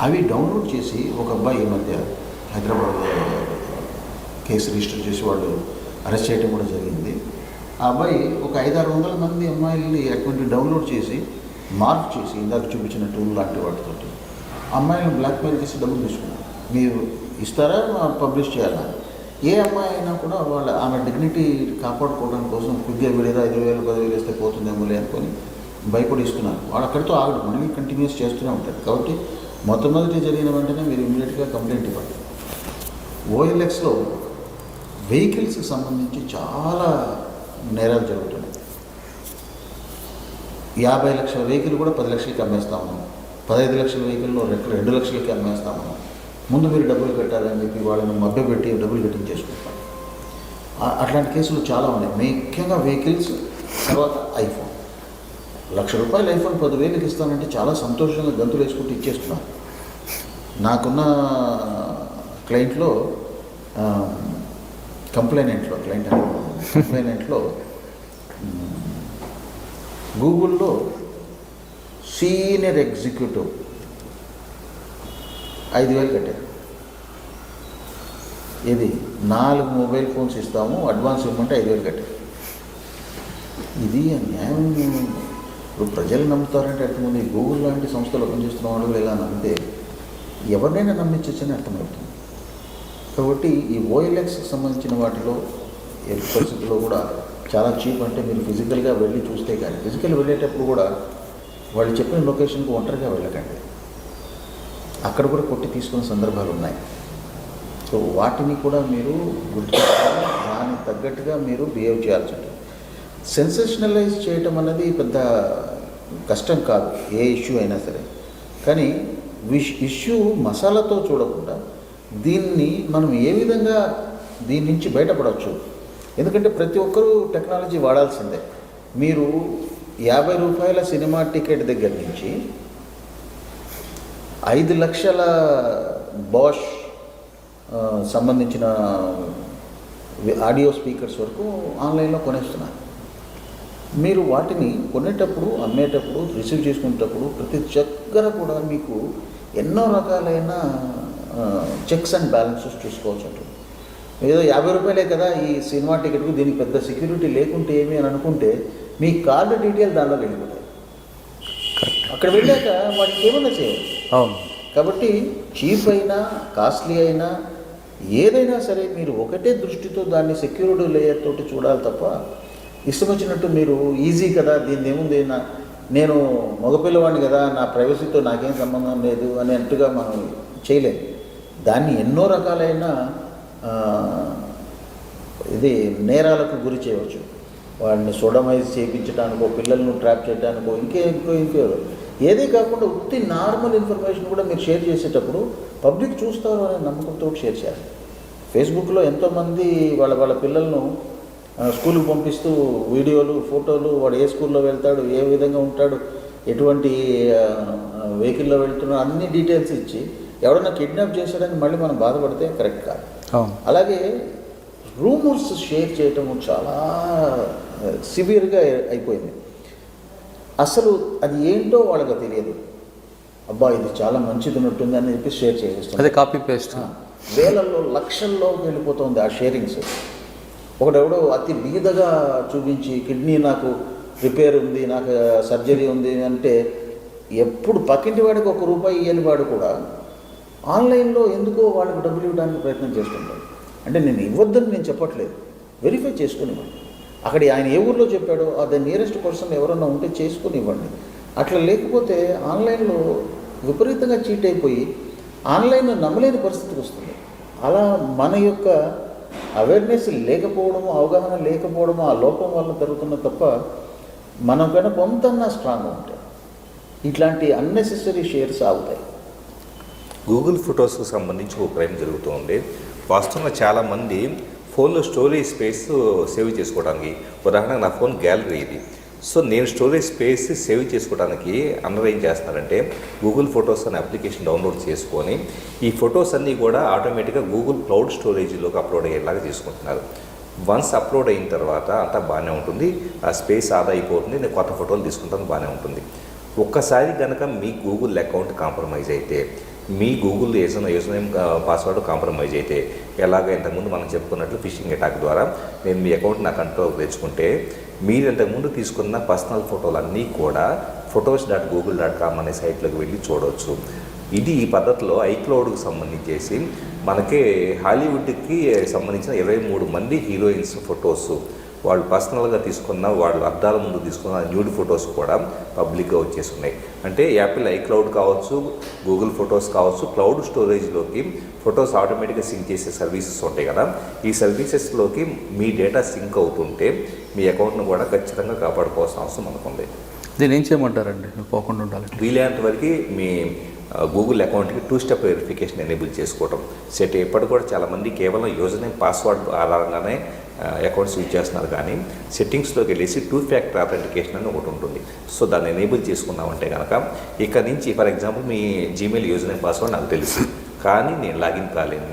అవి డౌన్లోడ్ చేసి ఒక అబ్బాయి ఈ మధ్య హైదరాబాద్ కేసు రిజిస్టర్ చేసి వాళ్ళు అరెస్ట్ చేయడం కూడా జరిగింది. ఆ అబ్బాయి ఒక 500-600 మంది అమ్మాయిల్ని అటువంటి డౌన్లోడ్ చేసి మార్క్ చేసి ఇందాక చూపించిన టూల్ లాంటి వాటితో అమ్మాయిలను బ్లాక్మెయిల్ చేసి డబ్బులు తీసుకున్నారు. మీరు ఇస్తారా పబ్లిష్ చేయాలా? ఏ అమ్మాయి అయినా కూడా ఆమె డిగ్నిటీ కాపాడుకోవడం కోసం కొద్దిగా వీడేదో 5,000 10,000 వేస్తే పోతుందేమోలే అనుకొని భయపడి ఇస్తున్నారు. వాడు అక్కడితో ఆగడు, మనకి కంటిన్యూస్ చేస్తూనే ఉంటాడు. కాబట్టి మొట్టమొదటి జరిగిన వెంటనే మీరు ఇమ్మీడియట్గా కంప్లైంట్ ఇవ్వండి. ఓఎల్ఎక్స్లో వెహికల్స్కి సంబంధించి చాలా నేరాలు జరుగుతున్నాయి. 50 లక్షల వెహికల్ కూడా 10 లక్షలకి అమ్మేస్తాము, 15 లక్షల వెహికల్లో 2 లక్షలకి అమ్మేస్తాము. ముందు మీరు డబ్బులు కట్టాలని చెప్పి వాళ్ళని మభ్యపెట్టి డబ్బులు కట్టించేసుకుంటారు. అట్లాంటి కేసులు చాలా ఉన్నాయి. ముఖ్యంగా వెహికల్స్, తర్వాత ఐఫోన్. ₹1,00,000 ఐఫోన్ 10,000కి ఇస్తానంటే చాలా సంతోషంగా గంతులు వేసుకుంటూ ఇచ్చేస్తున్నారు. నాకున్న క్లయింట్లో కంప్లైనెంట్లో గూగుల్లో సీనియర్ ఎగ్జిక్యూటివ్ 5,000 కట్టారు. ఇది 4 మొబైల్ ఫోన్స్ ఇస్తాము, అడ్వాన్స్ ఇవ్వమంటే 5,000 కట్టారు. ఇది న్యాయం. ఇప్పుడు ప్రజలు నమ్ముతారంటే అర్థమైంది. గూగుల్ లాంటి సంస్థలు పనిచేస్తున్న వాళ్ళు ఇలా నమ్మితే ఎవరినైనా నమ్మించచ్చని అర్థమవుతుంది. కాబట్టి ఈ ఓఎల్ఎక్స్కి సంబంధించిన వాటిలో ఎట్టి పరిస్థితుల్లో కూడా చాలా చీప్. అంటే మీరు ఫిజికల్గా వెళ్ళి చూస్తే కానీ, ఫిజికల్ వెళ్ళేటప్పుడు కూడా వాళ్ళు చెప్పిన లొకేషన్కి ఒంటరిగా వెళ్ళకండి. అక్కడ కూడా కొట్టి తీసుకునే సందర్భాలు ఉన్నాయి. సో వాటిని కూడా మీరు గుర్తుపెట్టుకొని దానికి తగ్గట్టుగా మీరు బిహేవ్ చేయాల్సి ఉంటుంది. సెన్సేషనలైజ్ చేయటం అనేది పెద్ద కష్టం కాదు, ఏ ఇష్యూ అయినా సరే. కానీ ఇష్యూ మసాలాతో చూడకుండా దీన్ని మనం ఏ విధంగా దీని నుంచి బయటపడవచ్చు. ఎందుకంటే ప్రతి ఒక్కరూ టెక్నాలజీ వాడాల్సిందే. మీరు ₹50 సినిమా టికెట్ దగ్గర నుంచి 5 లక్షల బాష్ సంబంధించిన ఆడియో స్పీకర్స్ వరకు ఆన్లైన్లో కొనేస్తున్నారు. మీరు వాటిని కొనేటప్పుడు, అమ్మేటప్పుడు, రిసీవ్ చేసుకునేటప్పుడు ప్రతి దగ్గర కూడా మీకు ఎన్నో రకాలైన చెక్స్ అండ్ బ్యాలెన్సెస్ చూసుకోవచ్చు ఉంటుంది. ఏదో ₹50 కదా ఈ సినిమా టికెట్కు, దీనికి పెద్ద సెక్యూరిటీ లేకుంటే ఏమి అని అనుకుంటే మీ కార్డు డీటెయిల్ దానిలో వెళ్ళిపోతాయి. అక్కడ వెళ్ళాక వాటికి ఏమన్నా చేయవచ్చు. అవును. కాబట్టి చీప్ అయినా కాస్ట్లీ అయినా ఏదైనా సరే మీరు ఒకటే దృష్టితో దాన్ని సెక్యూరిటీ లేయర్ తోటి చూడాలి తప్ప ఇష్టం వచ్చినట్టు మీరు ఈజీ కదా, దీన్ని ఏముంది, నేను మగపిల్లవాడిని కదా, నా ప్రైవసీతో నాకేం సంబంధం లేదు అనేట్టుగా మనం చేయలేము. దాన్ని ఎన్నో రకాలైన నేరాలకు గురి చేయవచ్చు. వాడిని సోడమైజ్ చేయించడానికో, పిల్లలను ట్రాప్ చేయడానికో, ఇంకో ఏదే కాకుండా ఉత్తి నార్మల్ ఇన్ఫర్మేషన్ కూడా మీరు షేర్ చేసేటప్పుడు పబ్లిక్ చూస్తారు అనే నమ్మకంతో షేర్ చేయాలి. ఫేస్బుక్లో ఎంతోమంది వాళ్ళ పిల్లలను స్కూల్కి పంపిస్తూ వీడియోలు, ఫోటోలు, వాడు ఏ స్కూల్లో వెళ్తాడు, ఏ విధంగా ఉంటాడు, ఎటువంటి వెహికల్లో వెళ్తున్నాడు, అన్ని డీటెయిల్స్ ఇచ్చి ఎవడన్నా కిడ్నాప్ చేశాడని మళ్ళీ మనం బాధపడితే కరెక్ట్ కాదు. అలాగే రూమర్స్ షేర్ చేయటం చాలా సివియర్గా అయిపోయింది. అసలు అది ఏంటో వాళ్ళకి తెలియదు. అబ్బా ఇది చాలా మంచిది ఉన్నట్టుంది అని చెప్పి షేర్ చేసేస్తుంది. అదే కాపీ పేస్ట్. వేలల్లో, లక్షల్లో వెళ్ళిపోతుంది ఆ షేరింగ్స్. ఒకడెవడో అతి బీదగా చూపించి కిడ్నీ నాకు రిపేర్ ఉంది, నాకు సర్జరీ ఉంది అంటే ఎప్పుడు పక్కింటి వాడికి ₹1 ఇయ్యని వాడు కూడా ఆన్లైన్లో ఎందుకో వాళ్ళకి డబ్బులు ఇవ్వడానికి ప్రయత్నం చేస్తుంటాడు. అంటే నేను ఇవ్వద్దని నేను చెప్పట్లేదు, వెరిఫై చేసుకునివ్వండి. అక్కడ ఆయన ఏ ఊర్లో చెప్పాడో అది నియరెస్ట్ పర్సన్ ఎవరన్నా ఉంటే చేసుకుని ఇవ్వండి. అట్లా లేకపోతే ఆన్లైన్లో విపరీతంగా చీట్ అయిపోయి ఆన్లైన్లో నమ్మలేని పరిస్థితికి వస్తుంది. అలా మన యొక్క అవేర్నెస్ లేకపోవడము, అవగాహన లేకపోవడము, ఆ లోపం వల్ల జరుగుతున్న తప్ప మనం కన్నా కొంతన్నా స్ట్రాంగ్గా ఉంటాయి. ఇట్లాంటి అన్నెసెసరీ షేర్స్ ఆగుతాయి. గూగుల్ ఫొటోస్కి సంబంధించి ఒక క్రైమ్ జరుగుతుంది. వాస్తవంగా చాలామంది ఫోన్లో స్టోరేజ్ స్పేస్ సేవ్ చేసుకోవడానికి, ఉదాహరణకు నా ఫోన్ గ్యాలరీ ఇది, సో నేను స్టోరేజ్ స్పేస్ సేవ్ చేసుకోవడానికి అందరూ ఏం చేస్తున్నారంటే గూగుల్ ఫొటోస్ అనే అప్లికేషన్ డౌన్లోడ్ చేసుకొని ఈ ఫొటోస్ అన్నీ కూడా ఆటోమేటిక్గా గూగుల్ క్లౌడ్ స్టోరేజ్లోకి అప్లోడ్ అయ్యేలాగా చేసుకుంటున్నారు. వన్స్ అప్లోడ్ అయిన తర్వాత అంతా బాగానే ఉంటుంది, ఆ స్పేస్ ఆదా అయిపోతుంది, నేను కొత్త ఫోటోలు తీసుకుంటాను, బాగానే ఉంటుంది. ఒక్కసారి కనుక మీ గూగుల్ అకౌంట్ కాంప్రమైజ్ అయితే, మీ గూగుల్ యూజర్నేమ్ పాస్వర్డ్ కాంప్రమైజ్ అయితే, ఎలాగ ఇంతకుముందు మనం చెప్పుకున్నట్లు ఫిషింగ్ అటాక్ ద్వారా నేను మీ అకౌంట్ నా కంట్రోల్ తెచ్చుకుంటే మీరు ఇంతకుముందు తీసుకున్న పర్సనల్ ఫోటోలు అన్నీ కూడా photos.google.com అనే సైట్లోకి వెళ్ళి చూడవచ్చు. ఇది ఈ పద్ధతిలో ఐక్లౌడ్కి సంబంధించేసి మనకి హాలీవుడ్కి సంబంధించిన 23 మంది హీరోయిన్స్ ఫొటోస్ వాళ్ళు పర్సనల్గా తీసుకున్న, వాళ్ళు అద్దాల ముందు తీసుకున్న న్యూడ్ ఫొటోస్ కూడా పబ్లిక్గా వచ్చేస్తున్నాయి. అంటే యాపిల్ ఐక్లౌడ్ కావచ్చు, గూగుల్ ఫొటోస్ కావచ్చు, క్లౌడ్ స్టోరేజ్లోకి ఫొటోస్ ఆటోమేటిక్గా సింక్ చేసే సర్వీసెస్ ఉంటాయి కదా, ఈ సర్వీసెస్లోకి మీ డేటా సింక్ అవుతుంటే మీ అకౌంట్ను కూడా ఖచ్చితంగా కాపాడుకోవాల్సిన అవసరం మనకుంది. దీన్ని ఏం చేయమంటారండి పోకుండా ఉండాలి? వీలైనంత వరకు మీ గూగుల్ అకౌంట్కి 2 స్టెప్ వెరిఫికేషన్ ఎనేబుల్ చేసుకోవడం సెట్ ఎప్పటి కూడా చాలామంది కేవలం యూజర్ నేమ్ పాస్వర్డ్ ఆధారంగానే అకౌంట్స్ యూజ్ చేస్తున్నారు, కానీ సెట్టింగ్స్లోకి వెళ్ళేసి 2 ఫ్యాక్టర్ అథెంటికేషన్ అని ఒకటి ఉంటుంది. సో దాన్ని ఎనేబుల్ చేసుకున్నామంటే కనుక ఇక్కడ నుంచి for example me Gmail user name password నాకు తెలుసు, కానీ నేను లాగిన్ కాలేను.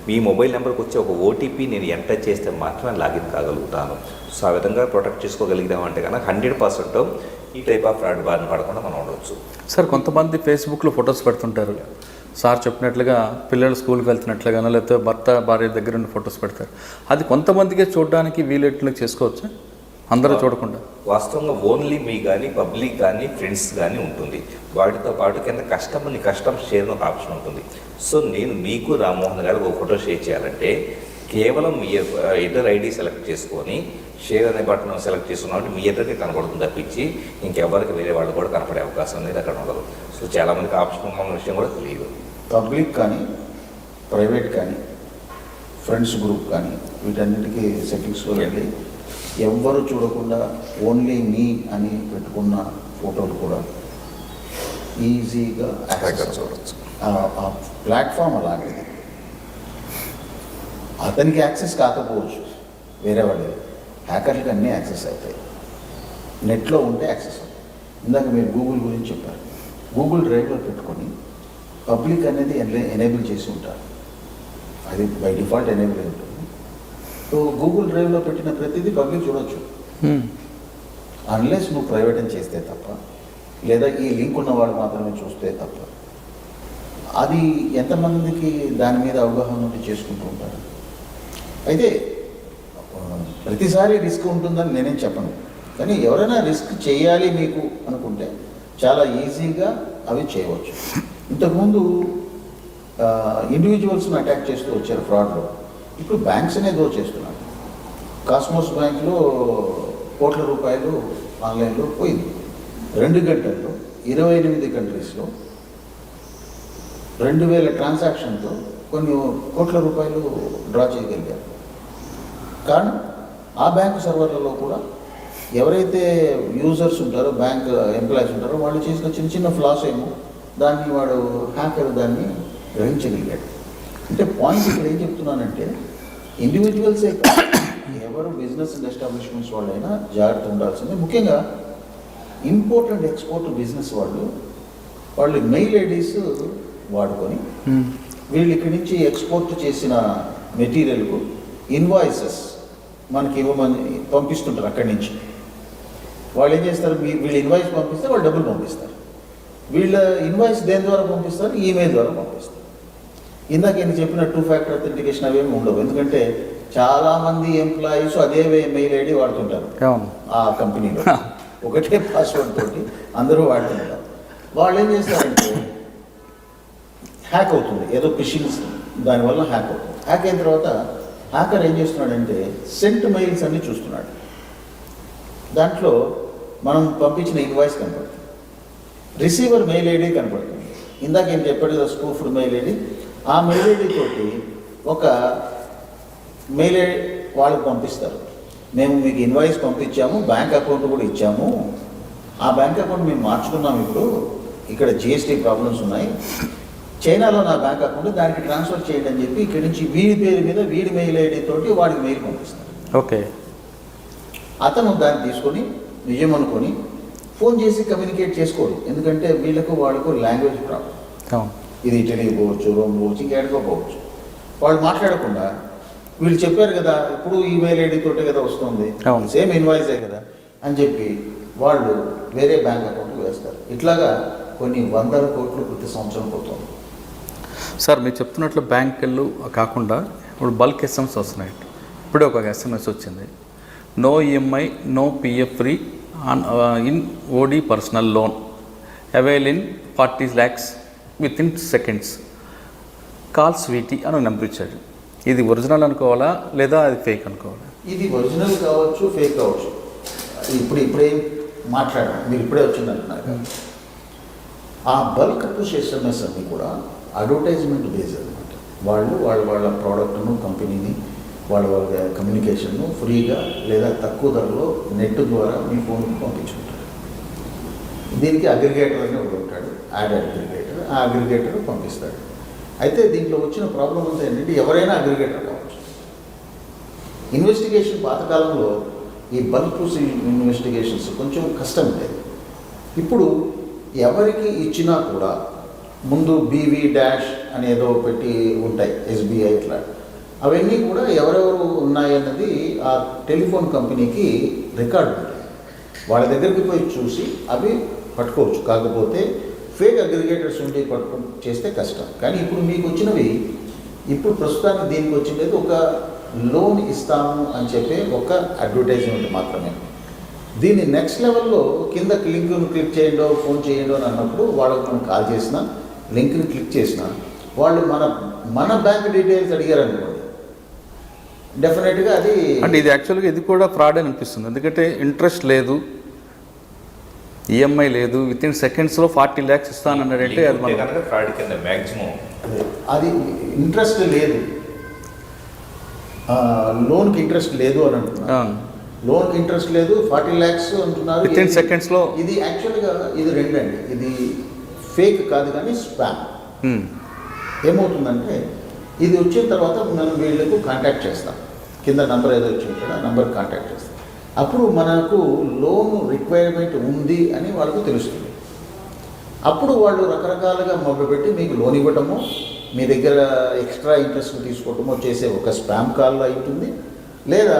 మీ మొబైల్ నెంబర్కి వచ్చే ఒక ఓటీపీ నేను ఎంటర్ చేస్తే మాత్రమే లాగిన్ కాగలుగుతాను. సో ఆ విధంగా ప్రొటెక్ట్ చేసుకోగలిగామంటే కనుక 100% ఈ టైప్ ఆఫ్ ఫ్రాడ్ బారిన పడకుండా మనం ఉండవచ్చు. సార్ కొంతమంది ఫేస్బుక్లో ఫొటోస్ పెడుతుంటారు, సార్ చెప్పినట్లుగా పిల్లలు స్కూల్కి వెళ్తున్నట్లుగానో లేకపోతే భర్త భార్య దగ్గర ఉండి ఫొటోస్ పెడతారు. అది కొంతమందికే చూడడానికి వీలెట్లు చేసుకోవచ్చా, అందరూ చూడకుండా? వాస్తవంగా ఓన్లీ మీ కానీ పబ్లిక్ కానీ ఫ్రెండ్స్ కానీ ఉంటుంది. వాటితో పాటు కింద కస్టమర్ షేర్ ఒక ఆప్షన్ ఉంటుంది. సో నేను మీకు రామ్మోహన్ గారికి ఒక ఫోటో షేర్ చేయాలంటే కేవలం మీ ఇద్దరు ఐడి సెలెక్ట్ చేసుకొని షేర్ అనే బటన్ సెలెక్ట్ చేసుకున్నప్పుడు మీ ఇద్దరికి కనపడుతుంది తప్పించి ఇంకెవరికి వేరే వాళ్ళు కూడా కనపడే అవకాశం అనేది అక్కడ ఉండదు. సో చాలామందికి ఆప్షన్ ఉన్న విషయం కూడా తెలియదు. పబ్లిక్ కానీ ప్రైవేట్ కానీ ఫ్రెండ్స్ గ్రూప్ కానీ వీటన్నిటికీ సెట్టింగ్స్లో వెళ్ళి ఎవ్వరు చూడకుండా ఓన్లీ మీ అని పెట్టుకున్న ఫోటోలు కూడా ఈజీగా యాక్సెస్ చూడవచ్చు. ఆ ప్లాట్ఫామ్ అలాంటిది. అతనికి యాక్సెస్ కాకపోవచ్చు, వేరే వాళ్ళే హ్యాకర్లకి అన్నీ యాక్సెస్ అవుతాయి. నెట్లో ఉంటే యాక్సెస్ అవుతాయి. ఇందాక మీరు గూగుల్ గురించి చెప్పారు. గూగుల్ డ్రైవ్లో పెట్టుకొని పబ్లిక్ అనేది ఎనేబుల్ చేసి ఉంటారు. అది బై డిఫాల్ట్ ఎనేబుల్ అయి ఉంటుంది. సో గూగుల్ డ్రైవ్లో పెట్టిన ప్రతిదీ పబ్లిక్ చూడొచ్చు, అన్లెస్ నువ్వు ప్రైవేట్ అని చేస్తే తప్ప, లేదా ఈ లింక్ ఉన్నవాడు మాత్రమే చూస్తే తప్ప. అది ఎంతమందికి దాని మీద అవగాహన ఉండి చేసుకుంటూ ఉంటారు. అయితే ప్రతిసారి రిస్క్ ఉంటుందని నేనేం చెప్పను, కానీ ఎవరైనా రిస్క్ చేయాలి మీకు అనుకుంటే చాలా ఈజీగా అవి చేయవచ్చు. ఇంతకుముందు ఇండివిజువల్స్ని అటాక్ చేస్తూ వచ్చారు ఫ్రాడ్లో. ఇప్పుడు బ్యాంక్స్ అనేది చేస్తున్నారు. కాస్మోస్ బ్యాంక్లో కోట్ల రూపాయలు ఆన్లైన్లో పోయింది. 2 గంటల్లో 28 కంట్రీస్లో 2000 ట్రాన్సాక్షన్తో కొన్ని కోట్ల రూపాయలు డ్రా చేయగలిగారు. కారణం ఆ బ్యాంకు సర్వర్లలో కూడా ఎవరైతే యూజర్స్ ఉంటారో, బ్యాంక్ ఎంప్లాయీస్ ఉంటారో, వాళ్ళు చేసిన చిన్న చిన్న ఫ్లాస్ ఏమో దాన్ని వాడు హ్యాకర్ దాన్ని గ్రహించగలిగాడు. అంటే పాయింట్ ఇక్కడ ఏం చెప్తున్నానంటే ఇండివిజువల్సే ఎవరు బిజినెస్ అండ్ ఎస్టాబ్లిష్మెంట్స్ వాళ్ళైనా జాగ్రత్త ఉండాల్సిందే. ముఖ్యంగా ఇంపోర్ట్ అండ్ ఎక్స్పోర్ట్ బిజినెస్ వాళ్ళు మెయిల్ ఐడీస్ వాడుకొని వీళ్ళు ఇక్కడి నుంచి ఎక్స్పోర్ట్ చేసిన మెటీరియల్కు ఇన్వాయిసెస్ మనకి ఇవ్వమని పంపిస్తుంటారు. అక్కడి నుంచి వాళ్ళు ఏం చేస్తారు, వీళ్ళు ఇన్వాయిస్ పంపిస్తే వాళ్ళు డబ్బులు పంపిస్తారు. వీళ్ళ ఇన్వాయిస్ దేని ద్వారా పంపిస్తారు, ఈమెయిల్ ద్వారా పంపిస్తారు. ఇందాక నేను చెప్పిన 2 ఫ్యాక్టర్ అథెంటికేషన్ అవేమి ఉండవు. ఎందుకంటే చాలామంది ఎంప్లాయీస్ అదే మెయిల్ ఐడి వాడుతుంటారు. ఆ కంపెనీలో ఒకటే పాస్వర్డ్ తోటి అందరూ వాడుతుంటారు. వాళ్ళు ఏం చేస్తారంటే హ్యాక్ అవుతుంది, ఏదో ఫిషింగ్ దానివల్ల హ్యాక్ అవుతుంది. హ్యాక్ అయిన తర్వాత హ్యాకర్ ఏం చేస్తున్నాడంటే సెంట్ మెయిల్స్ అన్ని చూస్తున్నాడు. దాంట్లో మనం పంపించిన ఇన్వాయిస్ కనపడుతుంది, రిసీవర్ మెయిల్ ఐడి కనపడుతుంది. ఇందాక ఏం చెప్పాడు కదా స్పూఫ్డ్ మెయిల్ ఐడి. ఆ మెయిల్ ఐడి తోటి ఒక మెయిల్ ఐడి వాళ్ళకి పంపిస్తారు. మేము మీకు ఇన్వాయిస్ పంపించాము, బ్యాంక్ అకౌంట్ కూడా ఇచ్చాము, ఆ బ్యాంక్ అకౌంట్ మేము మార్చుకున్నాము, ఇప్పుడు ఇక్కడ జిఎస్టీ ప్రాబ్లమ్స్ ఉన్నాయి, చైనాలో నా బ్యాంక్ అకౌంట్ దానికి ట్రాన్స్ఫర్ చేయండి అని చెప్పి ఇక్కడి నుంచి వీడి పేరు మీద వీడి మెయిల్ ఐడి తోటి వాడికి మెయిల్ పంపిస్తారు. ఓకే. అతను దాన్ని తీసుకొని నిజం అనుకొని ఫోన్ చేసి కమ్యూనికేట్ చేసుకోడు. ఎందుకంటే వాళ్ళకు లాంగ్వేజ్ ప్రాబ్లం. ఇది ఇటలీ పోవచ్చు, రోమ్ పోవచ్చు, ఇంకెక్కడికో పోవచ్చు. వాళ్ళు మాట్లాడకుండా వీళ్ళు చెప్పారు కదా ఇప్పుడు ఈమెయిల్ ఐడి తోటే కదా వస్తుంది, సేమ్ ఇన్వాయిసే కదా అని చెప్పి వాళ్ళు వేరే బ్యాంక్ అకౌంట్కి వేస్తారు. ఇట్లాగా కొన్ని 100 కోట్లు ప్రతి సంవత్సరం పోతుంది. సార్ మీరు చెప్తున్నట్లు బ్యాంకులు కాకుండా ఇప్పుడు బల్క్ ఎస్ఎంఎస్ వస్తున్నాయి. ఇప్పుడే ఒక ఎస్ఎంఎస్ వచ్చింది, no EMI no PF free in OD personal loan avail in 40 lakhs within seconds, call Sweety అని నెంబర్ ఇచ్చాడు. ఇది ఒరిజినల్ అనుకోవాలా లేదా అది ఫేక్ అనుకోవాలా? ఇది ఒరిజినల్ కావచ్చు, ఫేక్ కావచ్చు. ఇప్పుడే మాట్లాడాను, మీరు ఇప్పుడే వచ్చింది అంటున్నారు. ఆ బల్క్ పుష్ ఎస్ఎంఎస్ అన్నీ కూడా అడ్వర్టైజ్మెంట్ బేస్ అనమాట. వాళ్ళ ప్రోడక్ట్ను, కంపెనీని, వాళ్ళ కమ్యూనికేషన్ను ఫ్రీగా లేదా తక్కువ ధరలో నెట్ ద్వారా మీ ఫోన్కి పంపించుకుంటారు. దీనికి అగ్రిగేటర్ అని ఒకటి ఉంటాడు, యాడ్ అగ్రిగేటర్. ఆ అగ్రిగేటర్ పంపిస్తాడు. అయితే దీంట్లో వచ్చిన ప్రాబ్లం అంతా ఏంటంటే ఎవరైనా అగ్రిగేటర్ కావచ్చు. ఇన్వెస్టిగేషన్ పాతకాలంలో ఈ బల్క్ ఇన్వెస్టిగేషన్స్ కొంచెం కష్టం ఉండేది. ఇప్పుడు ఎవరికి ఇచ్చినా కూడా ముందు బీవీ డాష్ అనేదో పెట్టి ఉంటాయి, ఎస్బీఐ ఇట్లా. అవన్నీ కూడా ఎవరెవరు ఉన్నాయన్నది ఆ టెలిఫోన్ కంపెనీకి రికార్డు ఉంటాయి. వాళ్ళ దగ్గరికి పోయి చూసి అవి పట్టుకోవచ్చు. కాకపోతే ఫేక్ అగ్రిగేటర్స్ ఉండి చేస్తే కష్టం. కానీ ఇప్పుడు మీకు వచ్చినవి, ఇప్పుడు ప్రస్తుతానికి దీనికి వచ్చినది ఒక లోన్ ఇస్తాము అని చెప్పి ఒక అడ్వర్టైజ్మెంట్ మాత్రమే. దీన్ని నెక్స్ట్ లెవెల్లో కింద లింక్ను క్లిక్ చేయండో ఫోన్ చేయండో అని అన్నప్పుడు వాళ్ళకి మనం కాల్ చేసినా లింక్ని క్లిక్ చేసినా వాళ్ళు మన బ్యాంక్ డీటెయిల్స్ అడిగారు అనుకోండి, డెఫినెట్గా అది అంటే ఇది యాక్చువల్గా ఇది కూడా ఫ్రాడ్ అని అనిపిస్తుంది. ఎందుకంటే ఇంట్రెస్ట్ లేదు, ఈఎంఐ లేదు, విత్ ఇన్ సెకండ్స్లో 40 lakhs ఇస్తానన్నాడంటే అది మనం ఫ్రాడ్ కింద మ్యాక్సిమం. అది ఇంట్రెస్ట్ లేదు, లోన్కి ఇంట్రెస్ట్ లేదు అని అంటున్నారు. లోన్కి ఇంట్రెస్ట్ లేదు, 40 lakhs అంటున్నారు. విత్ ఇన్ సెకండ్స్లో. ఇది యాక్చువల్గా ఇది రెండండి. ఇది ఫేక్ కాదు కానీ స్పామ్. ఏమవుతుందంటే ఇది వచ్చిన తర్వాత మనం వీళ్ళకు కాంటాక్ట్ చేస్తాం. కింద నంబర్ ఏదో వచ్చి ఉంటాడో ఆ నంబర్కి కాంటాక్ట్ చేస్తాం. అప్పుడు మనకు లోన్ రిక్వైర్మెంట్ ఉంది అని వాళ్ళకు తెలుస్తుంది. అప్పుడు వాళ్ళు రకరకాలుగా మొదలుపెట్టి మీకు లోన్ ఇవ్వటము, మీ దగ్గర ఎక్స్ట్రా ఇంట్రెస్ట్ తీసుకోవటమో చేసే ఒక స్పామ్ కాల్ అవుతుంది. లేదా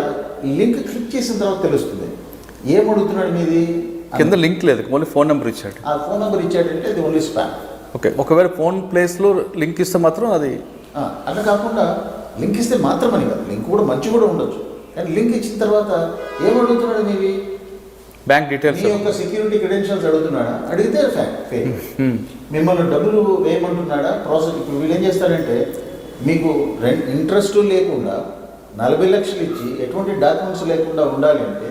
లింక్ క్లిక్ చేసిన తర్వాత తెలుస్తుంది ఏమడుగుతున్నాడు మీది. కింద లింక్ లేదు, ఓన్లీ ఫోన్ నెంబర్ ఇచ్చాడు. ఆ ఫోన్ నెంబర్ ఇచ్చాడంటే అది ఓన్లీ స్పామ్. ఓకే, ఒకవేళ ఫోన్ ప్లేస్లో లింక్ ఇస్తే మాత్రం అది అలా కాకుండా లింక్ ఇస్తే మాత్రం అని కాదు, లింక్ కూడా మంచి కూడా ఉండొచ్చు. కానీ లింక్ ఇచ్చిన తర్వాత ఏమడుగుతున్నాడు మీవి, బ్యాంక్ డీటెయిల్స్, మీ యొక్క సెక్యూరిటీ క్రెడెన్షియల్స్ అడుగుతున్నాడా, అడిగితే ఫేక్. మిమ్మల్ని డబ్బులు వేయమంటున్నాడా ప్రాసెస్. ఇప్పుడు వీళ్ళు ఏం చేస్తారంటే మీకు ఇంట్రెస్ట్ లేకుండా 40 లక్షలు ఇచ్చి ఎటువంటి డాక్యుమెంట్స్ లేకుండా ఉండాలి అంటే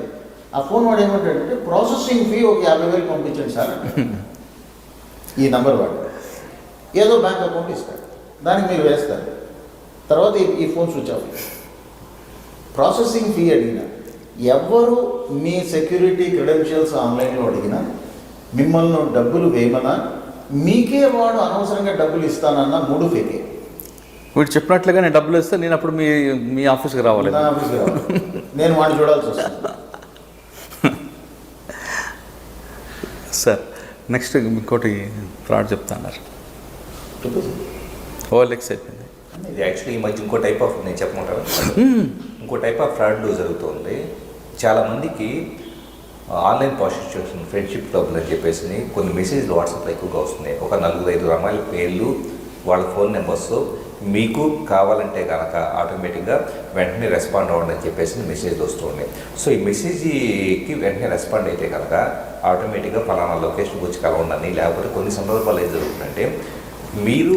ఆ ఫోన్ వాడు ఏమంటాడంటే ప్రాసెసింగ్ ఫీ ఒక 50,000 పంపించండి సార్ ఈ నంబర్ వాడు ఏదో బ్యాంక్ అకౌంట్ ఇస్తాడు, దానికి మీరు వేస్తారు. తర్వాత ఈ phone switch off. Processing fee అడిగినా, ఎవరు మీ సెక్యూరిటీ క్రెడెన్షియల్స్ ఆన్లైన్లో అడిగినా, మిమ్మల్ని డబ్బులు వేయమన్నా, మీకే వాడు అనవసరంగా డబ్బులు ఇస్తానన్నా 3 ఫేకే. వీడు చెప్పినట్లుగా నేను డబ్బులు ఇస్తే నేను అప్పుడు మీ ఆఫీస్కి రావాలి, నా ఆఫీస్కి రావాలి, నేను వాడిని చూడాల్సి వస్తుంది. సార్ నెక్స్ట్ ఇంకోటి ఫ్రాడ్ చెప్తాన్నారు, ఓఎల్ఎక్స్ అయిపోయింది. ఇది యాక్చువల్లీ ఈ మధ్య ఇంకో టైప్ ఆఫ్, నేను చెప్పమంటాను, ఇంకో టైప్ ఆఫ్ ఫ్రాడ్ జరుగుతుంది. చాలామందికి ఆన్లైన్ ప్రాస్టిట్యూషన్, ఫ్రెండ్షిప్ క్లబ్లు అని చెప్పేసి కొన్ని మెసేజ్లు వాట్సాప్లో ఎక్కువగా వస్తున్నాయి. ఒక 4-5 అమ్మాయిల పేర్లు, వాళ్ళ ఫోన్ నెంబర్స్, మీకు కావాలంటే కనుక ఆటోమేటిక్గా వెంటనే రెస్పాండ్ అవ్వండి అని చెప్పేసి మెసేజ్లు వస్తూ ఉన్నాయి. సో ఈ మెసేజ్కి వెంటనే రెస్పాండ్ అయితే కనుక ఆటోమేటిక్గా ఫలానా లొకేషన్కి వచ్చి కలవండి. లేకపోతే కొన్ని సందర్భాలు ఏం జరుగుతుందంటే మీరు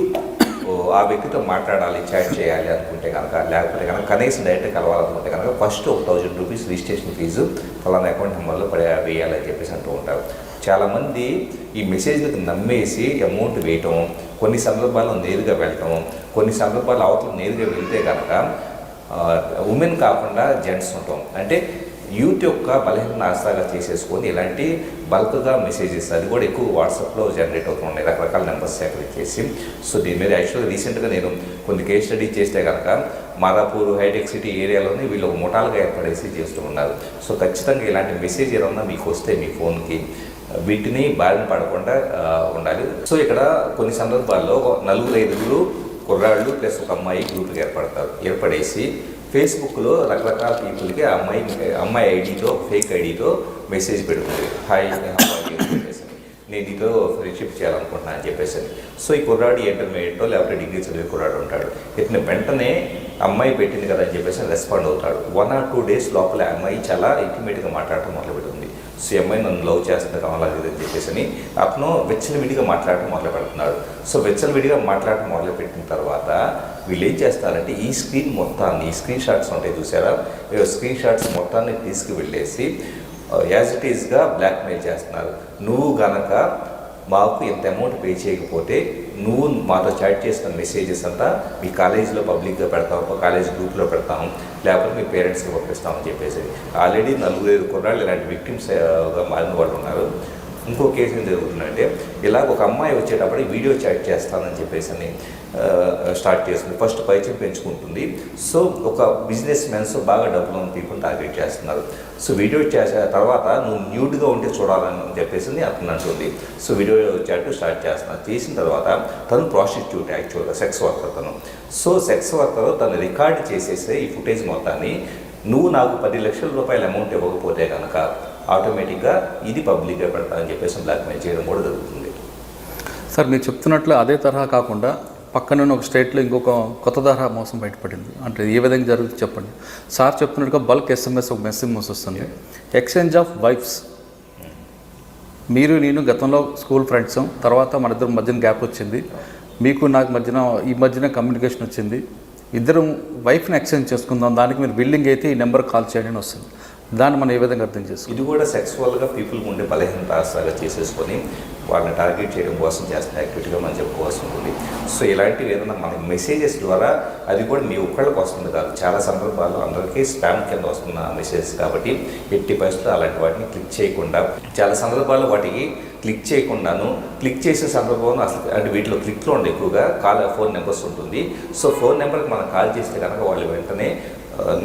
ఆ వ్యక్తితో మాట్లాడాలి, చాట్ చేయాలి అనుకుంటే కనుక, లేకపోతే కనుక కనీసం డైరెక్ట్గా కలవాలనుకుంటే కనుక ఫస్ట్ 1,000 రూపీస్ రిజిస్ట్రేషన్ ఫీజు ఫలానా అకౌంట్ నెంబర్లో వేయాలని చెప్పేసి అంటూ ఉంటారు. చాలామంది ఈ మెసేజ్లకు నమ్మేసి అమౌంట్ వేయటం, కొన్ని సందర్భాల్లో నేరుగా వెళ్ళటం, కొన్ని సందర్భాల్లో అవతల నేరుగా వెళ్తే కనుక ఉమెన్ కాకుండా జెంట్స్ ఉంటాం. అంటే యూత్ యొక్క బలహీన ఆస్తాగా చేసేసుకొని ఇలాంటి బల్క్గా మెసేజెస్, అది కూడా ఎక్కువ వాట్సాప్లో జనరేట్ అవుతున్నాయి రకరకాల నెంబర్స్ సేకరించేసి. సో దీని మీద యాక్చువల్గా రీసెంట్గా నేను కొన్ని కేస్ స్టడీ చేస్తే కనుక మాదాపూర్, హైటెక్ సిటీ ఏరియాలోనే వీళ్ళు ముఠాలుగా ఏర్పడేసి చేస్తూ ఉన్నారు. సో ఖచ్చితంగా ఇలాంటి మెసేజ్ ఏమన్నా మీకు వస్తే మీ ఫోన్కి వీటిని బారిన పడకుండా ఉండాలి. సో ఇక్కడ కొన్ని సందర్భాల్లో 4-5 కుర్రాళ్ళు ప్లస్ ఒక అమ్మాయి గ్రూప్కి ఏర్పడేసి ఫేస్బుక్లో రకరకాల పీపుల్కి అమ్మాయి ఐడితో, ఫేక్ ఐడితో మెసేజ్ పెడుతుంది, హాయ్ చెప్పేసి, నేను నీతో ఫ్రెండ్షిప్ చేయాలనుకుంటున్నాను అని చెప్పేసి. సో ఈ కుర్రాడు ఇంటర్మీడియట్లో లేకపోతే డిగ్రీ చదివే కుర్రాడు ఉంటాడు. ఇతను వెంటనే అమ్మాయి పెట్టింది కదా అని చెప్పేసి రెస్పాండ్ అవుతాడు. 1 or 2 days లోపల అమ్మాయి చాలా ఇంటిమేట్గా మాట్లాడటం మొదలుపెడుతుంది. సో అమ్మాయి నన్ను లవ్ చేస్తుంది కావాలని చెప్పేసి అతను వెచ్చలవిడిగా మాట్లాడటం మొదలు పెడుతున్నాడు. సో వెచ్చలవిడిగా మాట్లాడటం మొదలుపెట్టిన తర్వాత వీళ్ళు ఏం చేస్తారంటే ఈ స్క్రీన్ మొత్తాన్ని, ఈ స్క్రీన్ షాట్స్ ఉంటాయి చూసారా, స్క్రీన్ షాట్స్ మొత్తాన్ని తీసుకువెళ్ళేసి యాజ్ ఇట్ ఈస్గా బ్లాక్మెయిల్ చేస్తున్నారు. నువ్వు గనక మాకు ఎంత అమౌంట్ పే చేయకపోతే నువ్వు మాతో చాట్ చేసిన మెసేజెస్ అంతా మీ కాలేజీలో పబ్లిక్గా పెడతాము, కాలేజ్ గ్రూప్లో పెడతాము, లేకపోతే మీ పేరెంట్స్కి పంపిస్తామని చెప్పేసి. ఆల్రెడీ 4-5 కుర్రాళ్ళు ఇలాంటి విక్టిమ్స్గా మారిన వాళ్ళు ఉన్నారు. ఇంకో కేసు ఏం జరుగుతుందంటే ఇలా ఒక అమ్మాయి వచ్చేటప్పుడు వీడియో చాట్ చేస్తానని చెప్పేసి అని స్టార్ట్ చేస్తుంది. ఫస్ట్ పరిచయం పెంచుకుంటుంది. సో ఒక బిజినెస్ మ్యాన్స్ బాగా డబ్బులు ఉన్న పీపుల్ టార్గెట్ చేస్తున్నారు. సో వీడియో చేసిన తర్వాత నువ్వు న్యూడ్గా ఉంటే చూడాలని చెప్పేసి అతను అంటుంది. సో వీడియో చాట్ స్టార్ట్ చేస్తున్నారు. చేసిన తర్వాత తను ప్రాస్టిట్యూట్, యాక్చువల్గా సెక్స్ వర్కర్ తను. సో సెక్స్ వర్కర్ తను రికార్డ్ చేసేస్తే ఈ ఫుటేజ్ మొత్తాన్ని నువ్వు నాకు 10 లక్షల రూపాయల అమౌంట్ ఇవ్వకపోతే కనుక ఆటోమేటిక్గా ఇది పబ్లిక్గా పెడతానని చెప్పేసి బ్లాక్మెయిల్ చేయడం కూడా జరుగుతుంది. సార్ మీరు చెప్తున్నట్లు అదే తరహా కాకుండా పక్కనున్న ఒక స్టేట్లో ఇంకొక కొత్త తరహా మోసం బయటపడింది. అంటే ఏ విధంగా జరుగుతుంది చెప్పండి. సార్ చెప్తున్నట్టుగా బల్క్ ఎస్ఎంఎస్ ఒక మెసేజ్ వస్తుంది, ఎక్స్చేంజ్ ఆఫ్ వైఫ్స్. మీరు నేను గతంలో స్కూల్ ఫ్రెండ్స్, తర్వాత మన ఇద్దరు మధ్యన గ్యాప్ వచ్చింది, మీకు నాకు మధ్యన కమ్యూనికేషన్ వచ్చింది, ఇద్దరం వైఫ్ని ఎక్స్చేంజ్ చేసుకుందాం, దానికి మీరు బిల్డింగ్ అయితే ఈ నెంబర్ కాల్ చేయండి అని వస్తుంది. దాన్ని మనం ఏ విధంగా అర్థం చేసుకోవాలి? ఇది కూడా సెక్సువల్గా పీపుల్ ఉండే బలహీనతాగా చేసేసుకొని వాళ్ళని టార్గెట్ చేయడం కోసం చేస్తున్న యాక్టివిటీగా మనం చెప్పుకోవాల్సి ఉంటుంది. సో ఇలాంటివి ఏదైనా మనకి మెసేజెస్ ద్వారా, అది కూడా మీ ఒక్కళ్ళకి వస్తుంది కాదు, చాలా సందర్భాల్లో అందరికీ స్పామ్ కింద వస్తున్న మెసేజెస్ కాబట్టి ఎట్టి పరిస్థితుల్లో అలాంటి వాటిని క్లిక్ చేయకుండా, చాలా సందర్భాల్లో వాటికి క్లిక్ చేయకుండాను, క్లిక్ చేసే సందర్భంలో అసలు అంటే వీటిలో క్లిక్లో ఉండే ఎక్కువగా ఫోన్ నెంబర్స్ ఉంటుంది. సో ఫోన్ నెంబర్కి మనం కాల్ చేస్తే కనుక వాళ్ళు వెంటనే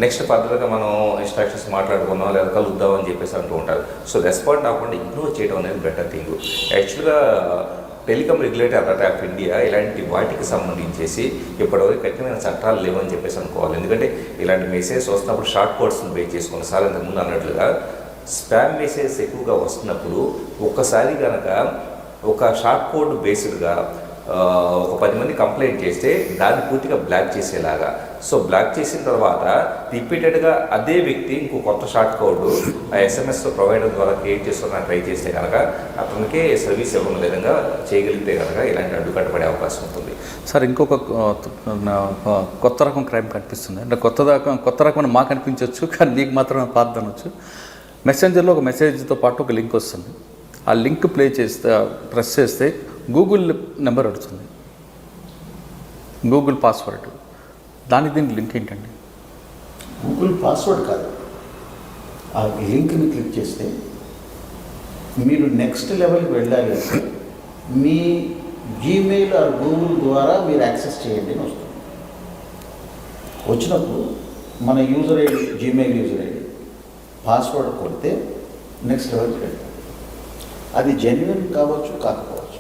నెక్స్ట్ ఫర్దర్గా మనం ఇన్స్ట్రక్షన్స్ మాట్లాడుకున్నాం లేదా కలుద్దాం అని చెప్పేసి అంటూ ఉంటారు. సో రెస్పాండ్ అవ్వకుండా ఇగ్నోర్ చేయడం అనేది బెటర్ థింగ్. యాక్చువల్గా telecom regulator authority of India ఇలాంటి వాటికి సంబంధించేసి ఇప్పటివరకు కఠినమైన చట్టాలు లేవని చెప్పేసి అనుకోవాలి. ఎందుకంటే ఇలాంటి మెసేజ్ వస్తున్నప్పుడు షార్ట్ కోడ్స్ని బేస్ చేసుకుని సార్ ఇంతకుముందు అన్నట్లుగా స్పామ్ మెసేజ్ ఎక్కువగా వస్తున్నప్పుడు ఒక్కసారి కనుక ఒక షార్ట్ కోడ్ బేస్డ్గా ఒక 10 మంది కంప్లైంట్ చేస్తే దాన్ని పూర్తిగా బ్లాక్ చేసేలాగా. సో బ్లాక్ చేసిన తర్వాత రిపీటెడ్గా అదే వ్యక్తి ఇంకో కొత్త షార్ట్ కోడ్ ఆ ఎస్ఎంఎస్ ప్రొవైడర్ ద్వారా క్రియేట్ చేసుకున్న ట్రై చేస్తే కనుక అతనికే సర్వీస్ ఇవ్వడం విధంగా చేయగలిగితే కనుక ఇలాంటి అడ్డుకట్టబడే అవకాశం ఉంటుంది. సార్ ఇంకొక కొత్త రకం క్రైమ్ కనిపిస్తుంది. అంటే కొత్త రకం మాకు కనిపించవచ్చు, కానీ మీకు మాత్రం పాత అనొచ్చు. మెసెంజర్లో ఒక మెసేజ్తో పాటు ఒక లింక్ వస్తుంది. ఆ లింక్ ప్రెస్ చేస్తే గూగుల్ నెంబర్ అడుగుతుంది, గూగుల్ పాస్వర్డ్. దీనికి లింక్ ఏంటండి? గూగుల్ పాస్వర్డ్ కాదు, ఆ లింక్ని క్లిక్ చేస్తే మీరు నెక్స్ట్ లెవెల్కి వెళ్ళాలి అంటే మీ జీమెయిల్ ఆర్ గూగుల్ ద్వారా మీరు యాక్సెస్ చేయండి అని వస్తుంది. వచ్చినప్పుడు మన user ID, Gmail user ID, password కొడితే నెక్స్ట్ లెవెల్కి వెళ్తాం. అది జెన్యున్ కావచ్చు కాకపోవచ్చు.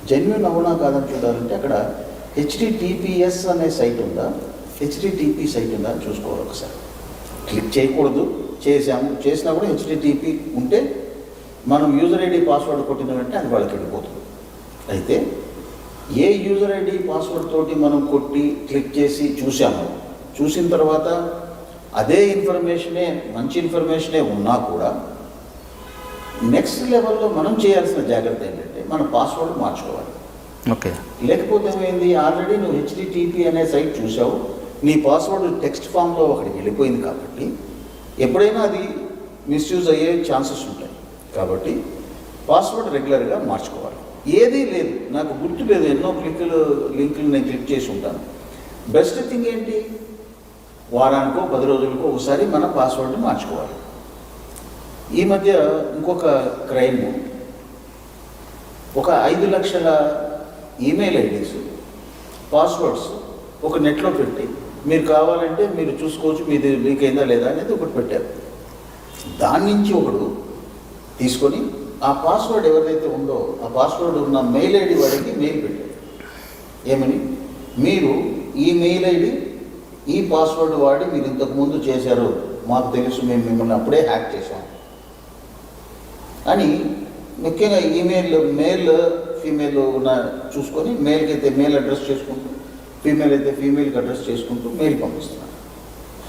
జెన్యున్ అవునా కాదని చూడాలంటే అక్కడ HTTPS అనే సైట్ ఉందా, HTTP సైట్ ఉందా అని చూసుకోవాలి ఒకసారి. క్లిక్ చేయకూడదు, చేసినా కూడా HTTP ఉంటే మనం యూజర్ ఐడి పాస్వర్డ్ కొట్టిన వెంటనే అది వాళ్ళకి వెళ్ళిపోతుంది. అయితే ఏ యూజర్ ఐడి పాస్వర్డ్ తోటి మనం కొట్టి క్లిక్ చేసి చూసిన తర్వాత అదే ఇన్ఫర్మేషనే, మంచి ఇన్ఫర్మేషనే ఉన్నా కూడా నెక్స్ట్ లెవెల్లో మనం చేయాల్సిన జాగ్రత్త ఏంటంటే మన పాస్వర్డ్ మార్చుకోవాలి. ఓకే. లేకపోతే ఏమైంది, ఆల్రెడీ నువ్వు HTTP అనే సైట్ చూసావు, నీ పాస్వర్డ్ టెక్స్ట్ ఫామ్లో అక్కడికి వెళ్ళిపోయింది కాబట్టి ఎప్పుడైనా అది మిస్యూజ్ అయ్యే ఛాన్సెస్ ఉంటాయి. కాబట్టి పాస్వర్డ్ రెగ్యులర్గా మార్చుకోవాలి. ఏదీ లేదు, నాకు గుర్తు లేదు, ఎన్నో లింకులు నేను క్లిక్ చేసి ఉంటాను. బెస్ట్ థింగ్ ఏంటి, వారానికో 10 రోజులకో ఒకసారి మన పాస్వర్డ్ని మార్చుకోవాలి. ఈ మధ్య ఇంకొక క్రైమ్, ఒక 5 లక్షల ఈమెయిల్ ఐడీస్ పాస్వర్డ్స్ ఒక నెట్లో పెట్టి మీరు కావాలంటే మీరు చూసుకోవచ్చు మీది లీక్ అయిందా లేదా అనేది ఒకటి పెట్టారు. దాని నుంచి ఒకడు తీసుకొని ఆ పాస్వర్డ్ ఎవరిదైతే ఉందో ఆ పాస్వర్డ్ ఉన్న మెయిల్ ఐడి వాడికి మెయిల్ పెట్టారు. ఏమని, మీరు ఈ మెయిల్ ఐడి ఈ పాస్వర్డ్ వాడి మీరు ఇంతకుముందు చేశారు, మాకు తెలుసు, మేము మిమ్మల్ని అప్పుడే హ్యాక్ చేశాం అని. ముఖ్యంగా మేల్ ఫీమేల్ ఉన్న చూసుకొని మేల్కి అయితే మేల్ అడ్రస్ చేసుకుంటూ, ఫీమేల్ అయితే ఫీమేల్కి అడ్రస్ చేసుకుంటూ మెయిల్ పంపిస్తున్నాడు.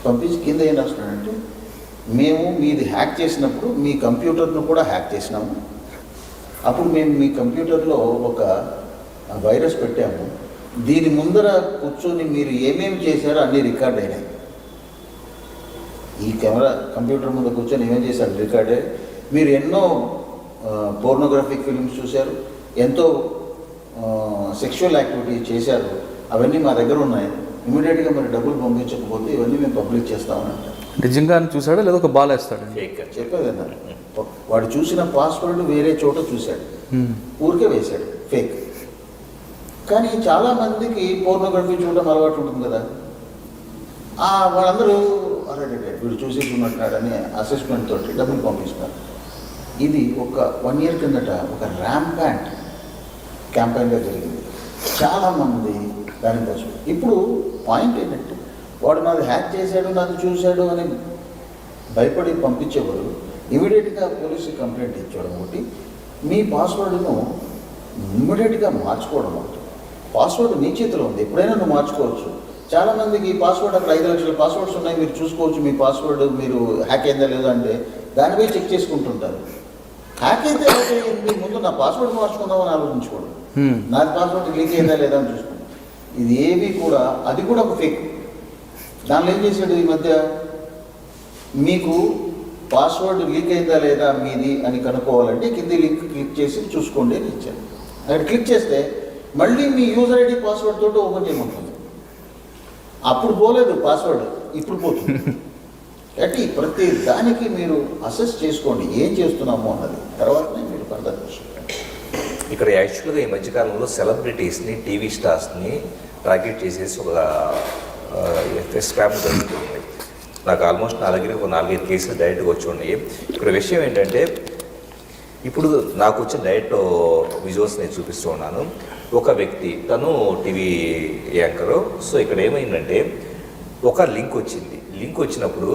పంపించి కింద ఏం రాస్తున్నాడంటే, మేము మీది హ్యాక్ చేసినప్పుడు మీ కంప్యూటర్ను కూడా హ్యాక్ చేసినాము, అప్పుడు మేము మీ కంప్యూటర్లో ఒక వైరస్ పెట్టాము, దీని ముందర కూర్చొని మీరు ఏమేమి చేశారో అన్నీ రికార్డ్ అయినాయి. ఈ కంప్యూటర్ ముందు కూర్చొని ఏమేమి చేశారు రికార్డ్ అయ్యి, మీరు ఎన్నో పోర్నోగ్రఫిక్ ఫిల్మ్స్ చూశారు, ఎంతో సెక్షువల్ యాక్టివిటీ చేశారు, అవన్నీ మా దగ్గర ఉన్నాయి, ఇమీడియట్గా మరి డబ్బులు పంపించకపోతే ఇవన్నీ మేము పబ్లిక్ చేస్తామని అంటారు. నిజంగా చూసాడా లేదా ఒక బాల్ వేస్తాడు? ఫేక్ అని చెప్పేది అన్నారు, వాడు చూసిన పాస్వర్డ్ వేరే చోట చూశాడు, ఊరికే వేశాడు ఫేక్. కానీ చాలామందికి పోర్నోగ్రఫీ చూడడం అలవాటు ఉంటుంది కదా, వాళ్ళందరూ అరే వీడు చూసేసి ఉన్నట్టున్నాడని అసెస్మెంట్ తోటి డబ్బులు పంపిస్తున్నారు. ఇది ఒక 1 year కిందట ఒక ర్యాంపాంట్ క్యాంపెయిన్గా జరిగింది. చాలామంది దానికోసం. ఇప్పుడు పాయింట్ ఏంటంటే వాడు నాది హ్యాక్ చేశాడు, నాది చూశాడు అని భయపడి పంపించేవాడు ఇమీడియట్గా పోలీసుకి కంప్లైంట్ ఇచ్చేయడం ఒకటి, మీ పాస్వర్డ్ను ఇమీడియట్గా మార్చుకోవడం ఒకటి. పాస్వర్డ్ నీ చేతిలో ఉంది, ఎప్పుడైనా నువ్వు మార్చుకోవచ్చు. చాలామందికి ఈ పాస్వర్డ్ అక్కడ 5 లక్షల పాస్వర్డ్స్ ఉన్నాయి, మీరు చూసుకోవచ్చు మీ పాస్వర్డ్ మీరు హ్యాక్ అయిందా లేదా అంటే దానిపై చెక్ చేసుకుంటుంటారు. హ్యాక్ అయితే ఏంటి, ముందు నా పాస్వర్డ్ మార్చుకుందామని ఆలోచించుకోండి, నాది పాస్వర్డ్ లీక్ అయిందా లేదా అని చూసుకోండి. ఇది ఏవి కూడా, అది కూడా ఒక ఫేక్. దానిలో ఏం చేశాడు ఈ మధ్య, మీకు పాస్వర్డ్ లీక్ అయిందా లేదా మీది అని కనుక్కోవాలంటే కింది లింక్ క్లిక్ చేసి చూసుకోండి అని ఇచ్చాను. అక్కడ క్లిక్ చేస్తే మళ్ళీ మీ యూజర్ ఐడి పాస్వర్డ్ తోటి ఓపెన్ చేయమంటుంది. అప్పుడు పోలేదు పాస్వర్డ్, ఇప్పుడు పోతుంది. కాబట్టి ప్రతి దానికి మీరు అసెస్ చేసుకోండి ఏం చేస్తున్నాము అన్నది, తర్వాతనే మీరు ఫర్దర్ చేసుకోండి. ఇక్కడ యాక్చువల్గా ఈ మధ్యకాలంలో సెలబ్రిటీస్ని, టీవీ స్టార్స్ని టార్గెట్ చేసేసి ఒక స్కామ్ జరుగుతుంది. నాకు ఆల్మోస్ట్ నా దగ్గర ఒక 4-5 కేసులు డైరెక్ట్గా వచ్చి ఉన్నాయి. ఇక్కడ విషయం ఏంటంటే, ఇప్పుడు నాకు వచ్చిన డైరెక్ట్ విజువల్స్ నేను చూపిస్తూ ఉన్నాను. ఒక వ్యక్తి, తను టీవీ యాంకరు. సో ఇక్కడ ఏమైందంటే ఒక లింక్ వచ్చింది. లింక్ వచ్చినప్పుడు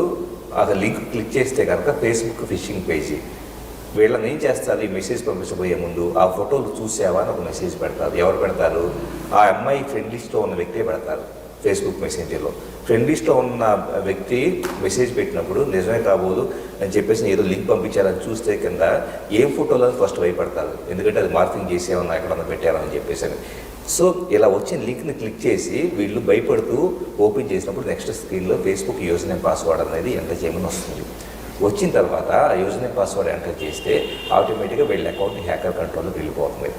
ఆ లింక్ క్లిక్ చేస్తే కనుక ఫేస్బుక్ ఫిషింగ్ పేజీ. వీళ్ళని ఏం చేస్తారు, ఈ మెసేజ్ పంపించబోయే ముందు ఆ ఫోటోలు చూసావా అని ఒక మెసేజ్ పెడతారు. ఎవరు పెడతారు, ఆ అమ్మాయి ఫ్రెండ్ లిస్ట్లో ఉన్న వ్యక్తే పెడతారు. ఫేస్బుక్ మెసెంజర్లో ఫ్రెండ్ లిస్ట్లో ఉన్న వ్యక్తి మెసేజ్ పెట్టినప్పుడు నిజమే కాబోదు అని చెప్పేసి ఏదో లింక్ పంపించారని చూస్తే కింద ఏం ఫోటోలో ఫస్ట్ భయపడతారు, ఎందుకంటే అది మార్కింగ్ చేసేమన్నా ఎక్కడన్నా పెట్టారని చెప్పేసి. సో ఇలా వచ్చిన లింక్ని క్లిక్ చేసి వీళ్ళు భయపడుతూ ఓపెన్ చేసినప్పుడు నెక్స్ట్ స్క్రీన్లో ఫేస్బుక్ యూజర్ నేమ్ పాస్వర్డ్ అనేది ఎంటర్ చేయమని వస్తుంది. వచ్చిన తర్వాత ఆ యూజర్ నేమ్ పాస్వర్డ్ ఎంటర్ చేస్తే ఆటోమేటిక్గా వీళ్ళ అకౌంట్ హ్యాకర్ కంట్రోల్లోకి వెళ్ళిపోతుంది.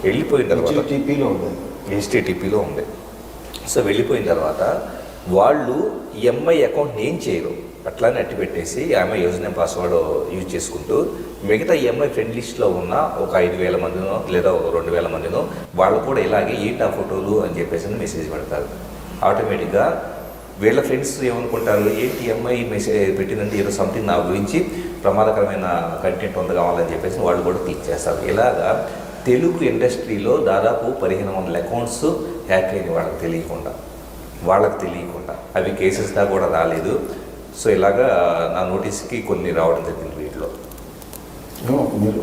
వెళ్ళిపోయిన తర్వాత HTTPలో ఉంది. సో వెళ్ళిపోయిన తర్వాత వాళ్ళు ఈఎంఐ అకౌంట్ని ఏం చేయరు, అట్లానే అట్టి పెట్టేసి EMI user name password use చేసుకుంటూ మిగతా ఈఎంఐ ఫ్రెండ్ లిస్ట్లో ఉన్న ఒక 5,000 మందినో లేదా ఒక 2,000 మందినో వాళ్ళు కూడా ఇలాగే ఏంటి ఆ ఫోటోలు అని చెప్పేసి మెసేజ్ పెడతారు. ఆటోమేటిక్గా వీళ్ళ ఫ్రెండ్స్ ఏమనుకుంటారు, ఏంటి ఈఎంఐ మెసేజ్ పెట్టిందంటే ఏదో సంథింగ్ నా గురించి ప్రమాదకరమైన కంటెంట్ ఉంది కావాలని చెప్పేసి వాళ్ళు కూడా క్లిక్ చేస్తారు. ఇలాగా తెలుగు ఇండస్ట్రీలో దాదాపు 1,500 అకౌంట్స్ హ్యాక్ అయింది వాళ్ళకి తెలియకుండా. అవి కేసెస్గా కూడా రాలేదు. సో ఇలాగా నా నోటీస్కి కొన్ని రావడం జరిగింది. వీటిలో మీరు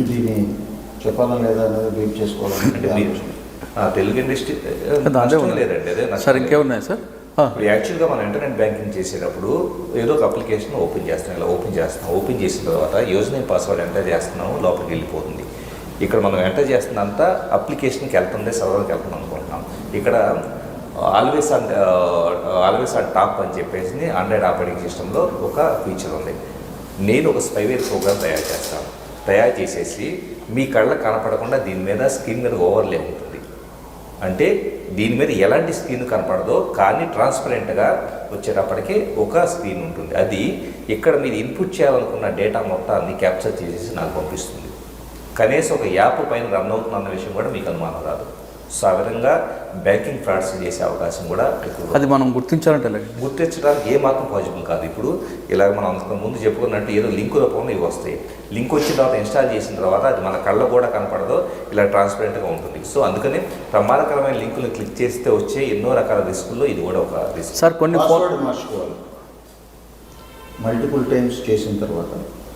దీన్ని చెప్పాలా లేదా అనేది బీట్ చేసుకోవాలంటే తెలుగు ఇండస్ట్రీ లేదండి. అదే సార్ ఇంకేమున్నాయి సార్? ఇప్పుడు యాక్చువల్గా మనం ఇంటర్నెట్ బ్యాంకింగ్ చేసేటప్పుడు ఏదో ఒక అప్లికేషన్ ఓపెన్ చేస్తాం. ఇలా ఓపెన్ చేసిన తర్వాత యూజర్ నేమ్ పాస్వర్డ్ ఎంటర్ చేస్తున్నాము, లోపలికి వెళ్ళిపోతుంది. ఇక్కడ మనం ఎంటర్ చేస్తున్నంతా అప్లికేషన్కి వెళ్తుంది, సర్వర్కి వెళ్తుంది అనుకుంటున్నాం. ఇక్కడ ఆల్వేస్ ఆన్ టాప్ అని చెప్పేసి ఆండ్రాయిడ్ ఆపరేటింగ్ సిస్టంలో ఒక ఫీచర్ ఉంది. నేను ఒక స్పైవేర్ ప్రోగ్రామ్ తయారు చేసేసి మీ కళ్ళకు కనపడకుండా దీని మీద స్క్రీన్ మీద ఓవర్లే ఉంటుంది. అంటే దీని మీద ఎలాంటి స్క్రీన్ కనపడదో కానీ ట్రాన్స్పరెంట్గా వచ్చేటప్పటికి ఒక స్క్రీన్ ఉంటుంది. అది ఇక్కడ మీరు ఇన్పుట్ చేయాలనుకున్న డేటా మొత్తాన్ని క్యాప్చర్ చేసేసి నాకు పంపిస్తుంది. కనీసం ఒక యాప్ పైన రన్ అవుతుందన్న విషయం కూడా మీకు అనుమానం రాదు. సో ఆ విధంగా బ్యాంకింగ్ ఫ్రాడ్స్ చేసే అవకాశం కూడా ఎక్కువ. అది మనం గుర్తించాలంటే గుర్తించడానికి ఏమాత్రం పాసిబుల్ కాదు. ఇప్పుడు ఇలాగ మనం ముందు చెప్పుకున్నట్టు ఏదో లింక్ రూపంలో ఇవి వస్తాయి. లింక్ వచ్చిన తర్వాత ఇన్స్టాల్ చేసిన తర్వాత అది మన కళ్ళ కూడా కనపడదో ఇలా ట్రాన్స్పరెంట్గా ఉంటుంది. సో అందుకని ప్రమాదకరమైన లింకులు క్లిక్ చేస్తే వచ్చే ఎన్నో రకాల రిస్కుల్లో ఇది కూడా ఒక రిస్క్. సార్ కొన్ని పాస్వర్డ్ మార్చుకోవాలి, మల్టిపుల్ టైమ్స్ చేసిన తర్వాత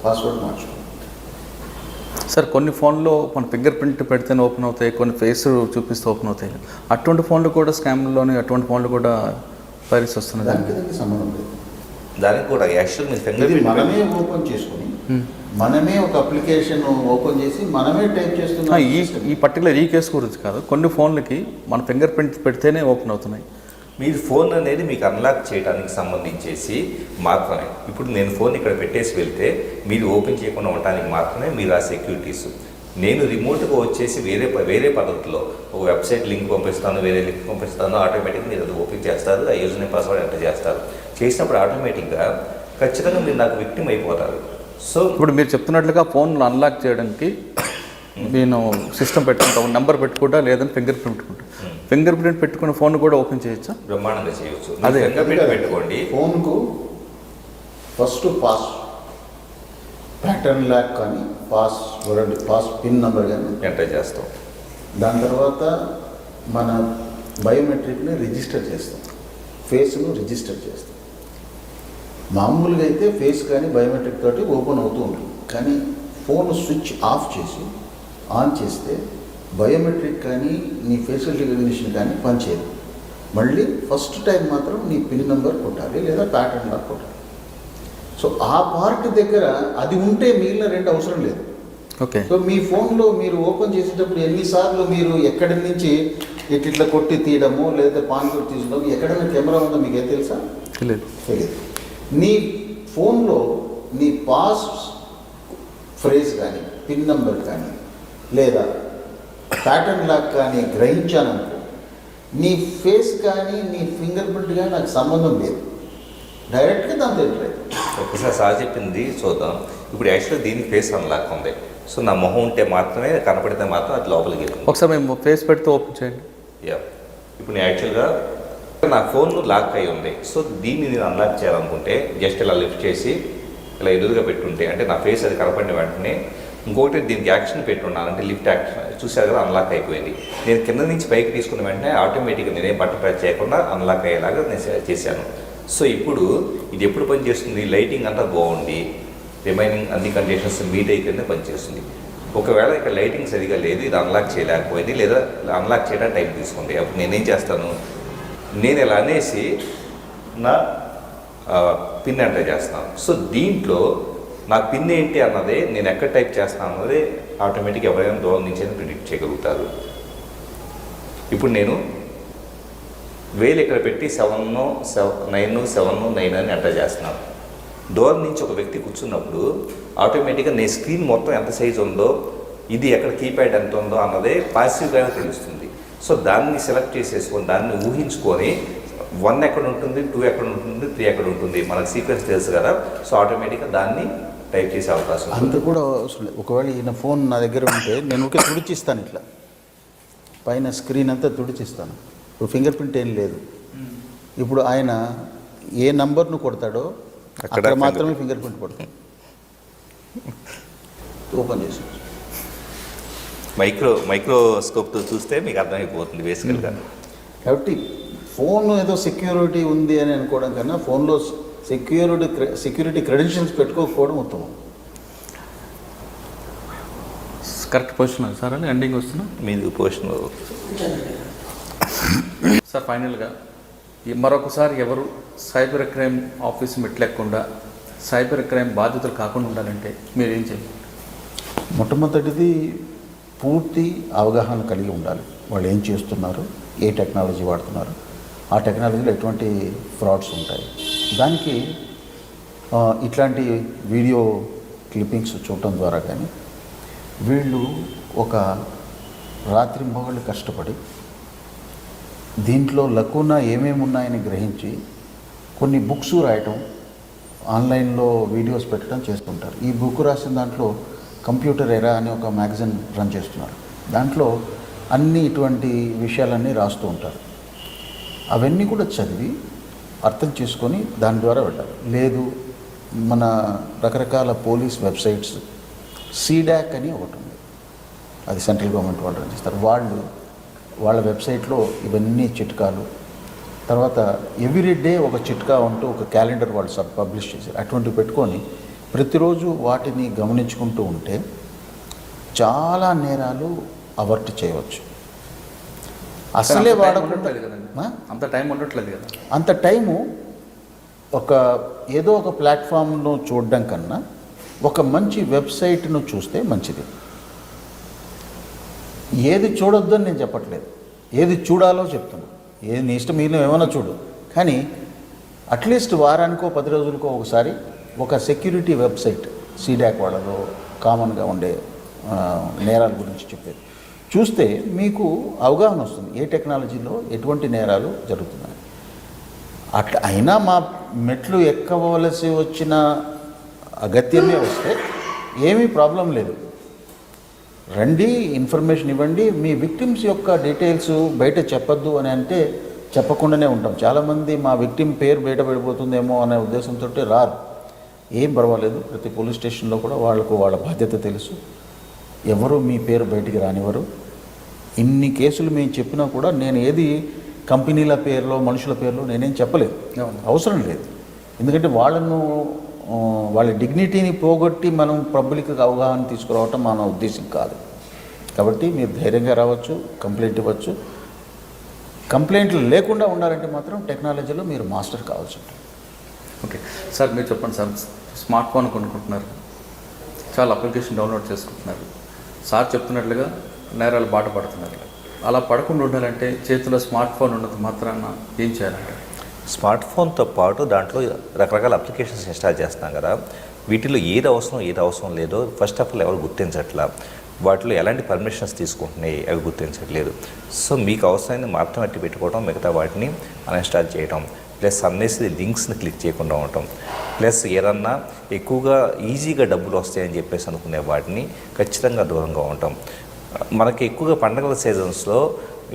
పాస్వర్డ్ మార్చుకోవాలి. సార్ కొన్ని ఫోన్లో మన ఫింగర్ ప్రింట్ పెడితేనే ఓపెన్ అవుతాయి, కొన్ని ఫేస్ చూపిస్తే ఓపెన్ అవుతాయి. అటువంటి ఫోన్లు కూడా స్కామ్లోని అటువంటి ఫోన్లు కూడా వైరస్ వస్తున్నాయి. దానికి సంబంధం లేదు. దానికి కూడా యాక్చువల్ మీ ఫింగర్ ప్రింట్ మనమే ఓపెన్ చేసుకుని మనమే ఒక అప్లికేషన్ ఓపెన్ చేసి మనమే టైప్ చేస్తున్నాం. ఈ పర్టికులర్ ఈ కేసు గురించి కాదు, కొన్ని ఫోన్లకి మన ఫింగర్ ప్రింట్ పెడితేనే ఓపెన్ అవుతున్నాయి. మీరు ఫోన్ అనేది మీకు అన్లాక్ చేయడానికి సంబంధించేసి మాత్రమే. ఇప్పుడు నేను ఫోన్ ఇక్కడ పెట్టేసి వెళ్తే మీరు ఓపెన్ చేయకుండా ఉండటానికి మాత్రమే మీరు ఆ సెక్యూరిటీస్. నేను రిమోట్గా వచ్చేసి వేరే పద్ధతిలో ఒక వెబ్సైట్ లింక్ పంపిస్తాను, వేరే లింక్ పంపిస్తాను, ఆటోమేటిక్గా మీరు అది ఓపెన్ చేస్తారు, ఆ యూజర్ నేమ్ పాస్వర్డ్ ఎంటర్ చేస్తారు. చేసినప్పుడు ఆటోమేటిక్గా ఖచ్చితంగా మీరు నాకు విక్టిమ్ అయిపోతారు. సో ఇప్పుడు మీరు చెప్తున్నట్లుగా ఫోన్లు అన్లాక్ చేయడానికి నేను సిస్టమ్ పెట్టుకుంటా, నెంబర్ పెట్టుకుంటా, లేదని ఫింగర్ ప్రింట్ పెట్టుకుంటా. ఫింగర్ ప్రింట్ పెట్టుకున్న ఫోన్ కూడా ఓపెన్ చేయొచ్చా? బ్రహ్మాండంగా చేయొచ్చు. అదే. ఫింగర్ ప్రింట్ పెట్టుకోండి. ఫోన్కు ఫస్ట్ ప్యాటర్న్ లాక్ కానీ పాస్ పిన్ నెంబర్ కానీ ఎంటర్ చేస్తాం. దాని తర్వాత మన బయోమెట్రిక్ని రిజిస్టర్ చేస్తాం, ఫేస్ను రిజిస్టర్ చేస్తాం. మామూలుగా అయితే ఫేస్ కానీ బయోమెట్రిక్ తోటి ఓపెన్ అవుతూ ఉంటుంది. కానీ ఫోన్ స్విచ్ ఆఫ్ చేసి ఆన్ చేస్తే బయోమెట్రిక్ కానీ నీ ఫేషియల్ రికగ్నిషన్ కానీ పనిచేయదు. మళ్ళీ ఫస్ట్ టైం మాత్రం నీ పిన్ నెంబర్ కొట్టాలి లేదా ప్యాటర్న్ లాక్ కొట్టాలి. సో ఆ పార్ట్ దగ్గర అది ఉంటే మిగిలిన రెండు అవసరం లేదు. ఓకే. సో మీ ఫోన్లో మీరు ఓపెన్ చేసేటప్పుడు ఎన్నిసార్లు మీరు ఎక్కడి నుంచి ఇట్లా కొట్టి తీయడము లేదా పాన్ కొట్టి తీసడం, ఎక్కడైనా కెమెరా ఉందో మీకు ఏం తెలుసా? తెలియదు. నీ ఫోన్లో నీ పాస్ ఫ్రేజ్ కానీ పిన్ నెంబర్ కానీ లేదా ప్యాటర్న్ లాక్ కానీ గ్రహించాననుకో, నీ ఫేస్ కానీ నీ ఫింగర్ ప్రింట్ కానీ నాకు సంబంధం లేదు, డైరెక్ట్గా దాంతో ఎంటర్. ఒకసారి సార్ చెప్పింది చూద్దాం. ఇప్పుడు యాక్చువల్గా దీనికి ఫేస్ అన్లాక్ ఉంది. సో నా మొహం ఉంటే మాత్రమే, కనపడితే మాత్రం అది లోపలికి వెళ్తుంది. ఒకసారి మేము ఫేస్ పెడితే ఓపెన్ చేయండి. యా, ఇప్పుడు నేను యాక్చువల్గా నా ఫోన్ లాక్ అయి ఉంది. సో దీన్ని నేను అన్లాక్ చేయాలనుకుంటే జస్ట్ ఇలా లిఫ్ట్ చేసి ఇలా ఎదురుగా పెట్టుంటే, అంటే నా ఫేస్ అది కనపడిన వెంటనే ఇంకొకటి దీనికి యాక్షన్ పెట్టున్నాను, అంటే లిఫ్ట్ యాక్షన్ చూసారు కదా, అన్లాక్ అయిపోయింది. నేను కింద నుంచి పైకి తీసుకున్న వెంటనే ఆటోమేటిక్గా నేనేం బట్ట ప్రెస్ చేయకుండా అన్లాక్ అయ్యేలాగా నేను చేశాను. సో ఇప్పుడు ఇది ఎప్పుడు పనిచేస్తుంది? లైటింగ్ అంతా బాగుంది, రిమైనింగ్ అన్ని కండిషన్స్ మీట్ అయితేనే పనిచేస్తుంది. ఒకవేళ ఇక్కడ లైటింగ్ సరిగా లేదు, ఇది అన్లాక్ చేయలేకపోయింది, లేదా అన్లాక్ చేయడానికి టైం తీసుకుంది. అప్పుడు నేనేం చేస్తాను, నేను ఇలా అనేసి నా పిన్ ఎంటర్ చేస్తాను. సో దీంట్లో నా పిన్ ఏంటి అన్నదే, నేను ఎక్కడ టైప్ చేస్తాను అన్నదే ఆటోమేటిక్గా ఎవరైనా దూరం నుంచి ప్రిడిక్ట్ చేయగలుగుతారు. ఇప్పుడు నేను వేలు ఇక్కడ పెట్టి 797 అని ఎంటర్ చేస్తున్నాను. దూరం నుంచి ఒక వ్యక్తి కూర్చున్నప్పుడు ఆటోమేటిక్గా నేను స్క్రీన్ మొత్తం ఎంత సైజు ఉందో, ఇది ఎక్కడ కీప్యాడ్ ఎంత ఉందో అన్నదే పాసివ్గానే తెలుస్తుంది. సో దాన్ని సెలెక్ట్ చేసేసుకొని, దాన్ని ఊహించుకొని 1 ఎక్కడ ఉంటుంది, 2 ఎక్కడ ఉంటుంది, 3 ఎక్కడ ఉంటుంది, మనకు సీక్వెన్స్ తెలుసు కదా. సో ఆటోమేటిక్గా దాన్ని టైప్ చేసే అవకాశం అంత కూడా అవసరం లేదు. ఒకవేళ ఈయన ఫోన్ నా దగ్గర ఉంటే నేను ఒకే తుడిచిస్తాను, ఇట్లా పైన స్క్రీన్ అంతా తుడిచిస్తాను. ఇప్పుడు ఫింగర్ ప్రింట్ ఏం లేదు. ఇప్పుడు ఆయన ఏ నంబర్ను కొడతాడో అక్కడ మాత్రమే ఫింగర్ ప్రింట్ పడుతుంది. ఓపెన్ చేసి మైక్రోస్కోప్తో చూస్తే మీకు అర్థమైపోతుంది బేసికల్గా. కాబట్టి ఫోన్ ఏదో సెక్యూరిటీ ఉంది అని అనుకోవడం కన్నా ఫోన్లో సెక్యూరిటీ క్రెడెన్షియల్స్ పెట్టుకోకపోవడం ఉత్తమం. కరెక్ట్ పొజిషన్ సార్ అని ఎండింగ్ వస్తున్నా మీది పొజిషన్. సార్ ఫైనల్గా మరొకసారి ఎవరు సైబర్ క్రైమ్ ఆఫీస్ మెట్లెక్కకుండా సైబర్ క్రైమ్ బాధితులు కాకుండా ఉండాలంటే మీరు ఏం చేయాలి? మొట్టమొదటిది పూర్తి అవగాహన కలిగి ఉండాలి. వాళ్ళు ఏం చేస్తున్నారు, ఏ టెక్నాలజీ వాడుతున్నారు, ఆ టెక్నాలజీలో ఎటువంటి ఫ్రాడ్స్ ఉంటాయి. దానికి ఇట్లాంటి వీడియో క్లిప్పింగ్స్ చూడటం ద్వారా కానీ వీళ్ళు ఒక రాత్రి మొగళ్ళు కష్టపడి దీంట్లో లకున ఏమేమి ఉన్నాయని గ్రహించి కొన్ని బుక్స్ రాయటం, ఆన్లైన్లో వీడియోస్ పెట్టడం చేస్తుంటారు. ఈ బుక్ రాసిన దాంట్లో కంప్యూటర్ ఎరా అని ఒక మ్యాగజైన్ రన్ చేస్తున్నారు. దాంట్లో అన్ని ఇటువంటి విషయాలన్నీ రాస్తూ ఉంటారు. అవన్నీ కూడా చదివి అర్థం చేసుకొని దాని ద్వారా వెళ్ళాలి. లేదు మన రకరకాల పోలీస్ వెబ్సైట్స్, సీడాక్ అని ఒకటి ఉంది, అది సెంట్రల్ గవర్నమెంట్ వాళ్ళు రన్ చేస్తారు. వాళ్ళ వెబ్సైట్లో ఇవన్నీ చిట్కాలు, తర్వాత ఎవ్రీడే ఒక చిట్కా అంటూ ఒక క్యాలెండర్ వాళ్ళు పబ్లిష్ చేశారు. అటువంటివి పెట్టుకొని ప్రతిరోజు వాటిని గమనించుకుంటూ ఉంటే చాలా నేరాలు అవర్ట్ చేయవచ్చు. అసలే వాడకుండా అంత టైం ఉండట్లేదు కదా. అంత టైము ఏదో ఒక ప్లాట్ఫామ్ను చూడడం కన్నా ఒక మంచి వెబ్సైట్ను చూస్తే మంచిది. ఏది చూడొద్దని నేను చెప్పట్లేదు, ఏది చూడాలో చెప్తున్నాను. ఏది నీ ఇష్టం, మీరు ఏమైనా చూడు, కానీ అట్లీస్ట్ వారానికో 10 రోజులకో ఒకసారి ఒక సెక్యూరిటీ వెబ్సైట్, సీడాక్ వాళ్ళలో కామన్గా ఉండే నేరాల గురించి చెప్పేది. చూస్తే మీకు అవగాహన వస్తుంది ఏ టెక్నాలజీలో ఎటువంటి నేరాలు జరుగుతున్నాయి. అట్లా అయినా మా మెట్లు ఎక్కవలసి వచ్చిన అగత్యమే వస్తే ఏమీ ప్రాబ్లం లేదు, రండి ఇన్ఫర్మేషన్ ఇవ్వండి. మీ విక్టిమ్స్ యొక్క డీటెయిల్స్ బయట చెప్పొద్దు అని అంటే చెప్పకుండానే ఉంటాం. చాలామంది మా విక్టిమ్ పేరు బయట పడిపోతుందేమో అనే ఉద్దేశంతో రారు. ఏం పర్వాలేదు, ప్రతి పోలీస్ స్టేషన్లో కూడా వాళ్ళకు వాళ్ళ బాధ్యత తెలుసు, ఎవరు మీ పేరు బయటికి రానివ్వరు. ఇన్ని కేసులు మేము చెప్పినా కూడా నేను ఏది కంపెనీల పేరులో మనుషుల పేరులో నేనేం చెప్పలేదు, అవసరం లేదు. ఎందుకంటే వాళ్ళ డిగ్నిటీని పోగొట్టి మనం పబ్లిక్ అవగాహన తీసుకురావటం మన ఉద్దేశం కాదు. కాబట్టి మీరు ధైర్యంగా రావచ్చు, కంప్లైంట్ ఇవ్వచ్చు. కంప్లైంట్లు లేకుండా ఉండాలంటే మాత్రం టెక్నాలజీలో మీరు మాస్టర్ కావాల్సి ఉంటుంది. ఓకే సార్, మీరు చెప్పండి సార్. స్మార్ట్ ఫోన్ కొనుక్కుంటున్నారు, చాలా అప్లికేషన్ డౌన్లోడ్ చేసుకుంటున్నారు. సార్ చెప్తున్నట్లుగా నేరాలు బాట పడుతున్నారు. అలా పడకుండా ఉండాలంటే చేతిలో స్మార్ట్ ఫోన్ ఉన్నది మాత్రాన ఏం చేయాలంటే? స్మార్ట్ ఫోన్తో పాటు దాంట్లో రకరకాల అప్లికేషన్స్ ఇన్స్టాల్ చేస్తున్నాం కదా, వీటిలో ఏది అవసరం లేదో ఫస్ట్ ఆఫ్ ఆల్ ఎవరు గుర్తించట్లా. వాటిలో ఎలాంటి పర్మిషన్స్ తీసుకుంటున్నాయి అవి గుర్తించట్లేదు. సో మీకు అవసరమైన మాత్రం అట్టి పెట్టుకోవడం, మిగతా వాటిని అన్ఇన్స్టాల్ చేయడం, ప్లస్ అన్నేసి లింక్స్ని క్లిక్ చేయకుండా ఉండటం, ప్లస్ ఏదన్నా ఎక్కువగా ఈజీగా డబ్బులు వస్తాయని చెప్పేసి అనుకునే వాటిని ఖచ్చితంగా దూరంగా ఉండటం. మనకి ఎక్కువగా పండగల సీజన్స్లో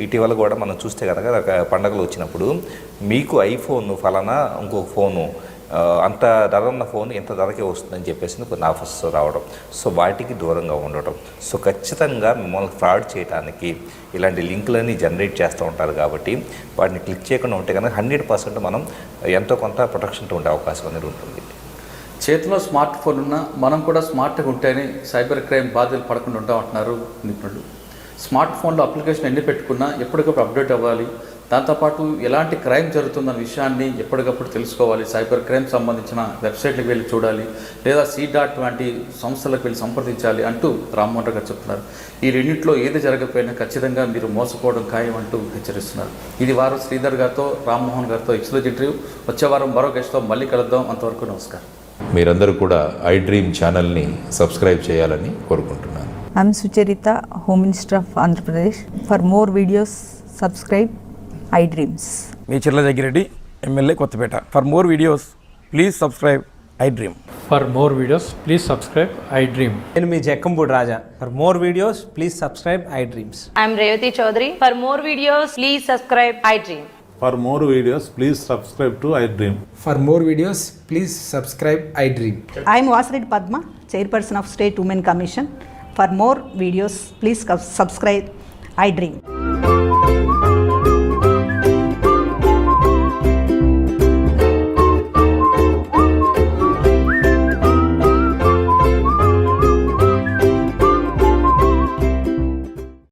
ఇటీవల కూడా మనం చూస్తే కనుక పండగలు వచ్చినప్పుడు మీకు ఐఫోన్ ఫలానా ఇంకొక ఫోను అంత ధర ఉన్న ఫోన్ ఇంత ధరకే వస్తుందని చెప్పేసి కొన్ని ఆఫర్స్ రావడం. సో వాటికి దూరంగా ఉండటం. సో ఖచ్చితంగా మిమ్మల్ని ఫ్రాడ్ చేయడానికి ఇలాంటి లింకులన్నీ జనరేట్ చేస్తూ ఉంటారు కాబట్టి వాటిని క్లిక్ చేయకుండా ఉంటే కనుక 100% మనం ఎంతో కొంత ప్రొటెక్షన్తో ఉండే అవకాశం అనేది ఉంటుంది. చేతిలో స్మార్ట్ ఫోన్ ఉన్నా మనం కూడా స్మార్ట్గా ఉంటేనే సైబర్ క్రైమ్ బాధలు పడకుండా ఉంటామంటున్నారు నిపుణులు. స్మార్ట్ ఫోన్లో అప్లికేషన్ ఎన్ని పెట్టుకున్నా ఎప్పటికప్పుడు అప్డేట్ అవ్వాలి. దాంతోపాటు ఎలాంటి క్రైమ్ జరుగుతుందన్న విషయాన్ని ఎప్పటికప్పుడు తెలుసుకోవాలి. సైబర్ క్రైమ్ సంబంధించిన వెబ్సైట్లకు వెళ్ళి చూడాలి, లేదా C.డాట్ వంటి సంస్థలకు వెళ్ళి సంప్రదించాలి అంటూ రామ్మోహన్ రావు గారు చెప్తున్నారు. ఈ రెండింటిలో ఏది జరగకపోయినా ఖచ్చితంగా మీరు మోసపోవడం ఖాయం అంటూ హెచ్చరిస్తున్నారు. ఇది వారం శ్రీధర్ గారితో, రామ్మోహన్ గారితో ఎక్స్క్లూజివ్ ఇంటర్వ్యూ. వచ్చే వారం మరో గెస్ట్తో మళ్ళీ కలుద్దాం. అంతవరకు నమస్కారం. మీరందరూ కూడా iDream ఛానల్ని సబ్స్క్రైబ్ చేయాలని కోరుకుంటున్నాను. I'm Sucharita, Home Minister of Andhra Pradesh. For more videos, subscribe iDreams. మీ Chirla Jaggireddy, MLA Kothapeta. For more videos please subscribe iDream. For more videos please subscribe iDream. నేను మీ Jakkampudi Raja. For more videos please subscribe iDreams. I'm Revati Chaudhary. For more videos, please subscribe iDream. For more videos, please subscribe to iDream. For more videos please subscribe iDream. I'm Vasireddy Padma, Chairperson of State Women Commission. For more videos, please subscribe iDream.